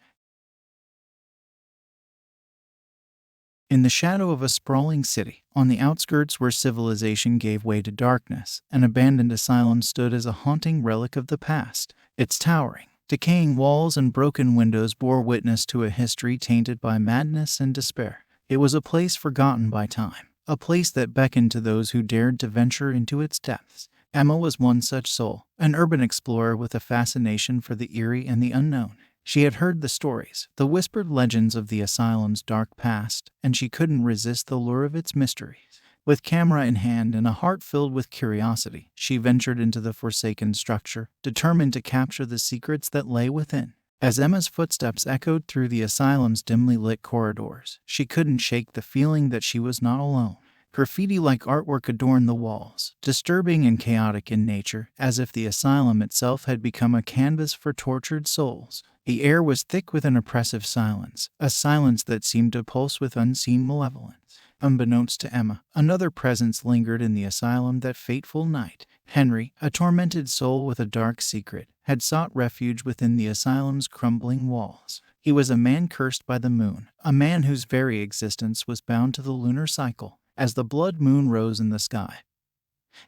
In the shadow of a sprawling city, on the outskirts where civilization gave way to darkness, an abandoned asylum stood as a haunting relic of the past. Its towering, decaying walls and broken windows bore witness to a history tainted by madness and despair. It was a place forgotten by time, a place that beckoned to those who dared to venture into its depths. Emma was one such soul, an urban explorer with a fascination for the eerie and the unknown. She had heard the stories, the whispered legends of the asylum's dark past, and she couldn't resist the lure of its mysteries. With camera in hand and a heart filled with curiosity, she ventured into the forsaken structure, determined to capture the secrets that lay within. As Emma's footsteps echoed through the asylum's dimly lit corridors, she couldn't shake the feeling that she was not alone. Graffiti-like artwork adorned the walls, disturbing and chaotic in nature, as if the asylum itself had become a canvas for tortured souls. The air was thick with an oppressive silence, a silence that seemed to pulse with unseen malevolence. Unbeknownst to Emma, another presence lingered in the asylum that fateful night. Henry, a tormented soul with a dark secret, had sought refuge within the asylum's crumbling walls. He was a man cursed by the moon, a man whose very existence was bound to the lunar cycle. As the blood moon rose in the sky,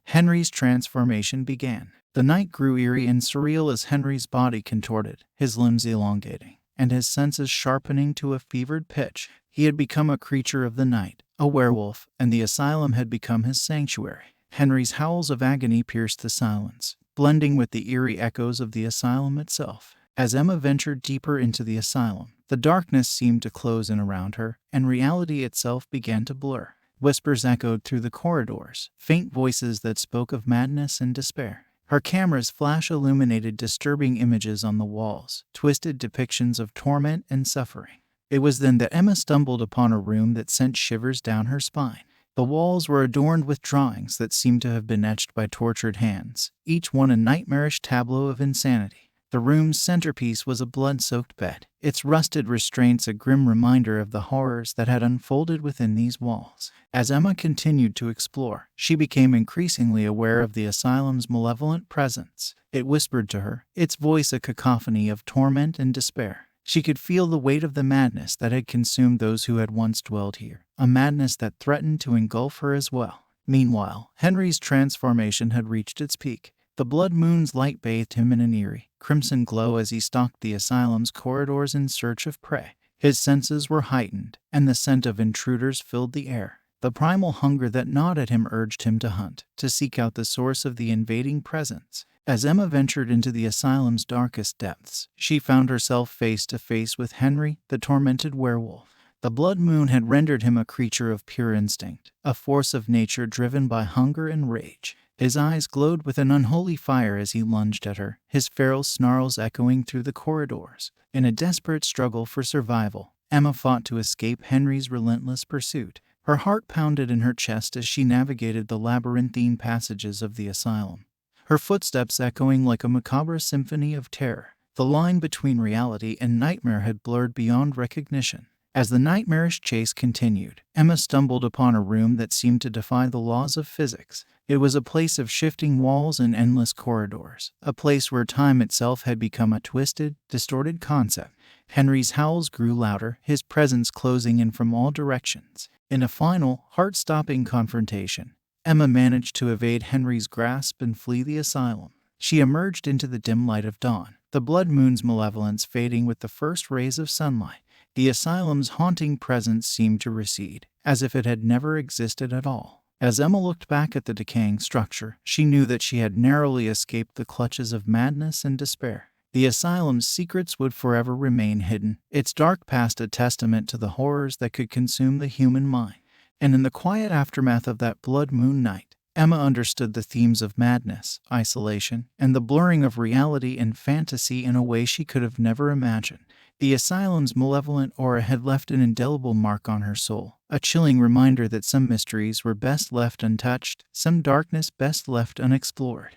Henry's transformation began. The night grew eerie and surreal as Henry's body contorted, his limbs elongating, and his senses sharpening to a fevered pitch. He had become a creature of the night, a werewolf, and the asylum had become his sanctuary. Henry's howls of agony pierced the silence, blending with the eerie echoes of the asylum itself. As Emma ventured deeper into the asylum, the darkness seemed to close in around her, and reality itself began to blur. Whispers echoed through the corridors, faint voices that spoke of madness and despair. Her camera's flash illuminated disturbing images on the walls, twisted depictions of torment and suffering. It was then that Emma stumbled upon a room that sent shivers down her spine. The walls were adorned with drawings that seemed to have been etched by tortured hands, each one a nightmarish tableau of insanity. The room's centerpiece was a blood-soaked bed, its rusted restraints a grim reminder of the horrors that had unfolded within these walls. As Emma continued to explore, she became increasingly aware of the asylum's malevolent presence. It whispered to her, its voice a cacophony of torment and despair. She could feel the weight of the madness that had consumed those who had once dwelled here, a madness that threatened to engulf her as well. Meanwhile, Henry's transformation had reached its peak. The blood moon's light bathed him in an eerie, crimson glow as he stalked the asylum's corridors in search of prey. His senses were heightened, and the scent of intruders filled the air. The primal hunger that gnawed at him urged him to hunt, to seek out the source of the invading presence. As Emma ventured into the asylum's darkest depths, she found herself face to face with Henry, the tormented werewolf. The blood moon had rendered him a creature of pure instinct, a force of nature driven by hunger and rage. His eyes glowed with an unholy fire as he lunged at her, his feral snarls echoing through the corridors. In a desperate struggle for survival, Emma fought to escape Henry's relentless pursuit. Her heart pounded in her chest as she navigated the labyrinthine passages of the asylum, her footsteps echoing like a macabre symphony of terror. The line between reality and nightmare had blurred beyond recognition. As the nightmarish chase continued, Emma stumbled upon a room that seemed to defy the laws of physics. It was a place of shifting walls and endless corridors, a place where time itself had become a twisted, distorted concept. Henry's howls grew louder, his presence closing in from all directions. In a final, heart-stopping confrontation, Emma managed to evade Henry's grasp and flee the asylum. She emerged into the dim light of dawn, the blood moon's malevolence fading with the first rays of sunlight. The asylum's haunting presence seemed to recede, as if it had never existed at all. As Emma looked back at the decaying structure, she knew that she had narrowly escaped the clutches of madness and despair. The asylum's secrets would forever remain hidden, its dark past a testament to the horrors that could consume the human mind. And in the quiet aftermath of that blood moon night, Emma understood the themes of madness, isolation, and the blurring of reality and fantasy in a way she could have never imagined. The asylum's malevolent aura had left an indelible mark on her soul, a chilling reminder that some mysteries were best left untouched, some darkness best left unexplored.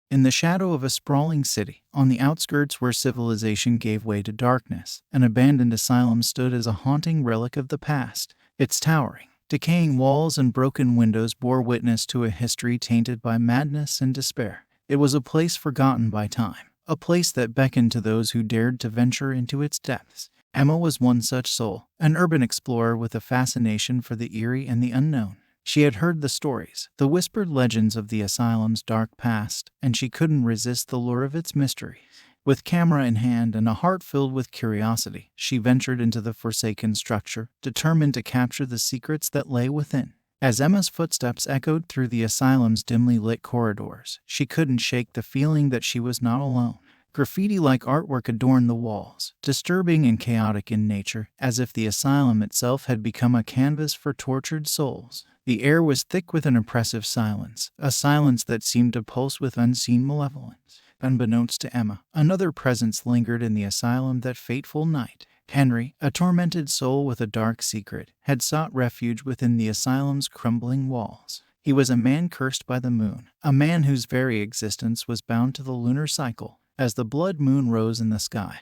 In the shadow of a sprawling city, on the outskirts where civilization gave way to darkness, an abandoned asylum stood as a haunting relic of the past. Its towering, decaying walls and broken windows bore witness to a history tainted by madness and despair. It was a place forgotten by time, a place that beckoned to those who dared to venture into its depths. Emma was one such soul, an urban explorer with a fascination for the eerie and the unknown. She had heard the stories, the whispered legends of the asylum's dark past, and she couldn't resist the lure of its mysteries. With camera in hand and a heart filled with curiosity, she ventured into the forsaken structure, determined to capture the secrets that lay within. As Emma's footsteps echoed through the asylum's dimly lit corridors, she couldn't shake the feeling that she was not alone. Graffiti-like artwork adorned the walls, disturbing and chaotic in nature, as if the asylum itself had become a canvas for tortured souls. The air was thick with an oppressive silence, a silence that seemed to pulse with unseen malevolence. Unbeknownst to Emma, another presence lingered in the asylum that fateful night. Henry, a tormented soul with a dark secret, had sought refuge within the asylum's crumbling walls. He was a man cursed by the moon, a man whose very existence was bound to the lunar cycle. As the blood moon rose in the sky,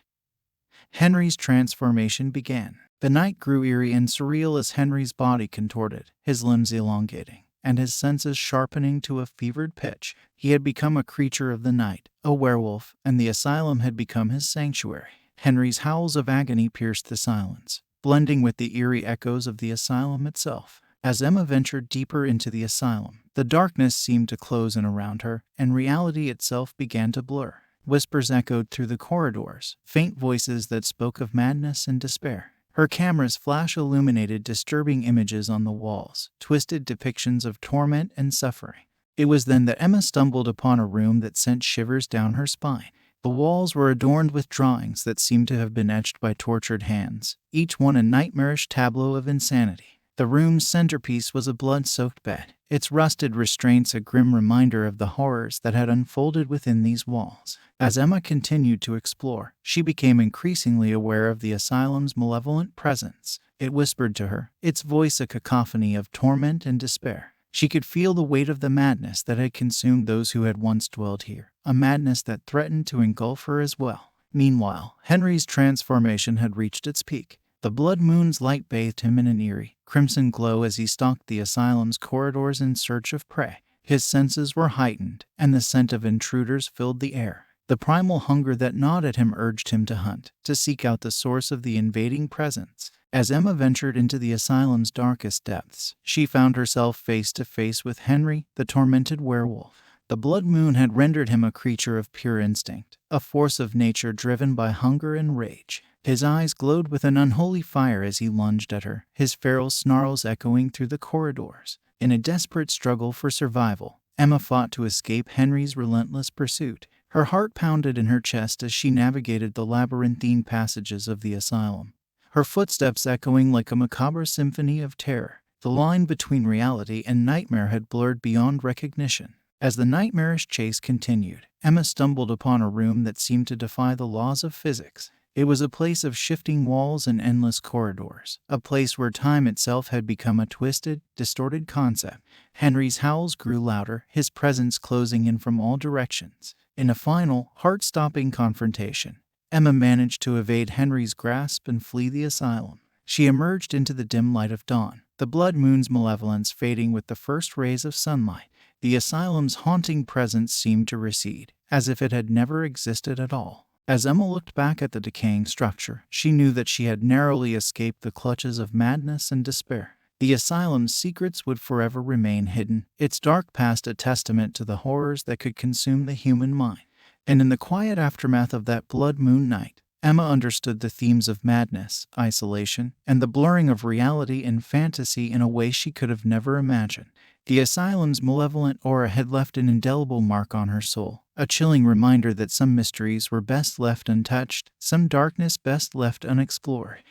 Henry's transformation began. The night grew eerie and surreal as Henry's body contorted, his limbs elongating, and his senses sharpening to a fevered pitch. He had become a creature of the night, a werewolf, and the asylum had become his sanctuary. Henry's howls of agony pierced the silence, blending with the eerie echoes of the asylum itself. As Emma ventured deeper into the asylum, the darkness seemed to close in around her, and reality itself began to blur. Whispers echoed through the corridors, faint voices that spoke of madness and despair. Her camera's flash illuminated disturbing images on the walls, twisted depictions of torment and suffering. It was then that Emma stumbled upon a room that sent shivers down her spine. The walls were adorned with drawings that seemed to have been etched by tortured hands, each one a nightmarish tableau of insanity. The room's centerpiece was a blood-soaked bed, its rusted restraints a grim reminder of the horrors that had unfolded within these walls. As Emma continued to explore, she became increasingly aware of the asylum's malevolent presence. It whispered to her, its voice a cacophony of torment and despair. She could feel the weight of the madness that had consumed those who had once dwelled here, a madness that threatened to engulf her as well. Meanwhile, Henry's transformation had reached its peak. The blood moon's light bathed him in an eerie, crimson glow as he stalked the asylum's corridors in search of prey. His senses were heightened, and the scent of intruders filled the air. The primal hunger that gnawed at him urged him to hunt, to seek out the source of the invading presence. As Emma ventured into the asylum's darkest depths, she found herself face to face with Henry, the tormented werewolf. The blood moon had rendered him a creature of pure instinct, a force of nature driven by hunger and rage. His eyes glowed with an unholy fire as he lunged at her, his feral snarls echoing through the corridors. In a desperate struggle for survival, Emma fought to escape Henry's relentless pursuit. Her heart pounded in her chest as she navigated the labyrinthine passages of the asylum, her footsteps echoing like a macabre symphony of terror. The line between reality and nightmare had blurred beyond recognition. As the nightmarish chase continued, Emma stumbled upon a room that seemed to defy the laws of physics. It was a place of shifting walls and endless corridors, a place where time itself had become a twisted, distorted concept. Henry's howls grew louder, his presence closing in from all directions. In a final, heart-stopping confrontation, Emma managed to evade Henry's grasp and flee the asylum. She emerged into the dim light of dawn, the blood moon's malevolence fading with the first rays of sunlight. The asylum's haunting presence seemed to recede, as if it had never existed at all. As Emma looked back at the decaying structure, she knew that she had narrowly escaped the clutches of madness and despair. The asylum's secrets would forever remain hidden, its dark past a testament to the horrors that could consume the human mind. And in the quiet aftermath of that blood moon night, Emma understood the themes of madness, isolation, and the blurring of reality and fantasy in a way she could have never imagined. The asylum's malevolent aura had left an indelible mark on her soul, a chilling reminder that some mysteries were best left untouched, some darkness best left unexplored.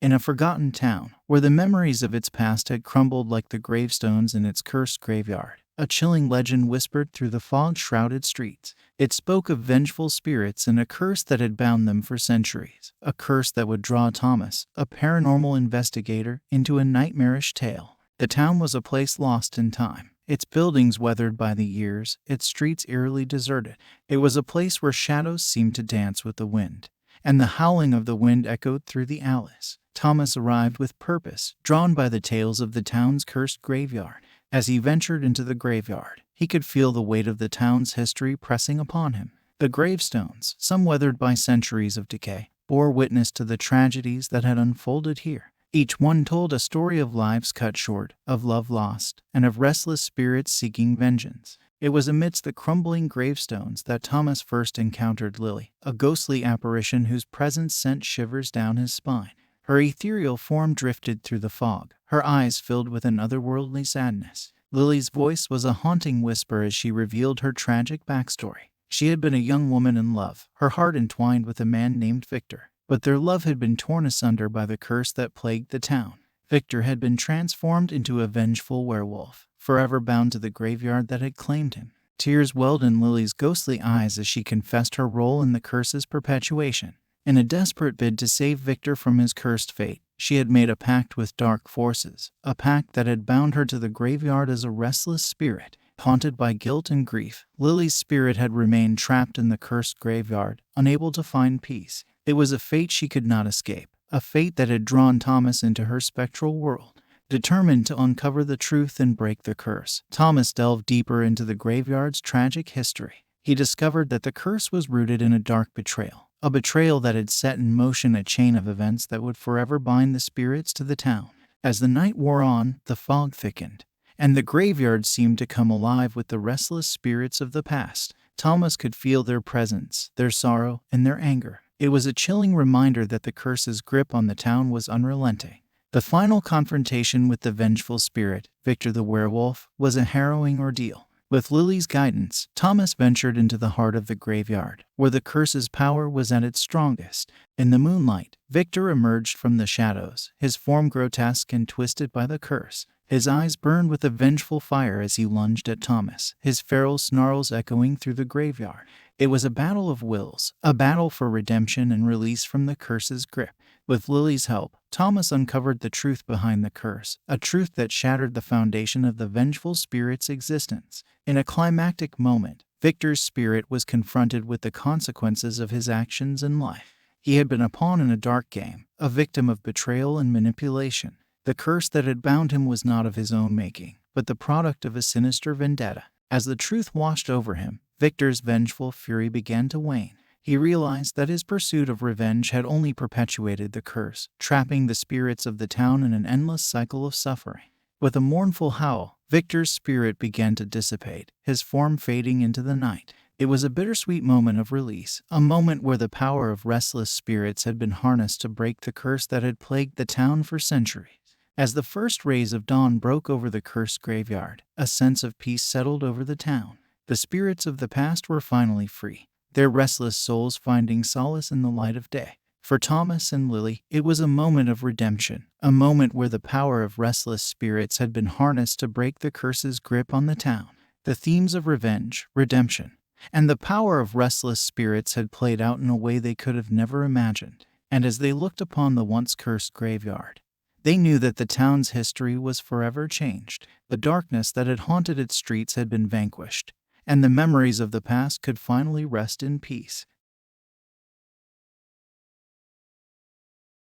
In a forgotten town, where the memories of its past had crumbled like the gravestones in its cursed graveyard, a chilling legend whispered through the fog-shrouded streets. It spoke of vengeful spirits and a curse that had bound them for centuries, a curse that would draw Thomas, a paranormal investigator, into a nightmarish tale. The town was a place lost in time, its buildings weathered by the years, its streets eerily deserted. It was a place where shadows seemed to dance with the wind, and the howling of the wind echoed through the alleys. Thomas arrived with purpose, drawn by the tales of the town's cursed graveyard. As he ventured into the graveyard, he could feel the weight of the town's history pressing upon him. The gravestones, some weathered by centuries of decay, bore witness to the tragedies that had unfolded here. Each one told a story of lives cut short, of love lost, and of restless spirits seeking vengeance. It was amidst the crumbling gravestones that Thomas first encountered Lily, a ghostly apparition whose presence sent shivers down his spine. Her ethereal form drifted through the fog, her eyes filled with an otherworldly sadness. Lily's voice was a haunting whisper as she revealed her tragic backstory. She had been a young woman in love, her heart entwined with a man named Victor. But their love had been torn asunder by the curse that plagued the town. Victor had been transformed into a vengeful werewolf, forever bound to the graveyard that had claimed him. Tears welled in Lily's ghostly eyes as she confessed her role in the curse's perpetuation. In a desperate bid to save Victor from his cursed fate, she had made a pact with dark forces, a pact that had bound her to the graveyard as a restless spirit. Haunted by guilt and grief, Lily's spirit had remained trapped in the cursed graveyard, unable to find peace. It was a fate she could not escape, a fate that had drawn Thomas into her spectral world. Determined to uncover the truth and break the curse, Thomas delved deeper into the graveyard's tragic history. He discovered that the curse was rooted in a dark betrayal, a betrayal that had set in motion a chain of events that would forever bind the spirits to the town. As the night wore on, the fog thickened, and the graveyard seemed to come alive with the restless spirits of the past. Thomas could feel their presence, their sorrow, and their anger. It was a chilling reminder that the curse's grip on the town was unrelenting. The final confrontation with the vengeful spirit, Victor the werewolf, was a harrowing ordeal. With Lily's guidance, Thomas ventured into the heart of the graveyard, where the curse's power was at its strongest. In the moonlight, Victor emerged from the shadows, his form grotesque and twisted by the curse. His eyes burned with a vengeful fire as he lunged at Thomas, his feral snarls echoing through the graveyard. It was a battle of wills, a battle for redemption and release from the curse's grip. With Lily's help, Thomas uncovered the truth behind the curse, a truth that shattered the foundation of the vengeful spirit's existence. In a climactic moment, Victor's spirit was confronted with the consequences of his actions in life. He had been a pawn in a dark game, a victim of betrayal and manipulation. The curse that had bound him was not of his own making, but the product of a sinister vendetta. As the truth washed over him, Victor's vengeful fury began to wane. He realized that his pursuit of revenge had only perpetuated the curse, trapping the spirits of the town in an endless cycle of suffering. With a mournful howl, Victor's spirit began to dissipate, his form fading into the night. It was a bittersweet moment of release, a moment where the power of restless spirits had been harnessed to break the curse that had plagued the town for centuries. As the first rays of dawn broke over the cursed graveyard, a sense of peace settled over the town. The spirits of the past were finally free, their restless souls finding solace in the light of day. For Thomas and Lily, it was a moment of redemption, a moment where the power of restless spirits had been harnessed to break the curse's grip on the town. The themes of revenge, redemption, and the power of restless spirits had played out in a way they could have never imagined. And as they looked upon the once cursed graveyard, they knew that the town's history was forever changed. The darkness that had haunted its streets had been vanquished, and the memories of the past could finally rest in peace.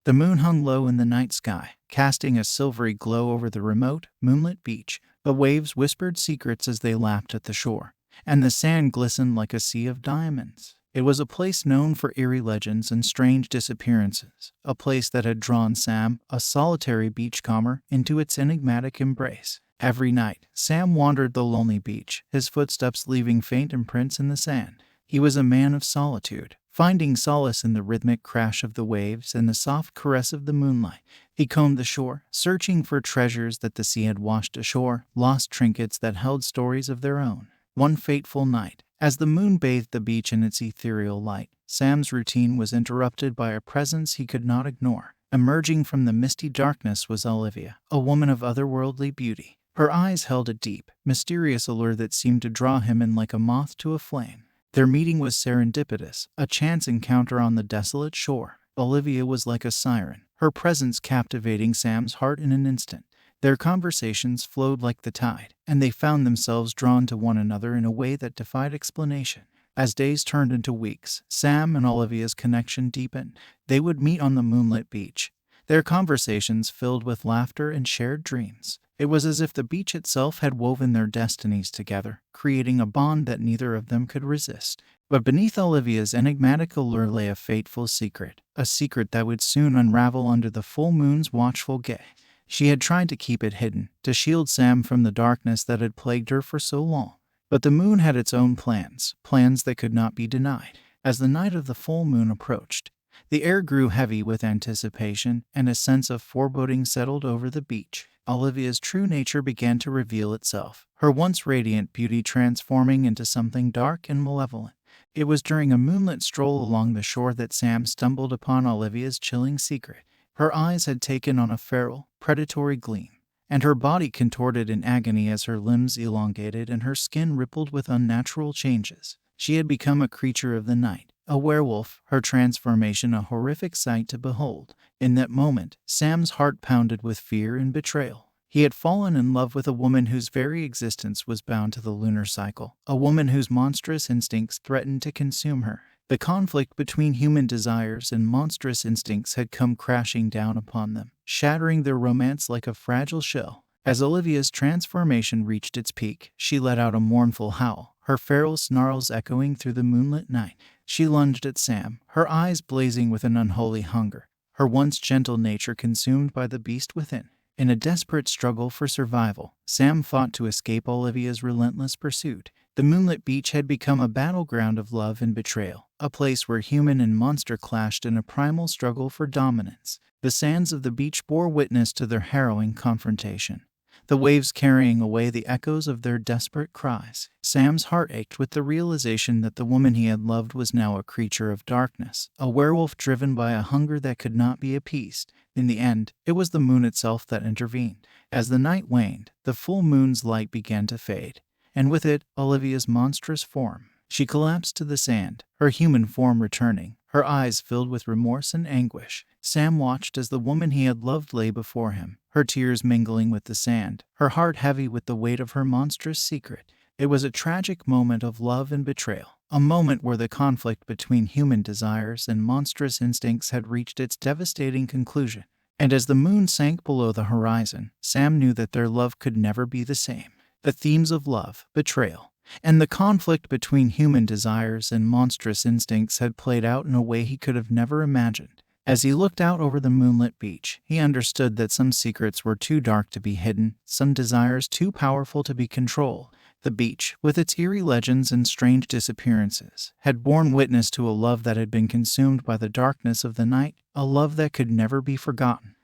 The moon hung low in the night sky, casting a silvery glow over the remote, moonlit beach. The waves whispered secrets as they lapped at the shore, and the sand glistened like a sea of diamonds. It was a place known for eerie legends and strange disappearances, a place that had drawn Sam, a solitary beachcomber, into its enigmatic embrace. Every night, Sam wandered the lonely beach, his footsteps leaving faint imprints in the sand. He was a man of solitude, finding solace in the rhythmic crash of the waves and the soft caress of the moonlight. He combed the shore, searching for treasures that the sea had washed ashore, lost trinkets that held stories of their own. One fateful night, as the moon bathed the beach in its ethereal light, Sam's routine was interrupted by a presence he could not ignore. Emerging from the misty darkness was Olivia, a woman of otherworldly beauty. Her eyes held a deep, mysterious allure that seemed to draw him in like a moth to a flame. Their meeting was serendipitous, a chance encounter on the desolate shore. Olivia was like a siren, her presence captivating Sam's heart in an instant. Their conversations flowed like the tide, and they found themselves drawn to one another in a way that defied explanation. As days turned into weeks, Sam and Olivia's connection deepened. They would meet on the moonlit beach, their conversations filled with laughter and shared dreams. It was as if the beach itself had woven their destinies together, creating a bond that neither of them could resist. But beneath Olivia's enigmatic allure lay a fateful secret, a secret that would soon unravel under the full moon's watchful gaze. She had tried to keep it hidden, to shield Sam from the darkness that had plagued her for so long. But the moon had its own plans, plans that could not be denied. As the night of the full moon approached, the air grew heavy with anticipation, and a sense of foreboding settled over the beach. Olivia's true nature began to reveal itself, her once radiant beauty transforming into something dark and malevolent. It was during a moonlit stroll along the shore that Sam stumbled upon Olivia's chilling secret. Her eyes had taken on a feral, predatory gleam, and her body contorted in agony as her limbs elongated and her skin rippled with unnatural changes. She had become a creature of the night, a werewolf, her transformation a horrific sight to behold. In that moment, Sam's heart pounded with fear and betrayal. He had fallen in love with a woman whose very existence was bound to the lunar cycle, a woman whose monstrous instincts threatened to consume her. The conflict between human desires and monstrous instincts had come crashing down upon them, shattering their romance like a fragile shell. As Olivia's transformation reached its peak, she let out a mournful howl, her feral snarls echoing through the moonlit night. She lunged at Sam, her eyes blazing with an unholy hunger, her once gentle nature consumed by the beast within. In a desperate struggle for survival, Sam fought to escape Olivia's relentless pursuit. The moonlit beach had become a battleground of love and betrayal, a place where human and monster clashed in a primal struggle for dominance. The sands of the beach bore witness to their harrowing confrontation. the waves carrying away the echoes of their desperate cries. Sam's heart ached with the realization that the woman he had loved was now a creature of darkness, a werewolf driven by a hunger that could not be appeased. In the end, it was the moon itself that intervened. As the night waned, the full moon's light began to fade, and with it, Olivia's monstrous form. She collapsed to the sand, her human form returning, her eyes filled with remorse and anguish. Sam watched as the woman he had loved lay before him, her tears mingling with the sand, her heart heavy with the weight of her monstrous secret. It was a tragic moment of love and betrayal, a moment where the conflict between human desires and monstrous instincts had reached its devastating conclusion. And as the moon sank below the horizon, Sam knew that their love could never be the same. The themes of love, betrayal, and the conflict between human desires and monstrous instincts had played out in a way he could have never imagined. As he looked out over the moonlit beach, he understood that some secrets were too dark to be hidden, some desires too powerful to be controlled. The beach, with its eerie legends and strange disappearances, had borne witness to a love that had been consumed by the darkness of the night, a love that could never be forgotten.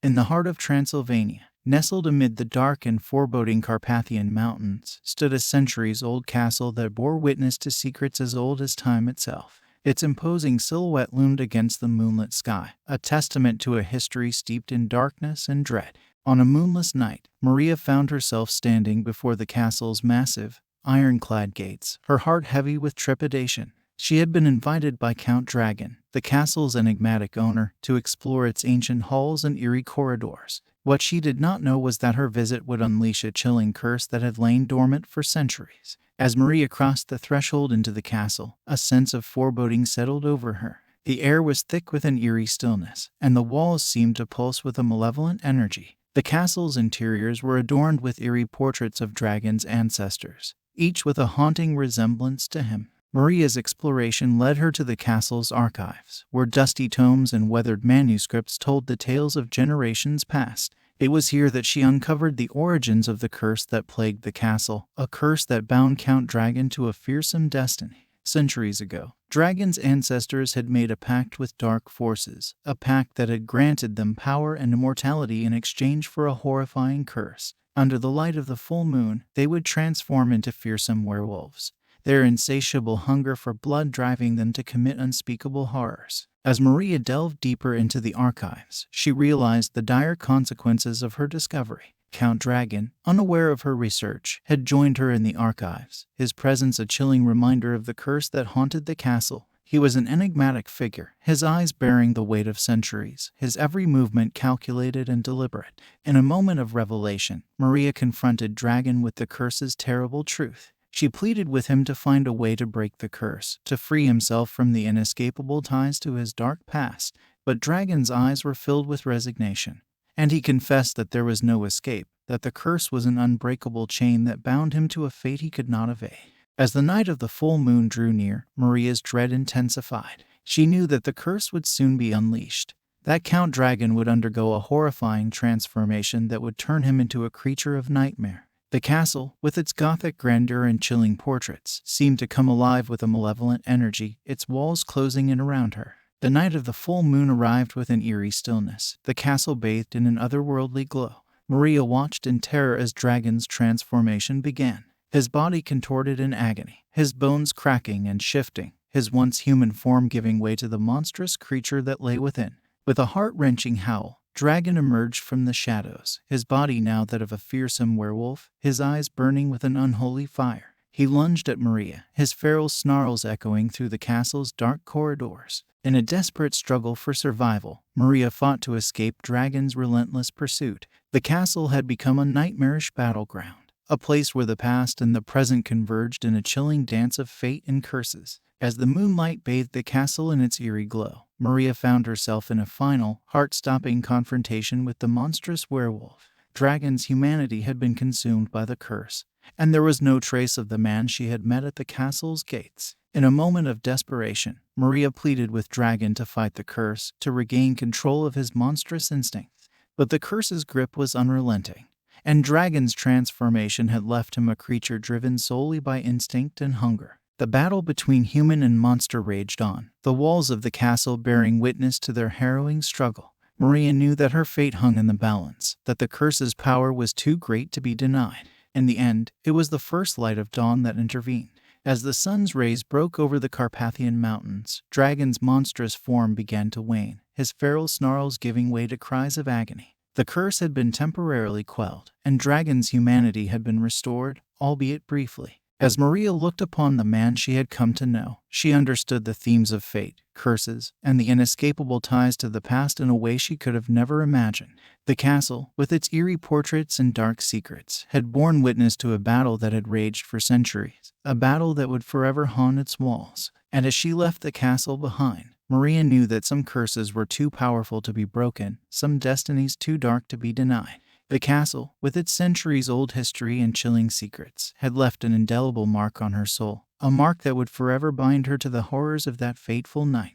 In the heart of Transylvania, nestled amid the dark and foreboding Carpathian mountains, stood a centuries-old castle that bore witness to secrets as old as time itself. Its imposing silhouette loomed against the moonlit sky, a testament to a history steeped in darkness and dread. On a moonless night, Maria found herself standing before the castle's massive, ironclad gates, her heart heavy with trepidation. She had been invited by Count Dragon, the castle's enigmatic owner, to explore its ancient halls and eerie corridors. What she did not know was that her visit would unleash a chilling curse that had lain dormant for centuries. As Maria crossed the threshold into the castle, a sense of foreboding settled over her. The air was thick with an eerie stillness, and the walls seemed to pulse with a malevolent energy. The castle's interiors were adorned with eerie portraits of Dragon's ancestors, each with a haunting resemblance to him. Maria's exploration led her to the castle's archives, where dusty tomes and weathered manuscripts told the tales of generations past. It was here that she uncovered the origins of the curse that plagued the castle, a curse that bound Count Dragon to a fearsome destiny. Centuries ago, Dragon's ancestors had made a pact with dark forces, a pact that had granted them power and immortality in exchange for a horrifying curse. Under the light of the full moon, they would transform into fearsome werewolves, their insatiable hunger for blood driving them to commit unspeakable horrors. As Maria delved deeper into the archives, she realized the dire consequences of her discovery. Count Dragon, unaware of her research, had joined her in the archives, his presence a chilling reminder of the curse that haunted the castle. He was an enigmatic figure, his eyes bearing the weight of centuries, his every movement calculated and deliberate. In a moment of revelation, Maria confronted Dragon with the curse's terrible truth. She pleaded with him to find a way to break the curse, to free himself from the inescapable ties to his dark past. But Dragon's eyes were filled with resignation, and he confessed that there was no escape, that the curse was an unbreakable chain that bound him to a fate he could not evade. As the night of the full moon drew near, Maria's dread intensified. She knew that the curse would soon be unleashed, that Count Dragon would undergo a horrifying transformation that would turn him into a creature of nightmare. The castle, with its gothic grandeur and chilling portraits, seemed to come alive with a malevolent energy, its walls closing in around her. The night of the full moon arrived with an eerie stillness, the castle bathed in an otherworldly glow. Maria watched in terror as Dragon's transformation began. His body contorted in agony, his bones cracking and shifting, his once human form giving way to the monstrous creature that lay within. With a heart-wrenching howl, Dragon emerged from the shadows, his body now that of a fearsome werewolf, his eyes burning with an unholy fire. He lunged at Maria, his feral snarls echoing through the castle's dark corridors. In a desperate struggle for survival, Maria fought to escape Dragon's relentless pursuit. The castle had become a nightmarish battleground, a place where the past and the present converged in a chilling dance of fate and curses. As the moonlight bathed the castle in its eerie glow, Maria found herself in a final, heart-stopping confrontation with the monstrous werewolf. Dragon's humanity had been consumed by the curse, and there was no trace of the man she had met at the castle's gates. In a moment of desperation, Maria pleaded with Dragon to fight the curse, to regain control of his monstrous instincts. But the curse's grip was unrelenting, and Dragon's transformation had left him a creature driven solely by instinct and hunger. The battle between human and monster raged on, the walls of the castle bearing witness to their harrowing struggle. Maria knew that her fate hung in the balance, that the curse's power was too great to be denied. In the end, it was the first light of dawn that intervened. As the sun's rays broke over the Carpathian Mountains, Dragon's monstrous form began to wane, his feral snarls giving way to cries of agony. The curse had been temporarily quelled, and Dragon's humanity had been restored, albeit briefly. As Maria looked upon the man she had come to know, she understood the themes of fate, curses, and the inescapable ties to the past in a way she could have never imagined. The castle, with its eerie portraits and dark secrets, had borne witness to a battle that had raged for centuries, a battle that would forever haunt its walls. And as she left the castle behind, Maria knew that some curses were too powerful to be broken, some destinies too dark to be denied. The castle, with its centuries-old history and chilling secrets, had left an indelible mark on her soul, a mark that would forever bind her to the horrors of that fateful night.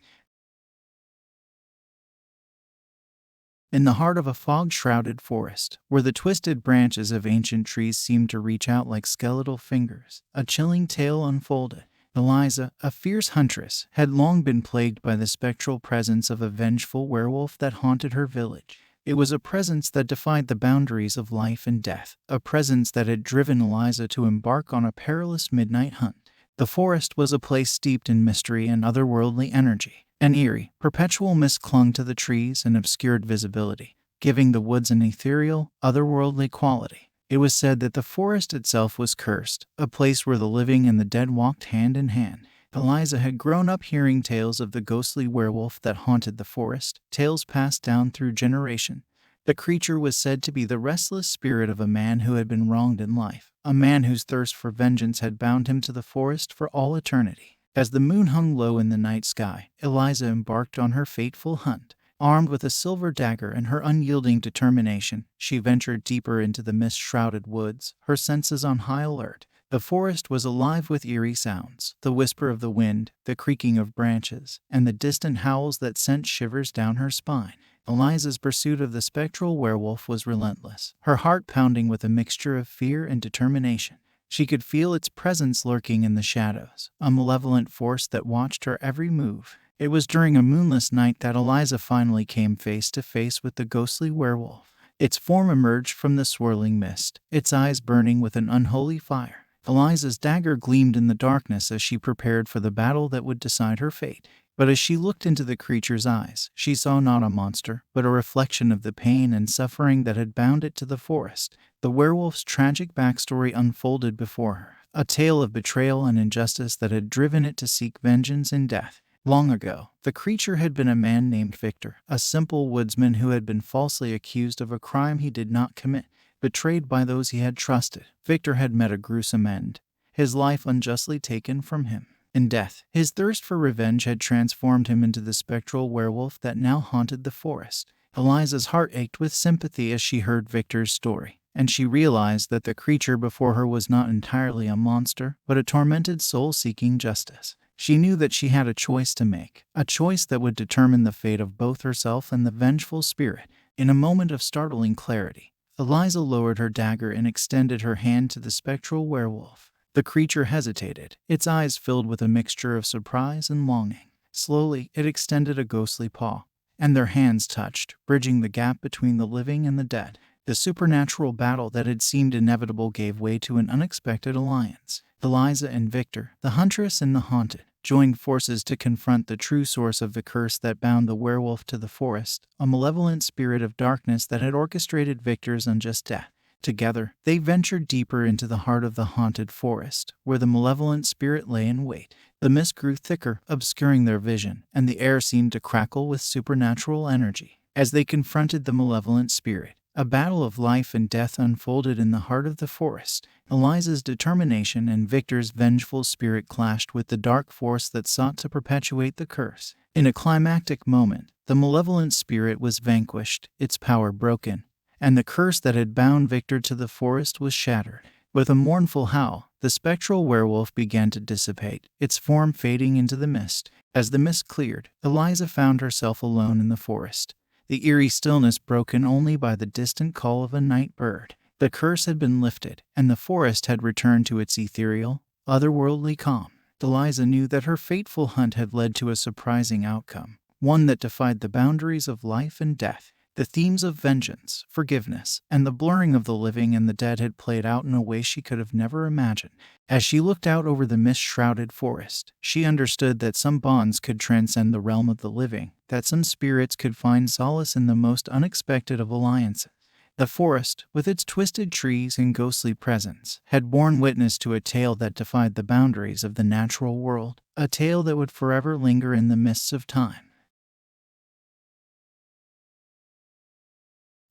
In the heart of a fog-shrouded forest, where the twisted branches of ancient trees seemed to reach out like skeletal fingers, a chilling tale unfolded. Eliza, a fierce huntress, had long been plagued by the spectral presence of a vengeful werewolf that haunted her village. It was a presence that defied the boundaries of life and death, a presence that had driven Eliza to embark on a perilous midnight hunt. The forest was a place steeped in mystery and otherworldly energy. An eerie, perpetual mist clung to the trees and obscured visibility, giving the woods an ethereal, otherworldly quality. It was said that the forest itself was cursed, a place where the living and the dead walked hand in hand. Eliza had grown up hearing tales of the ghostly werewolf that haunted the forest, tales passed down through generations. The creature was said to be the restless spirit of a man who had been wronged in life, a man whose thirst for vengeance had bound him to the forest for all eternity. As the moon hung low in the night sky, Eliza embarked on her fateful hunt. Armed with a silver dagger and her unyielding determination, she ventured deeper into the mist-shrouded woods, her senses on high alert. The forest was alive with eerie sounds, the whisper of the wind, the creaking of branches, and the distant howls that sent shivers down her spine. Eliza's pursuit of the spectral werewolf was relentless, her heart pounding with a mixture of fear and determination. She could feel its presence lurking in the shadows, a malevolent force that watched her every move. It was during a moonless night that Eliza finally came face to face with the ghostly werewolf. Its form emerged from the swirling mist, its eyes burning with an unholy fire. Eliza's dagger gleamed in the darkness as she prepared for the battle that would decide her fate. But as she looked into the creature's eyes, she saw not a monster, but a reflection of the pain and suffering that had bound it to the forest. The werewolf's tragic backstory unfolded before her, a tale of betrayal and injustice that had driven it to seek vengeance and death. Long ago, the creature had been a man named Victor, a simple woodsman who had been falsely accused of a crime he did not commit. Betrayed by those he had trusted, Victor had met a gruesome end, his life unjustly taken from him. In death, his thirst for revenge had transformed him into the spectral werewolf that now haunted the forest. Eliza's heart ached with sympathy as she heard Victor's story, and she realized that the creature before her was not entirely a monster, but a tormented soul seeking justice. She knew that she had a choice to make, a choice that would determine the fate of both herself and the vengeful spirit. In a moment of startling clarity, Eliza lowered her dagger and extended her hand to the spectral werewolf. The creature hesitated, its eyes filled with a mixture of surprise and longing. Slowly, it extended a ghostly paw, and their hands touched, bridging the gap between the living and the dead. The supernatural battle that had seemed inevitable gave way to an unexpected alliance. Eliza and Victor, the huntress and the haunted, joined forces to confront the true source of the curse that bound the werewolf to the forest, a malevolent spirit of darkness that had orchestrated Victor's unjust death. Together, they ventured deeper into the heart of the haunted forest, where the malevolent spirit lay in wait. The mist grew thicker, obscuring their vision, and the air seemed to crackle with supernatural energy. As they confronted the malevolent spirit, a battle of life and death unfolded in the heart of the forest. Eliza's determination and Victor's vengeful spirit clashed with the dark force that sought to perpetuate the curse. In a climactic moment, the malevolent spirit was vanquished, its power broken, and the curse that had bound Victor to the forest was shattered. With a mournful howl, the spectral werewolf began to dissipate, its form fading into the mist. As the mist cleared, Eliza found herself alone in the forest, the eerie stillness broken only by the distant call of a night bird. The curse had been lifted, and the forest had returned to its ethereal, otherworldly calm. Eliza knew that her fateful hunt had led to a surprising outcome, one that defied the boundaries of life and death. The themes of vengeance, forgiveness, and the blurring of the living and the dead had played out in a way she could have never imagined. As she looked out over the mist-shrouded forest, she understood that some bonds could transcend the realm of the living, that some spirits could find solace in the most unexpected of alliances. The forest, with its twisted trees and ghostly presence, had borne witness to a tale that defied the boundaries of the natural world, a tale that would forever linger in the mists of time.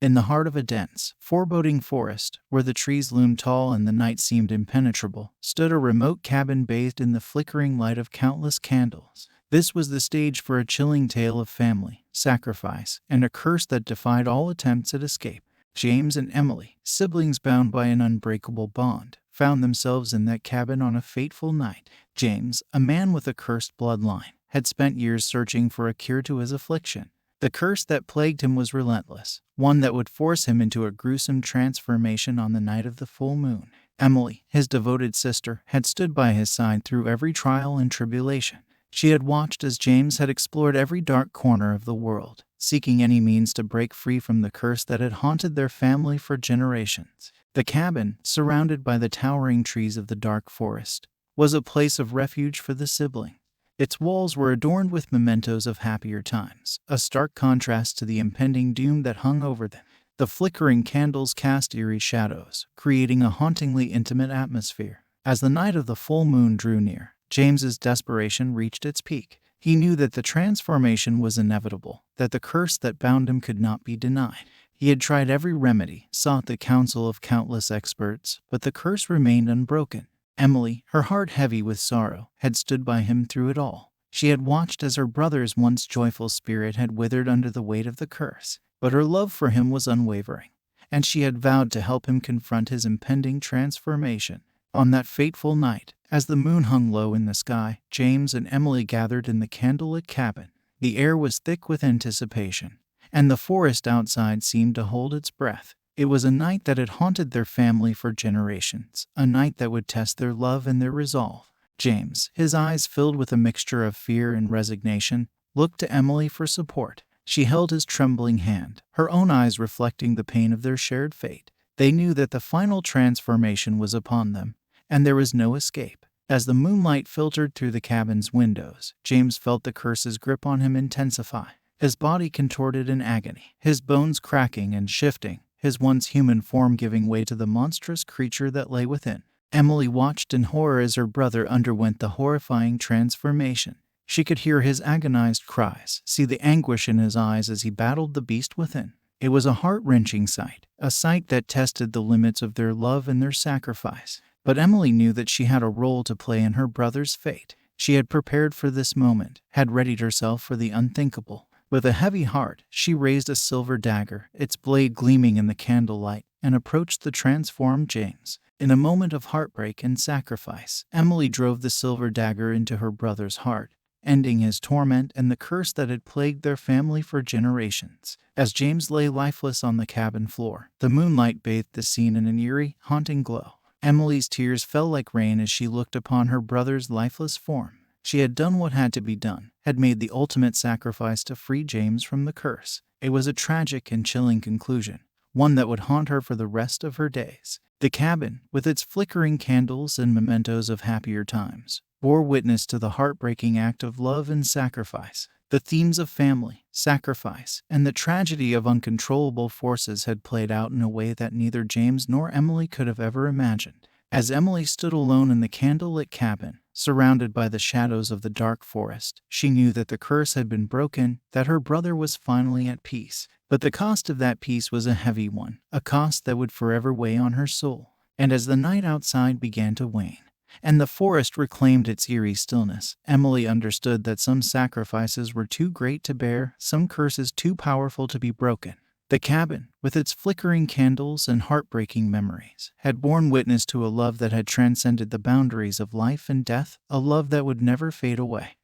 In the heart of a dense, foreboding forest, where the trees loomed tall and the night seemed impenetrable, stood a remote cabin bathed in the flickering light of countless candles. This was the stage for a chilling tale of family, sacrifice, and a curse that defied all attempts at escape. James and Emily, siblings bound by an unbreakable bond, found themselves in that cabin on a fateful night. James, a man with a cursed bloodline, had spent years searching for a cure to his affliction. The curse that plagued him was relentless, one that would force him into a gruesome transformation on the night of the full moon. Emily, his devoted sister, had stood by his side through every trial and tribulation. She had watched as James had explored every dark corner of the world, seeking any means to break free from the curse that had haunted their family for generations. The cabin, surrounded by the towering trees of the dark forest, was a place of refuge for the sibling. Its walls were adorned with mementos of happier times, a stark contrast to the impending doom that hung over them. The flickering candles cast eerie shadows, creating a hauntingly intimate atmosphere. As the night of the full moon drew near, James's desperation reached its peak. He knew that the transformation was inevitable, that the curse that bound him could not be denied. He had tried every remedy, sought the counsel of countless experts, but the curse remained unbroken. Emily, her heart heavy with sorrow, had stood by him through it all. She had watched as her brother's once joyful spirit had withered under the weight of the curse, but her love for him was unwavering, and she had vowed to help him confront his impending transformation. On that fateful night, as the moon hung low in the sky, James and Emily gathered in the candlelit cabin. The air was thick with anticipation, and the forest outside seemed to hold its breath. It was a night that had haunted their family for generations, a night that would test their love and their resolve. James, his eyes filled with a mixture of fear and resignation, looked to Emily for support. She held his trembling hand, her own eyes reflecting the pain of their shared fate. They knew that the final transformation was upon them, and there was no escape. As the moonlight filtered through the cabin's windows, James felt the curse's grip on him intensify. His body contorted in agony, his bones cracking and shifting, his once human form giving way to the monstrous creature that lay within. Emily watched in horror as her brother underwent the horrifying transformation. She could hear his agonized cries, see the anguish in his eyes as he battled the beast within. It was a heart-wrenching sight, a sight that tested the limits of their love and their sacrifice. But Emily knew that she had a role to play in her brother's fate. She had prepared for this moment, had readied herself for the unthinkable. With a heavy heart, she raised a silver dagger, its blade gleaming in the candlelight, and approached the transformed James. In a moment of heartbreak and sacrifice, Emily drove the silver dagger into her brother's heart, ending his torment and the curse that had plagued their family for generations. As James lay lifeless on the cabin floor, the moonlight bathed the scene in an eerie, haunting glow. Emily's tears fell like rain as she looked upon her brother's lifeless form. She had done what had to be done, had made the ultimate sacrifice to free James from the curse. It was a tragic and chilling conclusion, one that would haunt her for the rest of her days. The cabin, with its flickering candles and mementos of happier times, bore witness to the heartbreaking act of love and sacrifice. The themes of family, sacrifice, and the tragedy of uncontrollable forces had played out in a way that neither James nor Emily could have ever imagined. As Emily stood alone in the candlelit cabin, surrounded by the shadows of the dark forest, she knew that the curse had been broken, that her brother was finally at peace. But the cost of that peace was a heavy one, a cost that would forever weigh on her soul. And as the night outside began to wane, and the forest reclaimed its eerie stillness, Emily understood that some sacrifices were too great to bear, some curses too powerful to be broken. The cabin, with its flickering candles and heartbreaking memories, had borne witness to a love that had transcended the boundaries of life and death, a love that would never fade away.